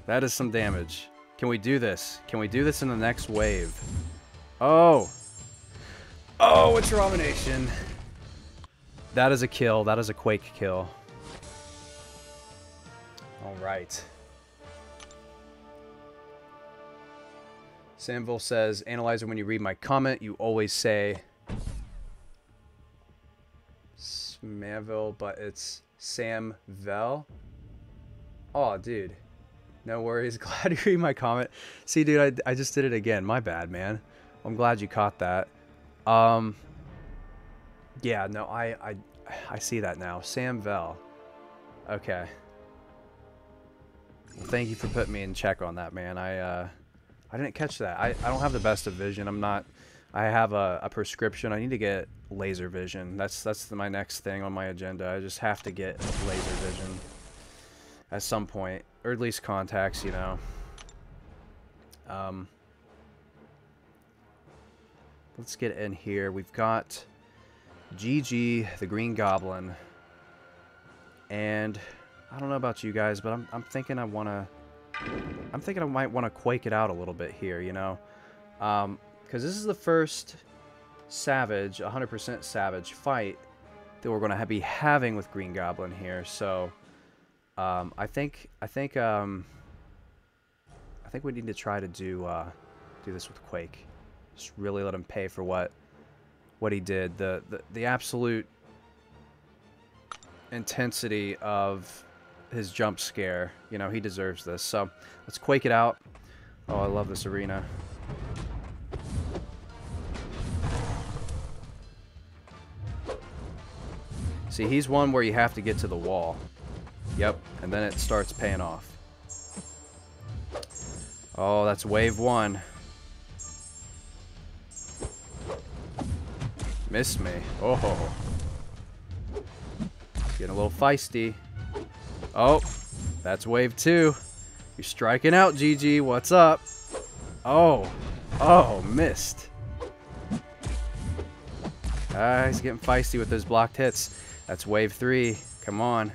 That is some damage. Can we do this? Can we do this in the next wave? Oh. Oh, Atromination. That is a kill. That is a Quake kill. Alright. Samville says, Analyzer, when you read my comment, you always say Smaville, but it's Samvel. Oh, dude. No worries. Glad you read my comment. See, dude, I just did it again. My bad, man. I'm glad you caught that. Yeah, no, I see that now. Samvel. Okay. Well, thank you for putting me in check on that, man. I didn't catch that. I don't have the best of vision. I have a prescription. I need to get laser vision. That's my next thing on my agenda. I just have to get laser vision at some point, or at least contacts, you know. Let's get in here. We've got GG, the Green Goblin, and I don't know about you guys, but I'm thinking I might want to quake it out a little bit here, you know, because this is the first Savage, 100% Savage fight that we're going to be having with Green Goblin here. So, I think we need to try to do this with Quake. Just really let him pay for what he did. The absolute intensity of his jump scare. You know, he deserves this. So let's Quake it out. Oh, I love this arena. See, he's one where you have to get to the wall. Yep, and then it starts paying off. Oh, that's wave one. Missed me. Oh. Getting a little feisty. Oh, that's wave two. You're striking out, GG. What's up? Oh. Oh, missed. He's getting feisty with those blocked hits. That's wave 3. Come on.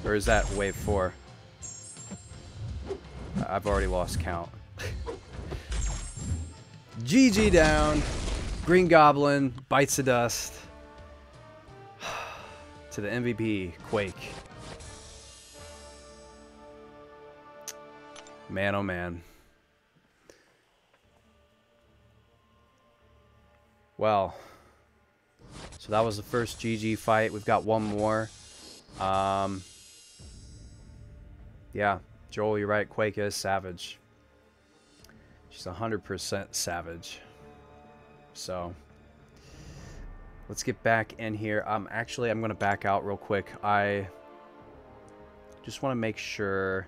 Or is that wave 4? I've already lost count. GG down. Green Goblin bites the dust. To the MVP, Quake. Man, oh man. Well, so that was the first GG fight. We've got one more. Yeah, Joel, you're right. Quake is savage. She's 100% savage. So, let's get back in here. Actually, I'm going to back out real quick. I just want to make sure...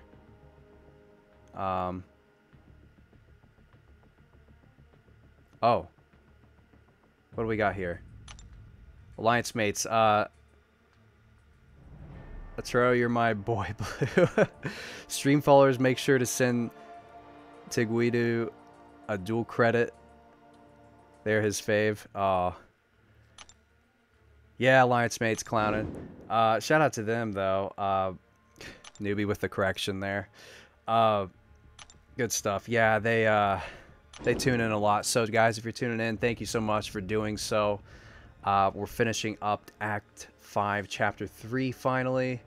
Oh. What do we got here? Alliance mates. Atro, you're my boy, Blue. Stream followers, make sure to send Tigwidu a dual credit. They're his fave. Aw. Yeah, Alliance mates clowning. Shout out to them, though. Newbie with the correction there. Good stuff. Yeah, they tune in a lot. So, guys, if you're tuning in, thank you so much for doing so. We're finishing up Act 5, Chapter 3, finally.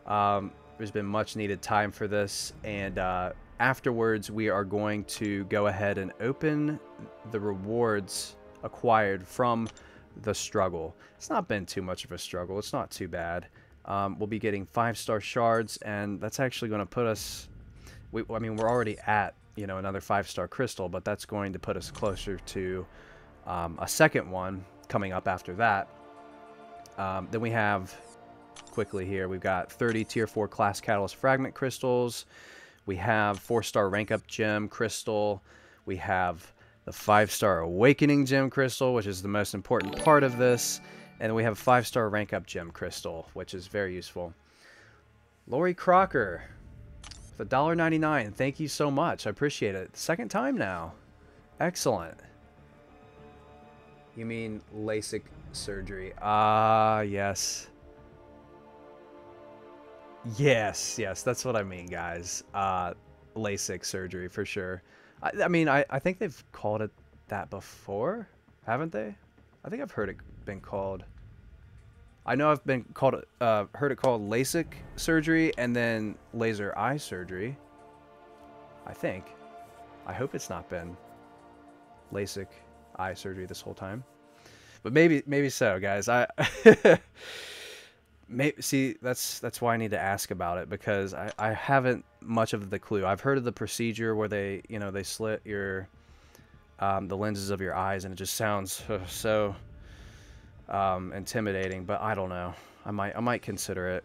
There's been much needed time for this, and afterwards we are going to go ahead and open the rewards acquired from the struggle. It's not been too much of a struggle. It's not too bad. We'll be getting 5-star shards, and that's actually going to put us... I mean, we're already at, you know, another 5-star crystal, but that's going to put us closer to a second one coming up after that. Then we have, quickly here, we've got 30 tier 4 class catalyst fragment crystals. We have 4-star rank up gem crystal. We have the 5-star awakening gem crystal, which is the most important part of this. And we have a 5-star rank up gem crystal, which is very useful. Lori Crocker with $1.99. Thank you so much. I appreciate it. Second time now. Excellent. You mean LASIK surgery? Yes. Yes, that's what I mean, guys. LASIK surgery, for sure. I mean, I think they've called it that before, haven't they? I think I've heard it been called... I know I've been called, heard it called LASIK surgery and then laser eye surgery. I think. I hope it's not been LASIK eye surgery this whole time. But maybe so, guys. See, that's why I need to ask about it, because I haven't much of the clue. I've heard of the procedure where they, you know, they slit your the lenses of your eyes, and it just sounds so intimidating, but I don't know. I might consider it.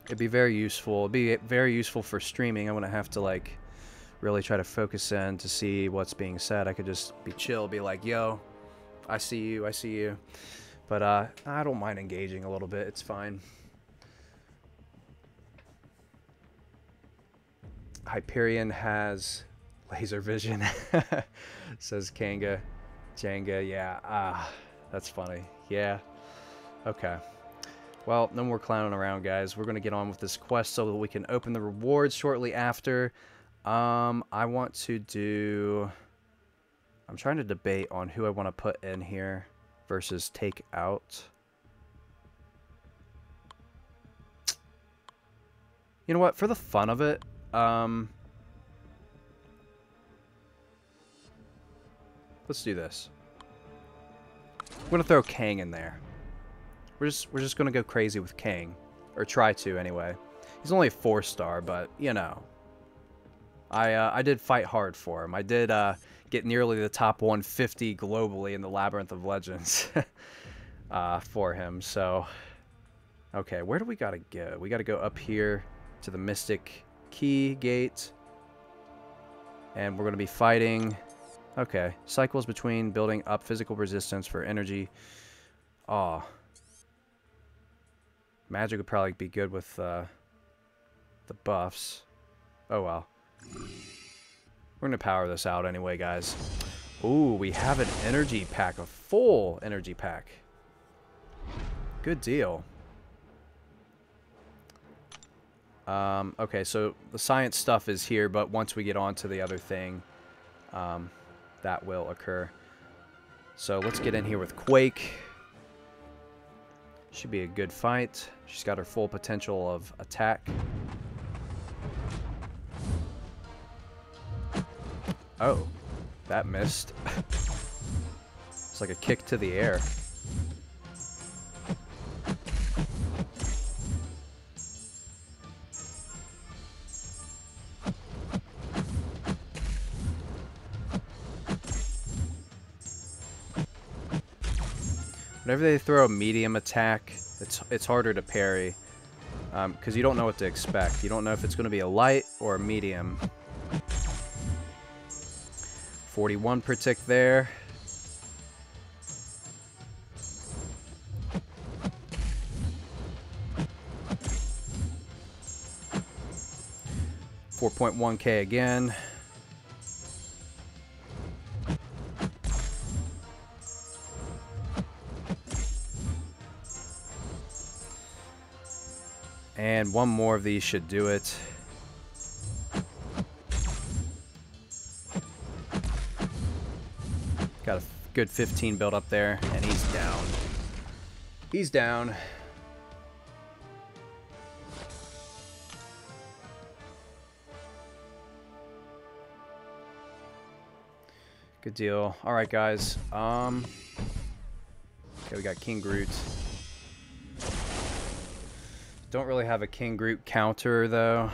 It'd be very useful. It'd be very useful for streaming. I wouldn't have to like really try to focus in to see what's being said. I could just be chill, be like, yo, I see you. But I don't mind engaging a little bit. It's fine. Hyperion has laser vision, says Kanga. Jenga, yeah. That's funny. Yeah. Okay. Well, no more clowning around, guys. We're going to get on with this quest so that we can open the rewards shortly after. I want to do... I'm trying to debate on who I want to put in here versus take out. You know what? For the fun of it, let's do this. We're gonna throw Kang in there. We're just gonna go crazy with Kang, or try to anyway. He's only a 4-star, but you know, I did fight hard for him. I did get nearly the top 150 globally in the Labyrinth of Legends for him. So, okay, where do we gotta go? We gotta go up here to the Mystic Key Gate, and we're gonna be fighting. Okay, cycles between building up physical resistance for energy. Aw. Magic would probably be good with the buffs. Oh well. We're going to power this out anyway, guys. Ooh, we have an energy pack, a full energy pack. Good deal. Okay, so the science stuff is here, but once we get on to the other thing, that will occur. So let's get in here with Quake. Should be a good fight. She's got her full potential of attack. Oh, that missed. It's like a kick to the air. Whenever they throw a medium attack, it's harder to parry because you don't know what to expect. You don't know if it's going to be a light or a medium. 41 per tick there. $4.1K again. And one more of these should do it. Got a good 15 build up there, and he's down. He's down. Good deal. All right, guys. Okay, we got King Groot. Don't really have a King Groot counter, though.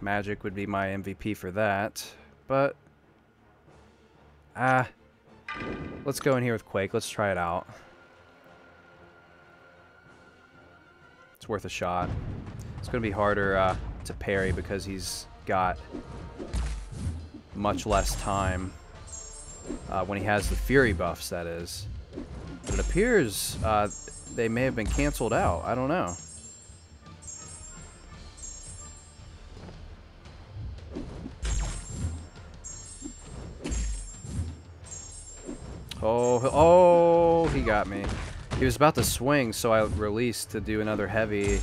Magic would be my MVP for that. But, let's go in here with Quake. Let's try it out. It's worth a shot. It's going to be harder to parry because he's got much less time when he has the Fury buffs, that is. But it appears they may have been canceled out. I don't know. Oh, he got me. He was about to swing, so I released to do another heavy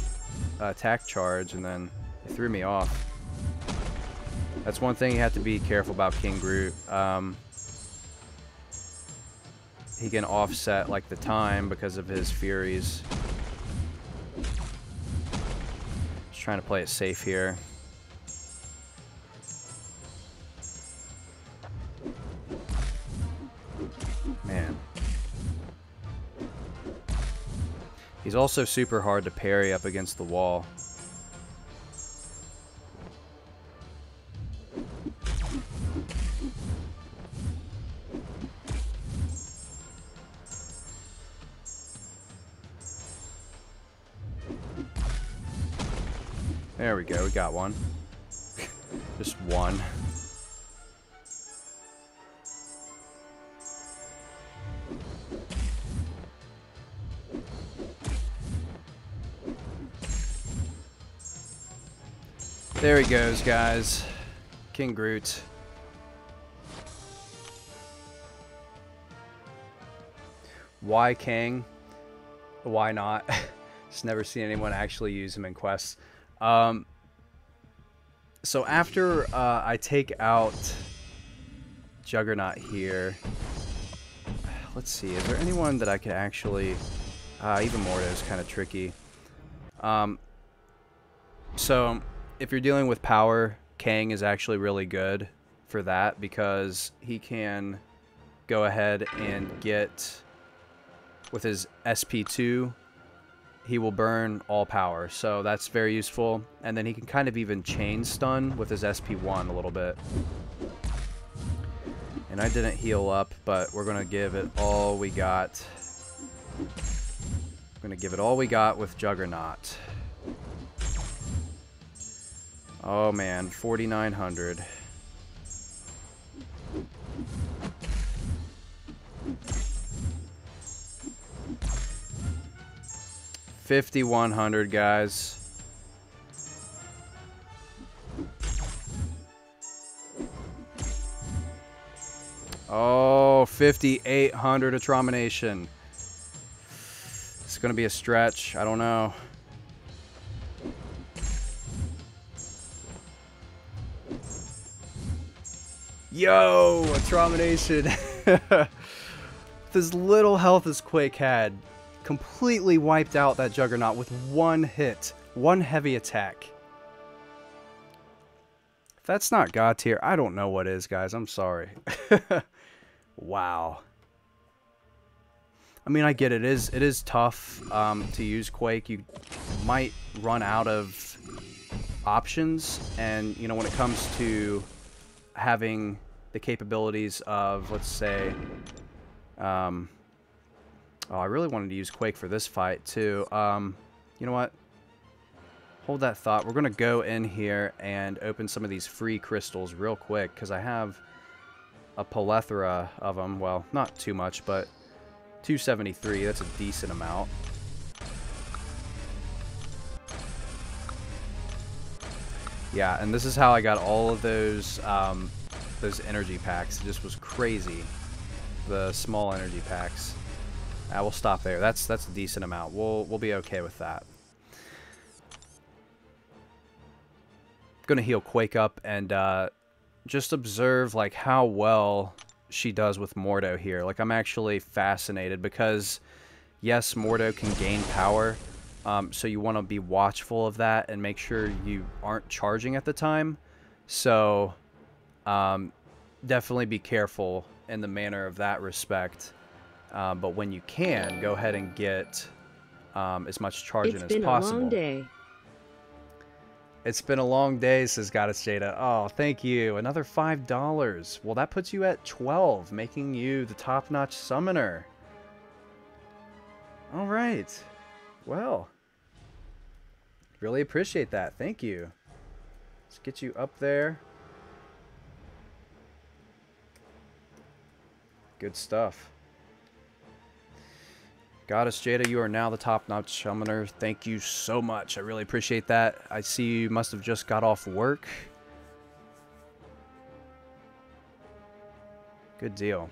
attack charge, and then he threw me off. That's one thing you have to be careful about King Groot. He can offset like the time because of his Furies. Just trying to play it safe here. Man. He's also super hard to parry up against the wall. There we go, we got one. Just one. There he goes, guys. King Groot. Why King? Why not? Just never seen anyone actually use him in quests. So after I take out Juggernaut here, let's see, is there anyone that I could actually... even Mordo is kind of tricky. So if you're dealing with power, Kang is actually really good for that because he can go ahead and get, with his SP2, he will burn all power, so that's very useful. And then he can kind of even chain stun with his SP1 a little bit. And I didn't heal up, but we're going to give it all we got. We're going to give it all we got with Juggernaut. Oh man, 4,900. $5,100, guys. Oh. 5,800 Atromination. It's going to be a stretch. I don't know. Yo, Atromination. As little health as Quake had, completely wiped out that Juggernaut with one hit. One heavy attack. If that's not God tier, I don't know what is, guys. I'm sorry. Wow. I mean, I get it. It is tough to use Quake. You might run out of options, and you know, when it comes to having the capabilities of, let's say, oh, I really wanted to use Quake for this fight too. You know what? Hold that thought. We're gonna go in here and open some of these free crystals real quick, because I have a plethora of them. Well, not too much, but 273. That's a decent amount. Yeah, and this is how I got all of those energy packs. It just was crazy. The small energy packs. We'll stop there. That's a decent amount. We'll be okay with that. Gonna heal Quake up and just observe like how well she does with Mordo here. Like, I'm actually fascinated because yes, Mordo can gain power, so you want to be watchful of that and make sure you aren't charging at the time. So definitely be careful in the manner of that respect. But when you can, go ahead and get as much charging as possible. It's been a long day. It's been a long day, says Goddess Jada. Oh, thank you. Another $5. Well, that puts you at 12, making you the top-notch summoner. All right. Well, really appreciate that. Thank you. Let's get you up there. Good stuff. Goddess Jada, you are now the top-notch summoner. Thank you so much. I really appreciate that. I see you must have just got off work. Good deal.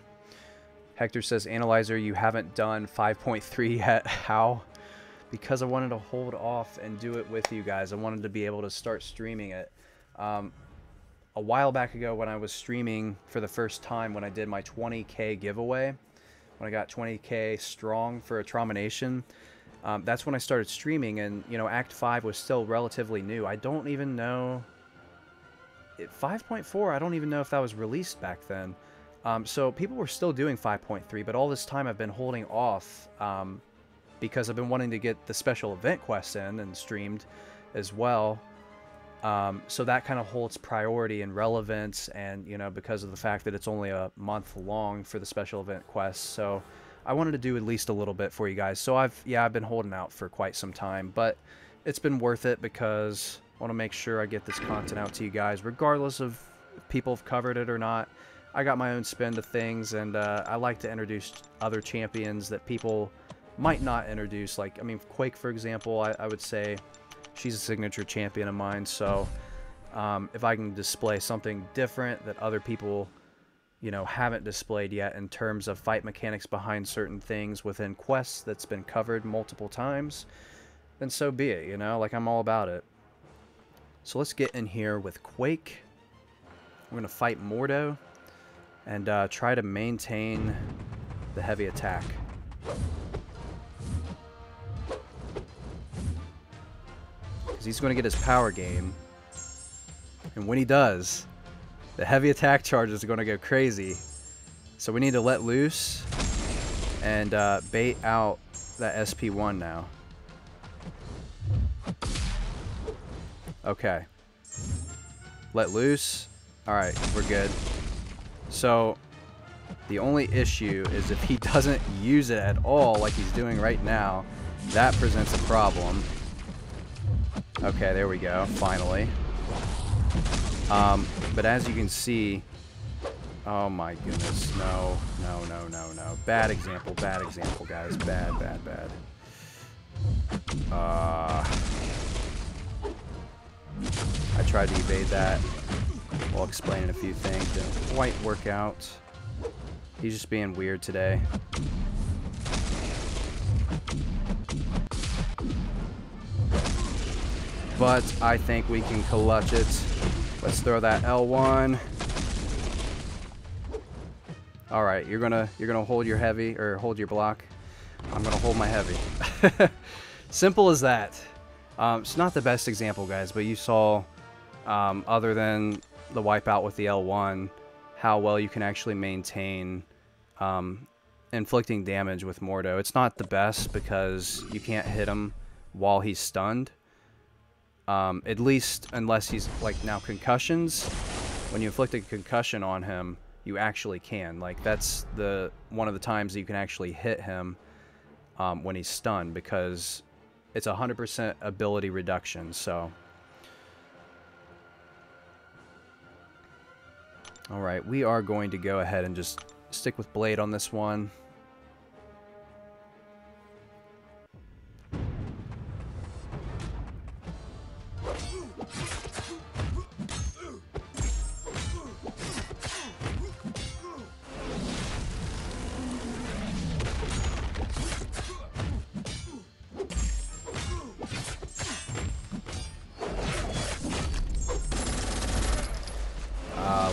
Hector says, Analyzer, you haven't done 5.3 yet. How? Because I wanted to hold off and do it with you guys. I wanted to be able to start streaming it. A while back ago when I was streaming for the first time, when I did my 20K giveaway, when I got 20K strong for Atromination, that's when I started streaming, and you know, Act 5 was still relatively new. I don't even know 5.4, I don't even know if that was released back then. So people were still doing 5.3, but all this time I've been holding off because I've been wanting to get the special event quests in and streamed as well. So that kind of holds priority and relevance, and you know, because of the fact that it's only a month long for the special event quests, so I wanted to do at least a little bit for you guys. So I've been holding out for quite some time, but it's been worth it because I want to make sure I get this content out to you guys, regardless of if people have covered it or not. I got my own spin to things, and I like to introduce other champions that people might not introduce. Like, I mean, Quake, for example, I would say she's a signature champion of mine, so if I can display something different that other people, you know, haven't displayed yet in terms of fight mechanics behind certain things within quests that's been covered multiple times, then so be it, you know? Like, I'm all about it. So let's get in here with Quake. We're going to fight Mordo and try to maintain the heavy attack. He's going to get his power gain, and when he does, the heavy attack charges are going to go crazy. So we need to let loose and bait out that SP1 now. Okay, let loose. Alright, we're good. So the only issue is if he doesn't use it at all like he's doing right now, that presents a problem. Okay, there we go, finally. But as you can see, oh my goodness, no. Bad example, guys. Bad. I tried to evade that while explaining a few things. Didn't quite work out. He's just being weird today. But I think we can clutch it. Let's throw that L1. All right, you're gonna hold your heavy, or hold your block. I'm gonna hold my heavy. Simple as that. It's not the best example, guys, but you saw, other than the wipeout with the L1, how well you can actually maintain inflicting damage with Mordo. It's not the best because you can't hit him while he's stunned. At least unless he's like now concussions. When you inflict a concussion on him, you actually can. Like that's one of the times that you can actually hit him when he's stunned, because it's 100% ability reduction. So, all right, we are going to go ahead and just stick with Blade on this one.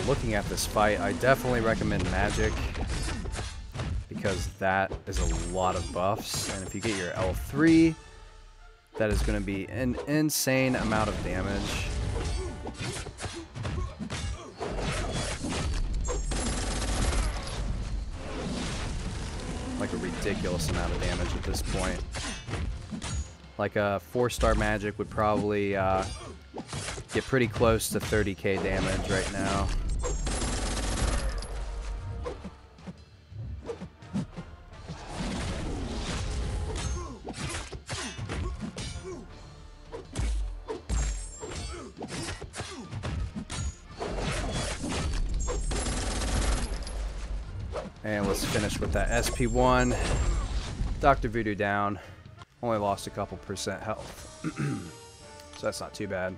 Looking at this fight, I definitely recommend Magic, because that is a lot of buffs, and if you get your L3, that is going to be an insane amount of damage. Like a ridiculous amount of damage at this point. Like a 4-star Magic would probably get pretty close to 30k damage right now. And let's finish with that SP1. Dr. Voodoo down. Only lost a couple % health. So that's not too bad.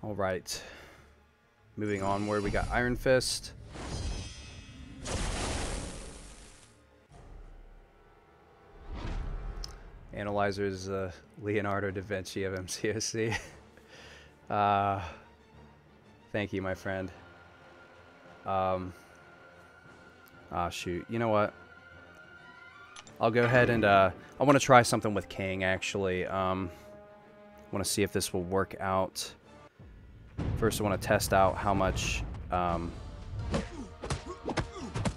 Alright. Moving onward, we got Iron Fist. Analyzer's Leonardo da Vinci of MCOC. Thank you, my friend. Shoot. You know what? I'll go ahead and I want to try something with King, actually. I want to see if this will work out. First, I want to test out how much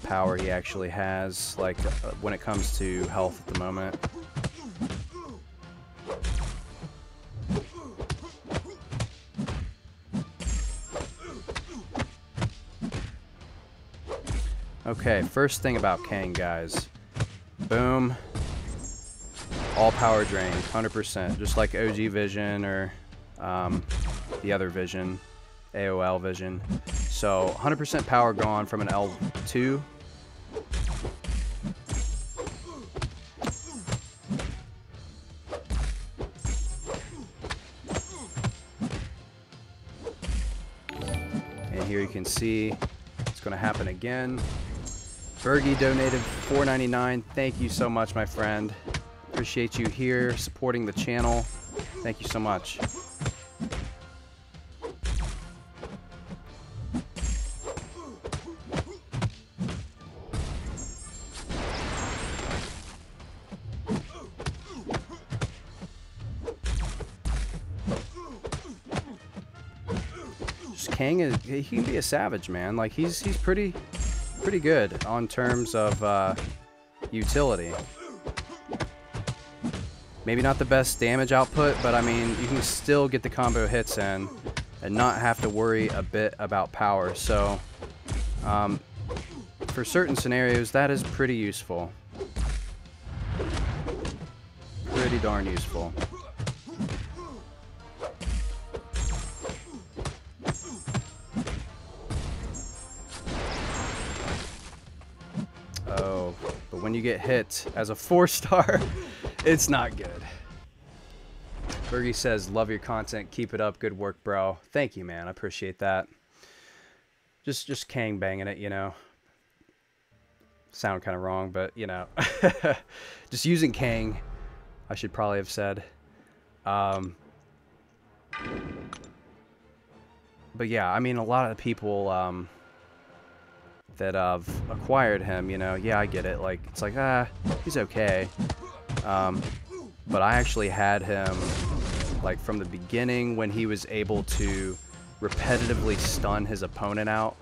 power he actually has, like when it comes to health at the moment. Okay, first thing about Kang, guys. Boom. All power drained, 100%. Just like OG Vision or the other Vision, AOL Vision. So, 100% power gone from an L2. And here you can see it's going to happen again. Bergie donated $4.99. Thank you so much, my friend. Appreciate you here supporting the channel. Thank you so much. Just Kang is, he can be a savage, man. Like he's pretty good on terms of utility. Maybe not the best damage output, but I mean, you can still get the combo hits in and not have to worry a bit about power. So, for certain scenarios, that is pretty useful. Pretty darn useful. Oh, but when you get hit as a 4-star, it's not good. Bergie says, love your content. Keep it up. Good work, bro. Thank you, man. I appreciate that. Just Kang banging it, you know. Sound kind of wrong, but, you know. Just using Kang, I should probably have said. But yeah, I mean, a lot of the people that have acquired him, you know, yeah, I get it. Like, it's like, he's okay. But I actually had him, like, from the beginning when he was able to repetitively stun his opponent out,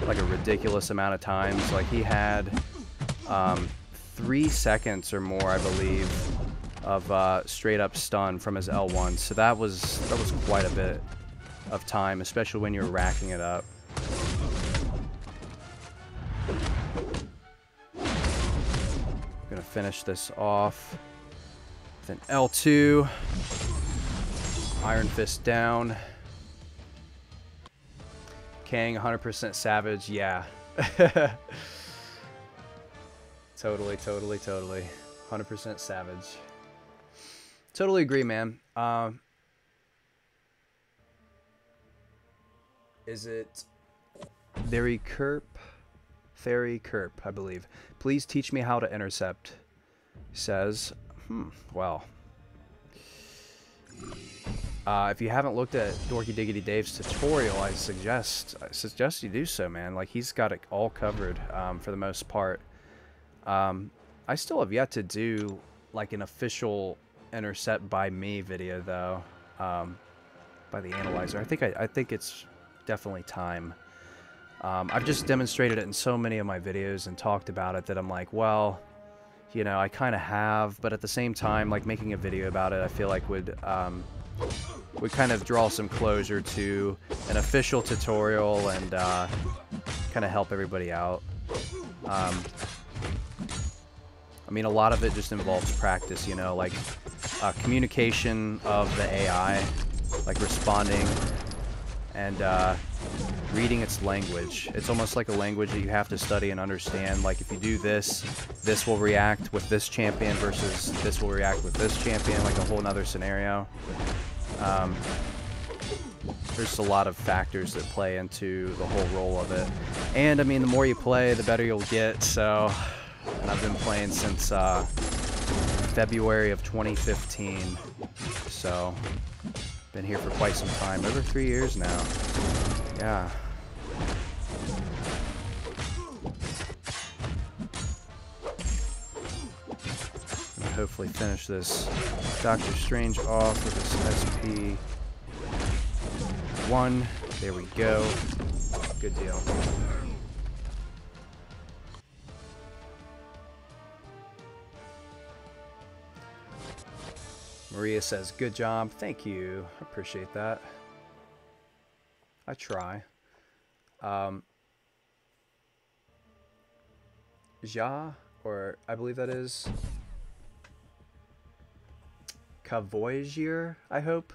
like, a ridiculous amount of times. Like, he had 3 seconds or more, I believe, of straight-up stun from his L1. So that was quite a bit of time, especially when you're racking it up. Gonna finish this off with an L2. Iron Fist down. Kang 100% savage, yeah. Totally. 100% savage. Totally agree, man. Is it Theory Kerp, I believe. Please teach me how to intercept. He says, well. If you haven't looked at Dorky Diggity Dave's tutorial, I suggest you do so, man. Like, he's got it all covered for the most part. I still have yet to do like an official intercept by me video though, by the analyzer. I think it's definitely time. I've just demonstrated it in so many of my videos and talked about it that I'm like, well, you know, I kind of have, but at the same time, like, making a video about it, I feel like would kind of draw some closure to an official tutorial and kind of help everybody out. I mean, a lot of it just involves practice, you know, like communication of the AI, like responding and reading its language. It's almost like a language that you have to study and understand. Like, if you do this, this will react with this champion versus this will react with this champion, like a whole nother scenario. There's a lot of factors that play into the whole role of it. And, I mean, the more you play, the better you'll get, so... And I've been playing since February of 2015, so been here for quite some time, over 3 years now. Yeah. Gonna hopefully finish this Doctor Strange off with this SP1. There we go. Good deal. Maria says, good job. Thank you. I appreciate that. I try. Ja, or I believe that is Cavoisier, I hope.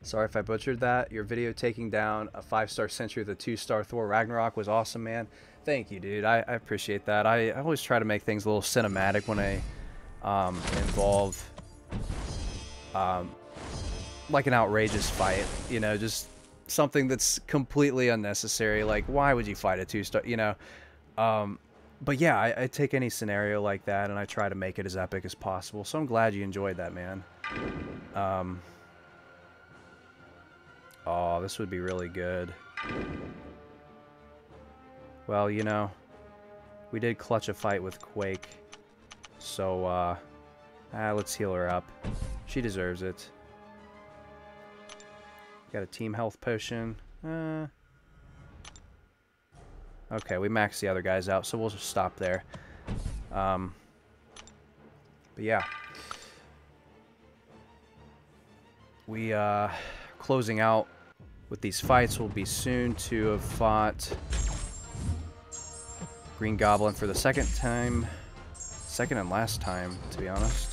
Sorry if I butchered that. Your video taking down a 5-star Sentry with a 2-star Thor Ragnarok was awesome, man. Thank you, dude. I appreciate that. I always try to make things a little cinematic when I involve... like an outrageous fight, you know, just something that's completely unnecessary. Like, why would you fight a 2-star, you know? But yeah, I take any scenario like that and I try to make it as epic as possible. So I'm glad you enjoyed that, man. Oh, this would be really good. Well, you know, we did clutch a fight with Quake. So, let's heal her up. She deserves it. Got a team health potion. Okay, we maxed the other guys out, so we'll just stop there. But yeah. We, closing out with these fights. We'll be soon to have fought Green Goblin for the second time. Second and last time, to be honest.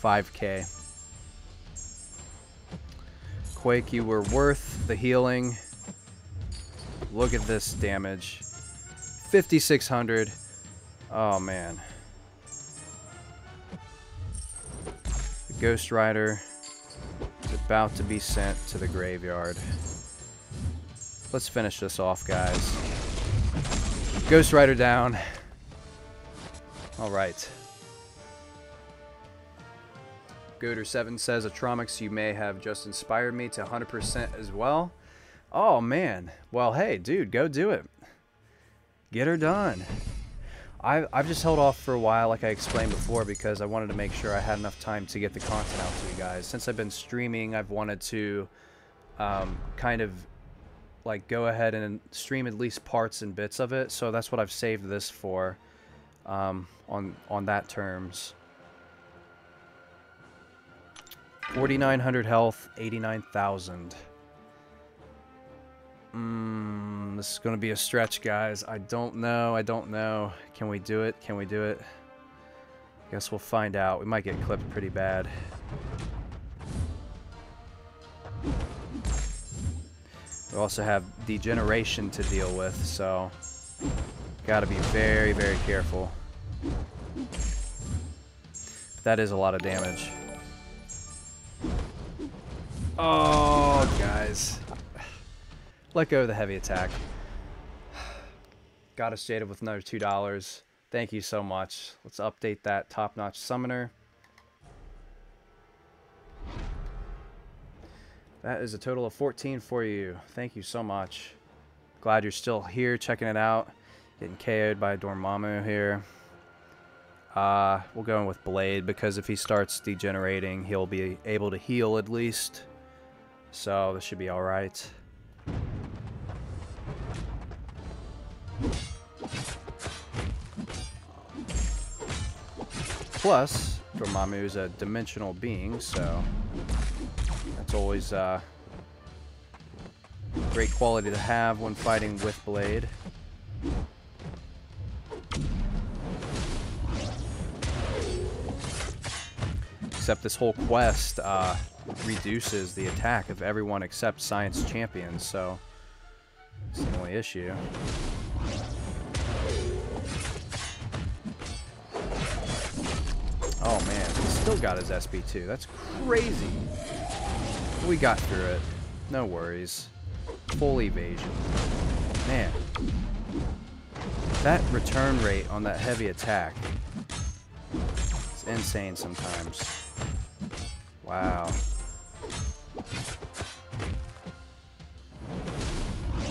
$5K. Quake, you were worth the healing. Look at this damage. 5,600. Oh, man. The Ghost Rider is about to be sent to the graveyard. Let's finish this off, guys. Ghost Rider down. Alright. Goder7 says, Atromix, you may have just inspired me to 100% as well. Oh, man. Well, hey, dude, go do it. Get her done. I've just held off for a while, like I explained before, because I wanted to make sure I had enough time to get the content out to you guys. Since I've been streaming, I've wanted to kind of like go ahead and stream at least parts and bits of it. So that's what I've saved this for on that terms. 4,900 health, 89,000. This is going to be a stretch, guys. I don't know. Can we do it? Can we do it? Guess we'll find out. We might get clipped pretty bad. We also have degeneration to deal with, so gotta be very, very careful. That is a lot of damage. Oh, guys. Let go of the heavy attack. Got us jaded with another $2. Thank you so much. Let's update that top-notch summoner. That is a total of 14 for you. Thank you so much. Glad you're still here checking it out. Getting KO'd by Dormammu here. We'll go in with Blade because if he starts degenerating, he'll be able to heal at least. So this should be alright. Plus, Dormammu is a dimensional being, so that's always great quality to have when fighting with Blade. Except this whole quest reduces the attack of everyone except Science Champions, so it's the only issue. Oh man, he still got his SP2. That's crazy. We got through it. No worries. Full evasion. Man. That return rate on that heavy attack is insane sometimes. Wow.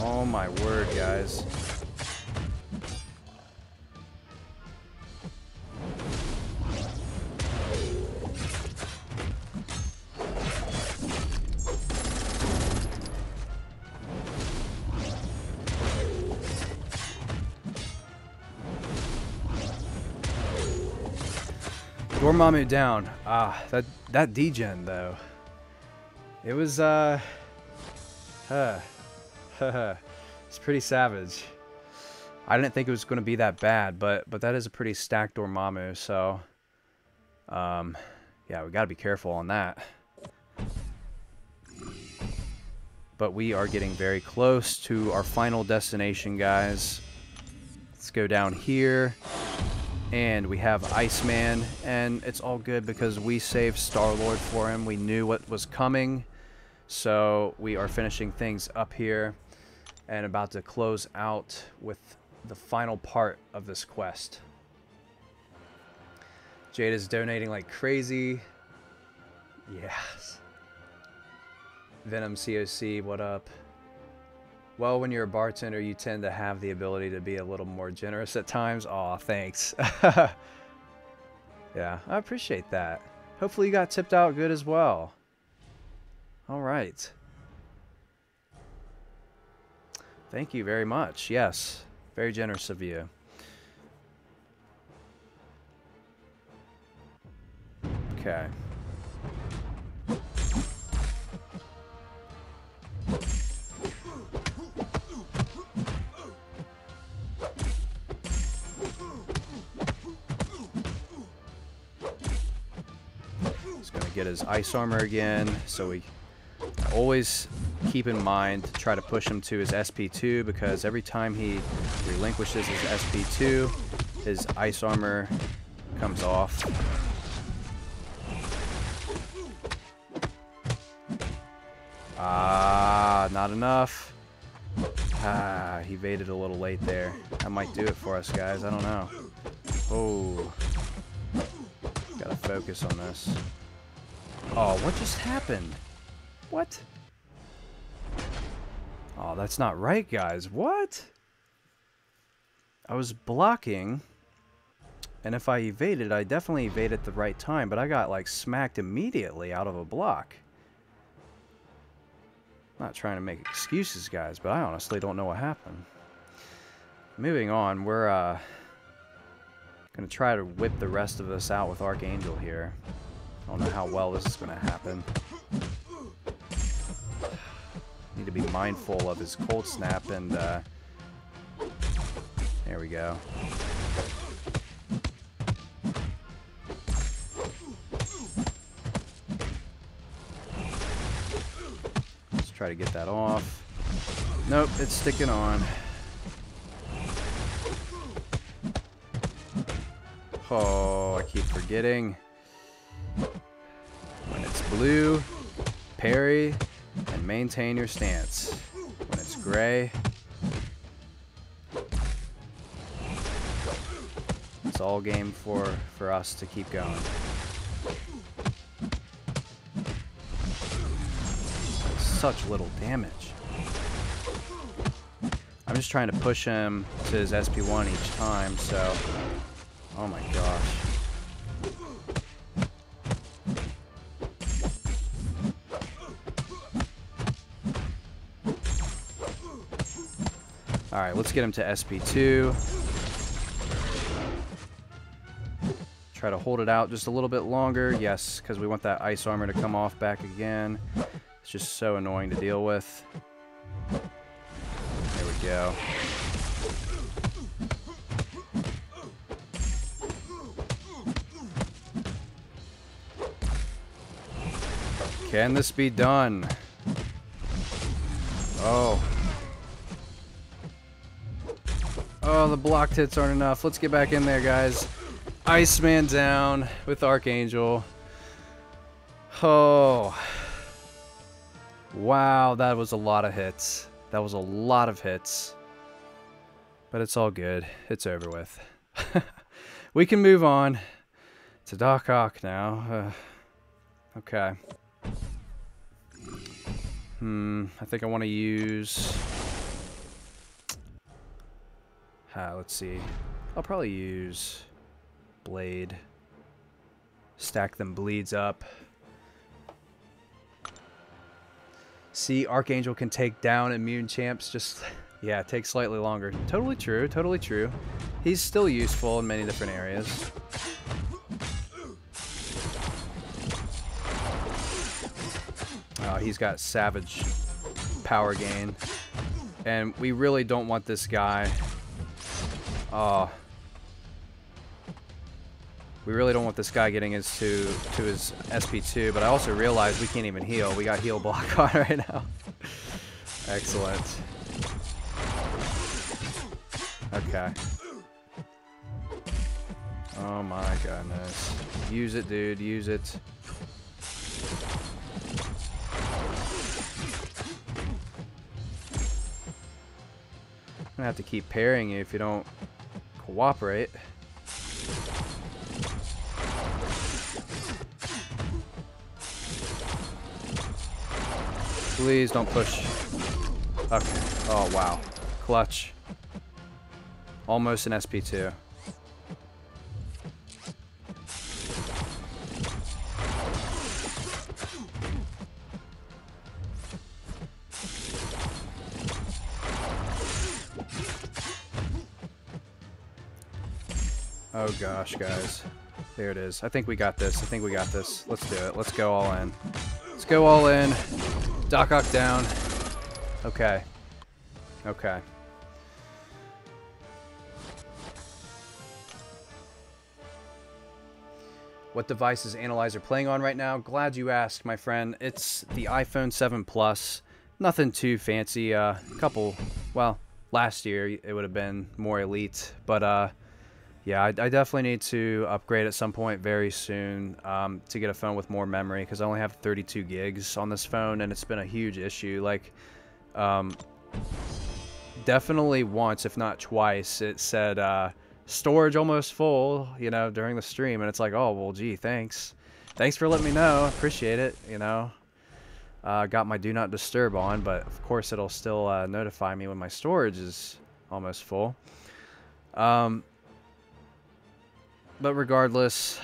Oh my word, guys. Dormammu down. That degen though. It was it's pretty savage. I didn't think it was going to be that bad, but that is a pretty stacked Dormammu, so yeah, we got to be careful on that. But we are getting very close to our final destination, guys. Let's go down here. And we have Iceman, and it's all good because we saved Star-Lord for him. We knew what was coming, so we are finishing things up here and about to close out with the final part of this quest. Jade is donating like crazy. Yes. Venom COC, what up? Well, when you're a bartender, you tend to have the ability to be a little more generous at times. Aw, thanks. Yeah, I appreciate that. Hopefully you got tipped out good as well. All right. Thank you very much. Yes, very generous of you. Okay. Get his ice armor again, so we always keep in mind to try to push him to his SP2, because every time he relinquishes his SP2, his ice armor comes off. Ah, not enough. Ah, he evaded a little late there. That might do it for us, guys. I don't know. Oh. Gotta focus on this. Oh, what just happened? What? Oh, that's not right, guys. What? I was blocking, and if I evaded, I definitely evaded at the right time, but I got, like, smacked immediately out of a block. Not trying to make excuses, guys, but I honestly don't know what happened. Moving on, we're gonna try to whip the rest of us out with Archangel here. I don't know how well this is gonna happen. Need to be mindful of his cold snap, and there we go. Try to get that off. Nope, it's sticking on. Oh, I keep forgetting. When it's blue, parry, and maintain your stance. When it's gray, it's all game for us to keep going. Such little damage. I'm just trying to push him to his SP1 each time, so... Oh my gosh. Alright, let's get him to SP2. Try to hold it out just a little bit longer. Yes, because we want that ice armor to come off back again. It's just so annoying to deal with. There we go. Can this be done? Oh. Oh, the blocked hits aren't enough. Let's get back in there, guys. Iceman down with Archangel. Oh. Wow, that was a lot of hits. That was a lot of hits. But it's all good. It's over with. We can move on to Doc Ock now. Okay. I think I want to use... let's see. I'll probably use Blade. Stack them bleeds up. See, Archangel can take down immune champs. Just, yeah, it takes slightly longer. Totally true, totally true. He's still useful in many different areas. Oh, he's got savage power gain. And we really don't want this guy. Oh. We really don't want this guy getting to his SP2, but I also realized we can't even heal. We got heal block on right now. Excellent. Okay. Oh my goodness. Use it, dude. Use it. I'm gonna have to keep parrying you if you don't cooperate. Please don't push. Okay. Oh, wow. Clutch. Almost an SP2. Oh gosh, guys. There it is. I think we got this. I think we got this. Let's do it. Let's go all in. Let's go all in. Doc Ock down. Okay. Okay. What device is Analyzer playing on right now? Glad you asked, my friend. It's the iPhone 7 Plus. Nothing too fancy. Couple, well, last year it would have been more elite, but Yeah, I definitely need to upgrade at some point very soon to get a phone with more memory, because I only have 32 gigs on this phone, and it's been a huge issue. Like, definitely once, if not twice, it said storage almost full, you know, during the stream, and it's like, oh, well, gee, thanks. Thanks for letting me know. I appreciate it, you know. Got my do not disturb on, but of course it'll still notify me when my storage is almost full. But regardless,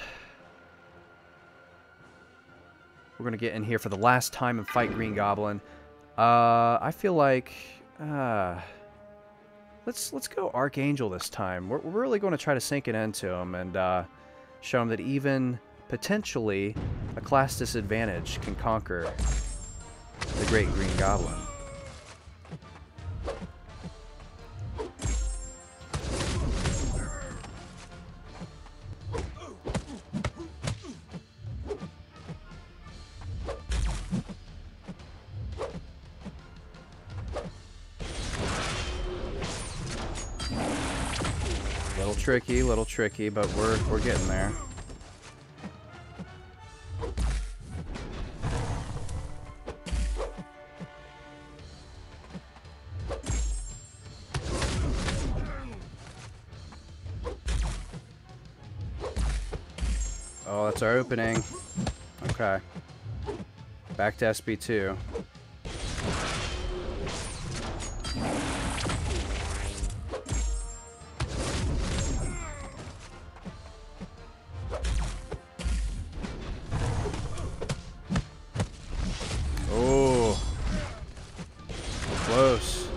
we're going to get in here for the last time and fight Green Goblin. I feel like let's go Archangel this time. We're really going to try to sink it into him and show him that even potentially a class disadvantage can conquer the Great Green Goblin. Little tricky, but we're getting there. Oh, that's our opening. Okay. Back to SB2. Oh. Close.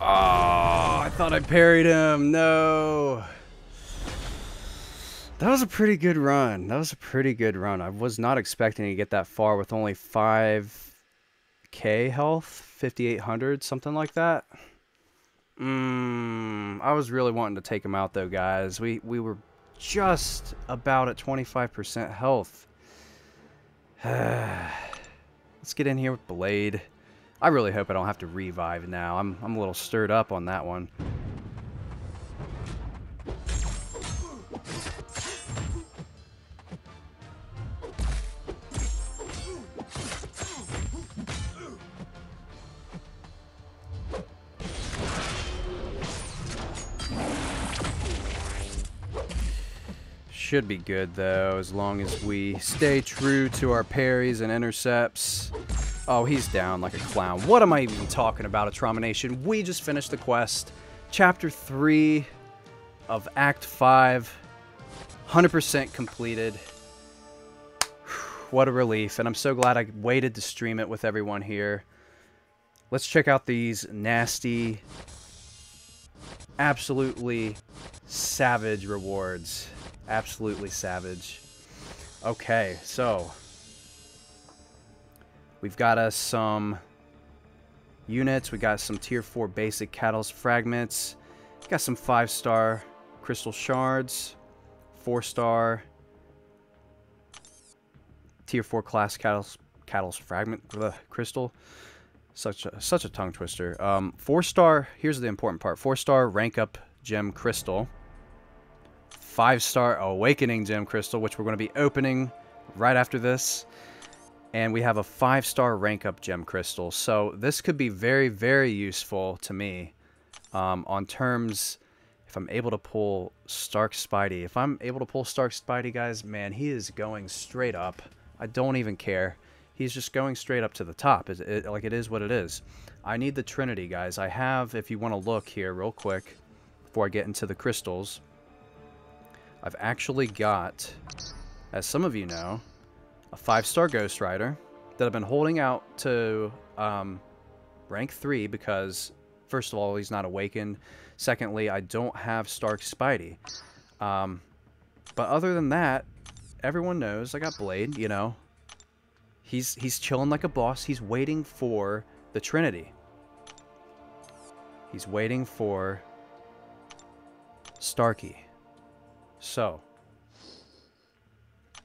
Oh, I thought I parried him. No. That was a pretty good run. That was a pretty good run. I was not expecting to get that far with only 5k health, 5,800, something like that. I was really wanting to take him out though, guys. We were just about at 25% health. Let's get in here with Blade. I really hope I don't have to revive now. I'm a little stirred up on that one. Should be good though, as long as we stay true to our parries and intercepts. Oh, he's down like a clown. What am I even talking about, Trauma Nation? We just finished the quest. Chapter 3 of Act 5. 100% completed. What a relief. And I'm so glad I waited to stream it with everyone here. Let's check out these nasty, absolutely savage rewards. Absolutely savage. Okay, so we've got us some units. We got some tier 4 basic catalyst fragments. Got some 5-star crystal shards. 4-star tier 4 class catalyst fragment crystal. Such a tongue twister. 4-star. Here's the important part. 4-star rank up gem crystal. 5-star awakening gem crystal, which we're going to be opening right after this. And we have a 5-star rank up gem crystal. So this could be very, very useful to me on terms if I'm able to pull Stark Spidey. If I'm able to pull Stark Spidey, guys, man, he is going straight up. I don't even care. He's just going straight up to the top. Like, it is what it is. I need the Trinity, guys. I have, if you want to look here real quick before I get into the crystals, I've actually got, as some of you know, a 5-star Ghost Rider that I've been holding out to rank 3 because, first of all, he's not awakened. Secondly, I don't have Stark Spidey. But other than that, everyone knows I got Blade, you know. He's chilling like a boss. He's waiting for the Trinity. He's waiting for Starky. So,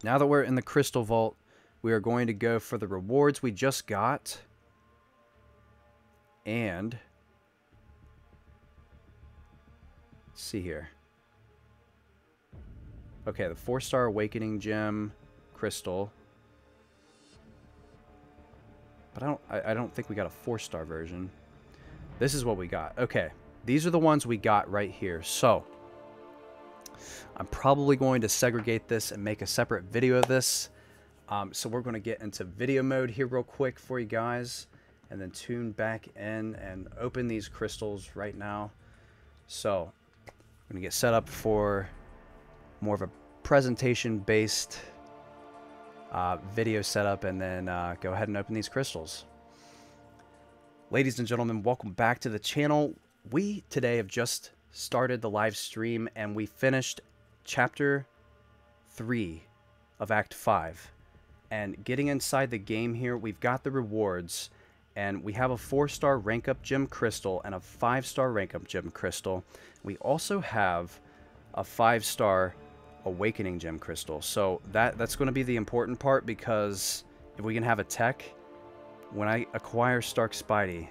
now that we're in the Crystal Vault, we are going to go for the rewards we just got. And let's see here. Okay, the 4-star Awakening Gem Crystal. But I don't think we got a 4-star version. This is what we got. Okay, these are the ones we got right here. So, I'm probably going to segregate this and make a separate video of this. So we're going to get into video mode here real quick for you guys. And then tune back in and open these crystals right now. So, I'm going to get set up for more of a presentation-based video setup, and then go ahead and open these crystals. Ladies and gentlemen, welcome back to the channel. We today have just started the live stream, and we finished chapter 3 of Act 5. And getting inside the game here, we've got the rewards, and we have a 4-star rank up gem crystal and a 5-star rank up gem crystal. We also have a 5-star awakening gem crystal. So that's going to be the important part, because if we can have a tech, when I acquire Stark Spidey,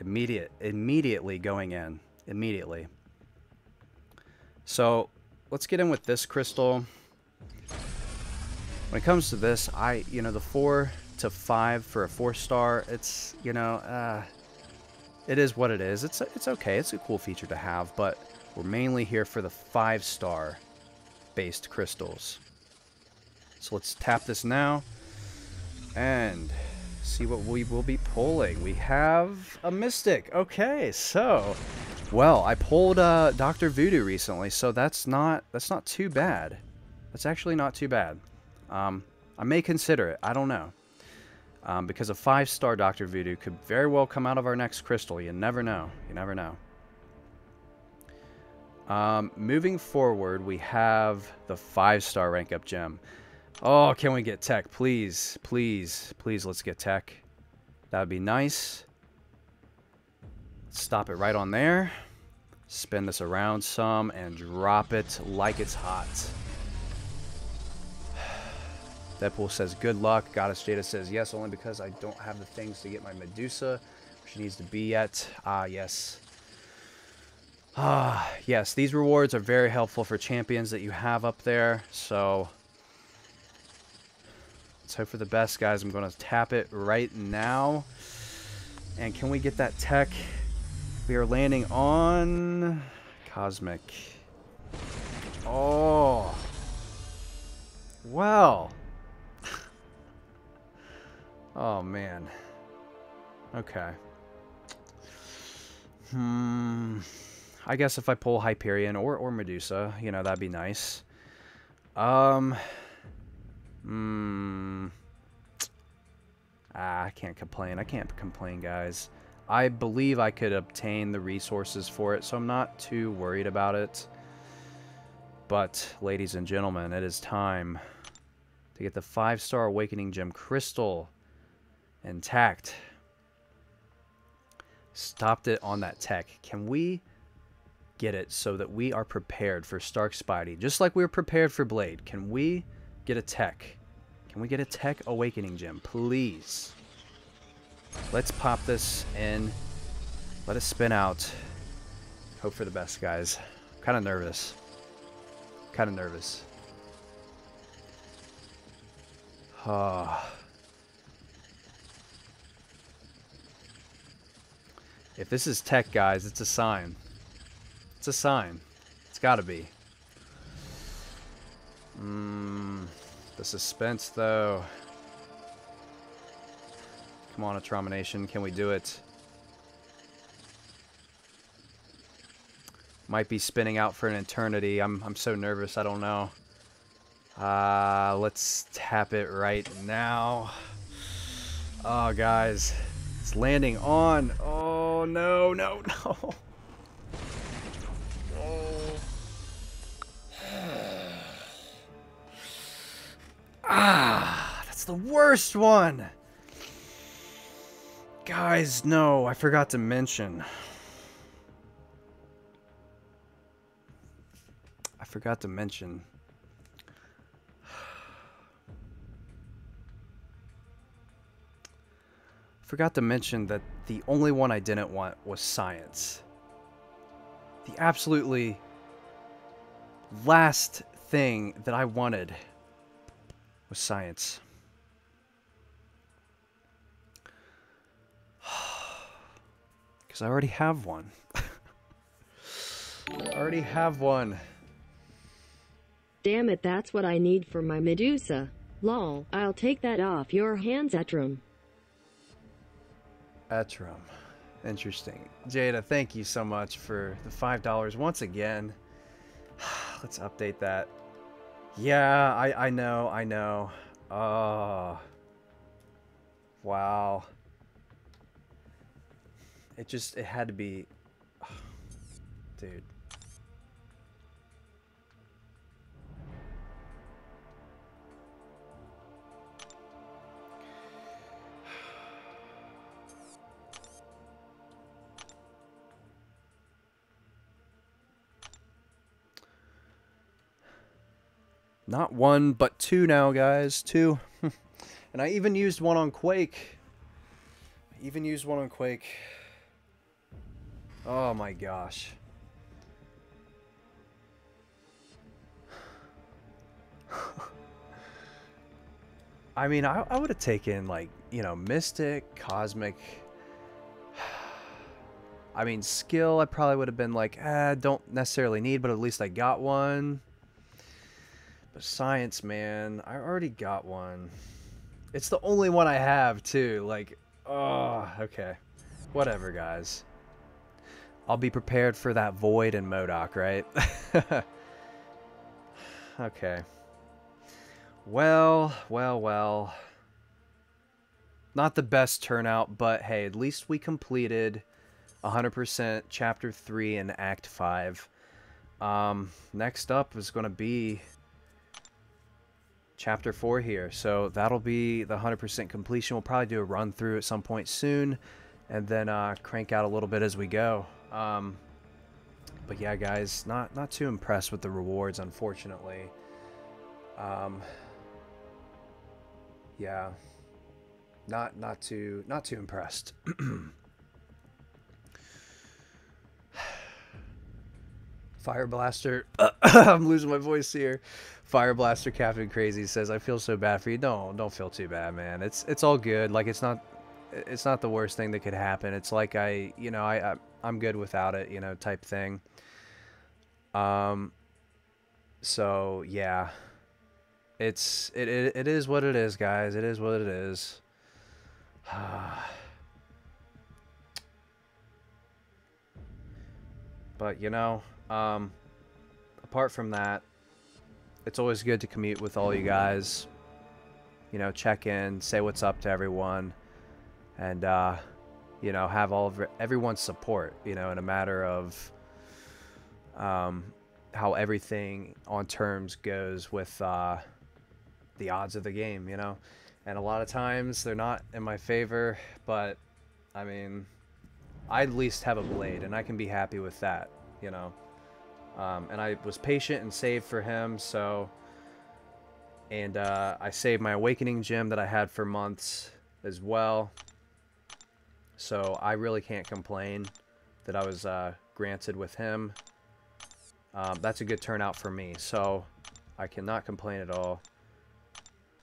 immediately going in. Immediately. So let's get in with this crystal. When it comes to this, you know, the 4 to 5 for a 4-star, it's, you know, it is what it is. It's okay. It's a cool feature to have, but we're mainly here for the 5-star based crystals. So let's tap this now and see what we will be pulling. We have a Mystic. Okay, so, well, I pulled Dr. Voodoo recently, so that's not too bad. That's actually not too bad. I may consider it. I don't know. Because a 5-star Dr. Voodoo could very well come out of our next crystal. You never know. You never know. Moving forward, we have the 5-star rank up gem. Oh, can we get tech? Please, please, please, let's get tech. That would be nice. Stop it right on there. Spin this around some and drop it like it's hot. Deadpool says, good luck. Goddess Jada says, yes, only because I don't have the things to get my Medusa where she needs to be at. Ah, yes. Ah, yes. These rewards are very helpful for champions that you have up there. So, let's hope for the best, guys. I'm going to tap it right now. And can we get that tech? We are landing on Cosmic. Oh. Well. Oh, man. Okay. I guess if I pull Hyperion or Medusa, you know, that'd be nice. I can't complain. I can't complain, guys. I believe I could obtain the resources for it, so I'm not too worried about it. But, ladies and gentlemen, it is time to get the 5-star Awakening Gem Crystal intact. Stopped it on that tech. Can we get it so that we are prepared for Stark Spidey? Just like we were prepared for Blade. Can we get a tech? Can we get a tech Awakening Gem, please? Let's pop this in. Let it spin out. Hope for the best, guys. I'm kind of nervous. Kind of nervous. If this is tech, guys, it's a sign. It's a sign. It's gotta be. The suspense, though. Come on, Atromination. Can we do it? Might be spinning out for an eternity. I'm so nervous. I don't know. Let's tap it right now. Oh, guys. It's landing on. Oh, no, no, no. Oh. Ah, that's the worst one. Guys, no, I forgot to mention. Forgot to mention. Forgot to mention that the only one I didn't want was science. The absolutely last thing that I wanted was science. Because I already have one. I already have one. Damn it, that's what I need for my Medusa. Lol, I'll take that off your hands, Etrum. Etrum. Interesting. Jada, thank you so much for the $5 once again. Let's update that. Yeah, I know. Oh. Wow. It had to be... Dude. Not one, but two now, guys. Two. And I even used one on Quake. Oh my gosh. I mean, I would have taken, like, you know, Mystic, Cosmic. I mean, skill, I probably would have been like, don't necessarily need, but at least I got one. But science, man, I already got one. It's the only one I have, too. Like, oh, okay. Whatever, guys. I'll be prepared for that Void and MODOK, right? Okay. Well. Not the best turnout, but hey, at least we completed 100% Chapter 3 and Act 5. Next up is going to be Chapter 4 here, so that'll be the 100% completion. We'll probably do a run through at some point soon, and then crank out a little bit as we go. But yeah, guys, not too impressed with the rewards, unfortunately. Yeah, not too impressed. Fire Blaster, I'm losing my voice here. Fire Blaster Captain Crazy says, "I feel so bad for you." Don't feel too bad, man. It's all good. Like, it's not the worst thing that could happen. It's like I'm good without it, you know, type thing. So yeah, it is what it is, guys. It is what it is. But you know, apart from that, it's always good to commute with all you guys. You know, check in, say what's up to everyone, and you know, have everyone's support. You know, in a matter of how everything on terms goes with the odds of the game. You know, and a lot of times they're not in my favor, but I mean, I at least have a blade, and I can be happy with that. You know. And I was patient and saved for him, so... And I saved my Awakening Gem that I had for months as well. So I really can't complain that I was granted with him. That's a good turnout for me, so I cannot complain at all.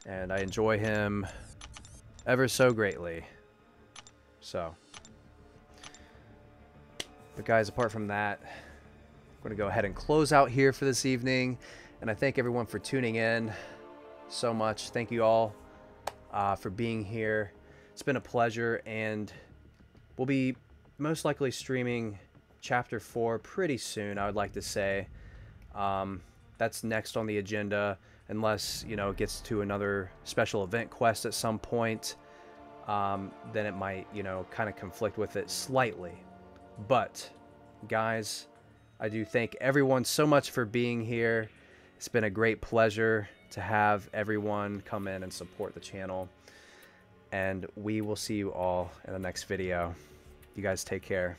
And I enjoy him ever so greatly. So... But guys, apart from that... I'm going to go ahead and close out here for this evening, and I thank everyone for tuning in so much. Thank you all for being here. It's been a pleasure, and we'll be most likely streaming Chapter 4 pretty soon, I would like to say. That's next on the agenda, unless, you know, it gets to another special event quest at some point. then it might, you know, kind of conflict with it slightly. But, guys, I do thank everyone so much for being here. It's been a great pleasure to have everyone come in and support the channel. And we will see you all in the next video. You guys take care.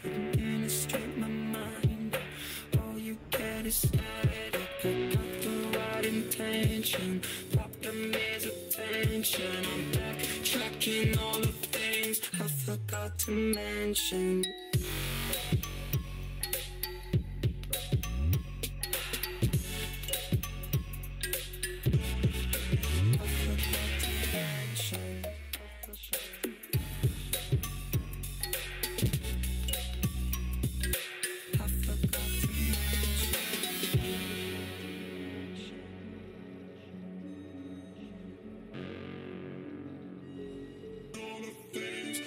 Administrate my mind. All you get is static. I got the right intention. Problem is attention. I'm backtracking all the things I forgot to mention.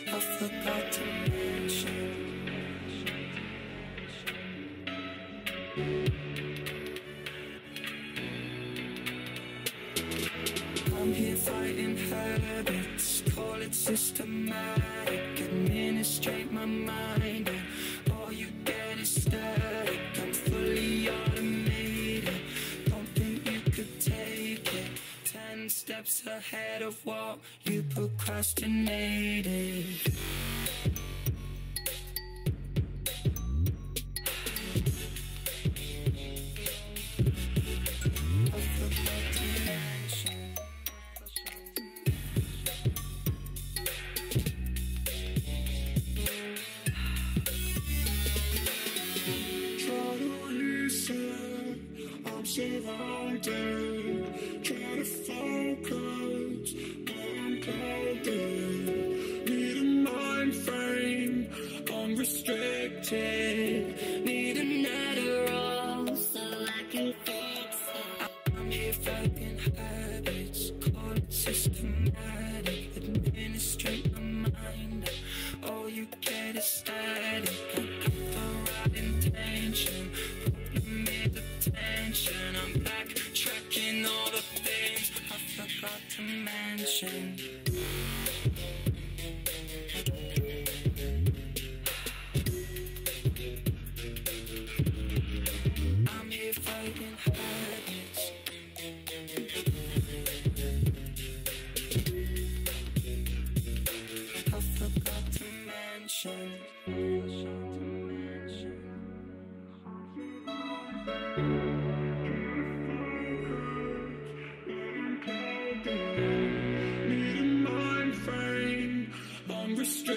I forgot to mention. I'm here fighting habits, call it systematic. Administrate my mind, and all you get is static. I'm fully automated, don't think you could take it. 10 steps ahead of what you procrastinated. I forgot to mention. Try to reset, I'm surrounded. Try to focus, but I'm clouded. Need a mind frame, unrestricted. Need an Adderall so I can fix it. I'm here fighting habits, call it systematic. Administrate my mind, all you get is static. I got the right intention, problem is attention. I'm backtracking all the things I forgot to mention. I'm here fighting habits. I forgot to mention. Need a mind frame, unrestricted.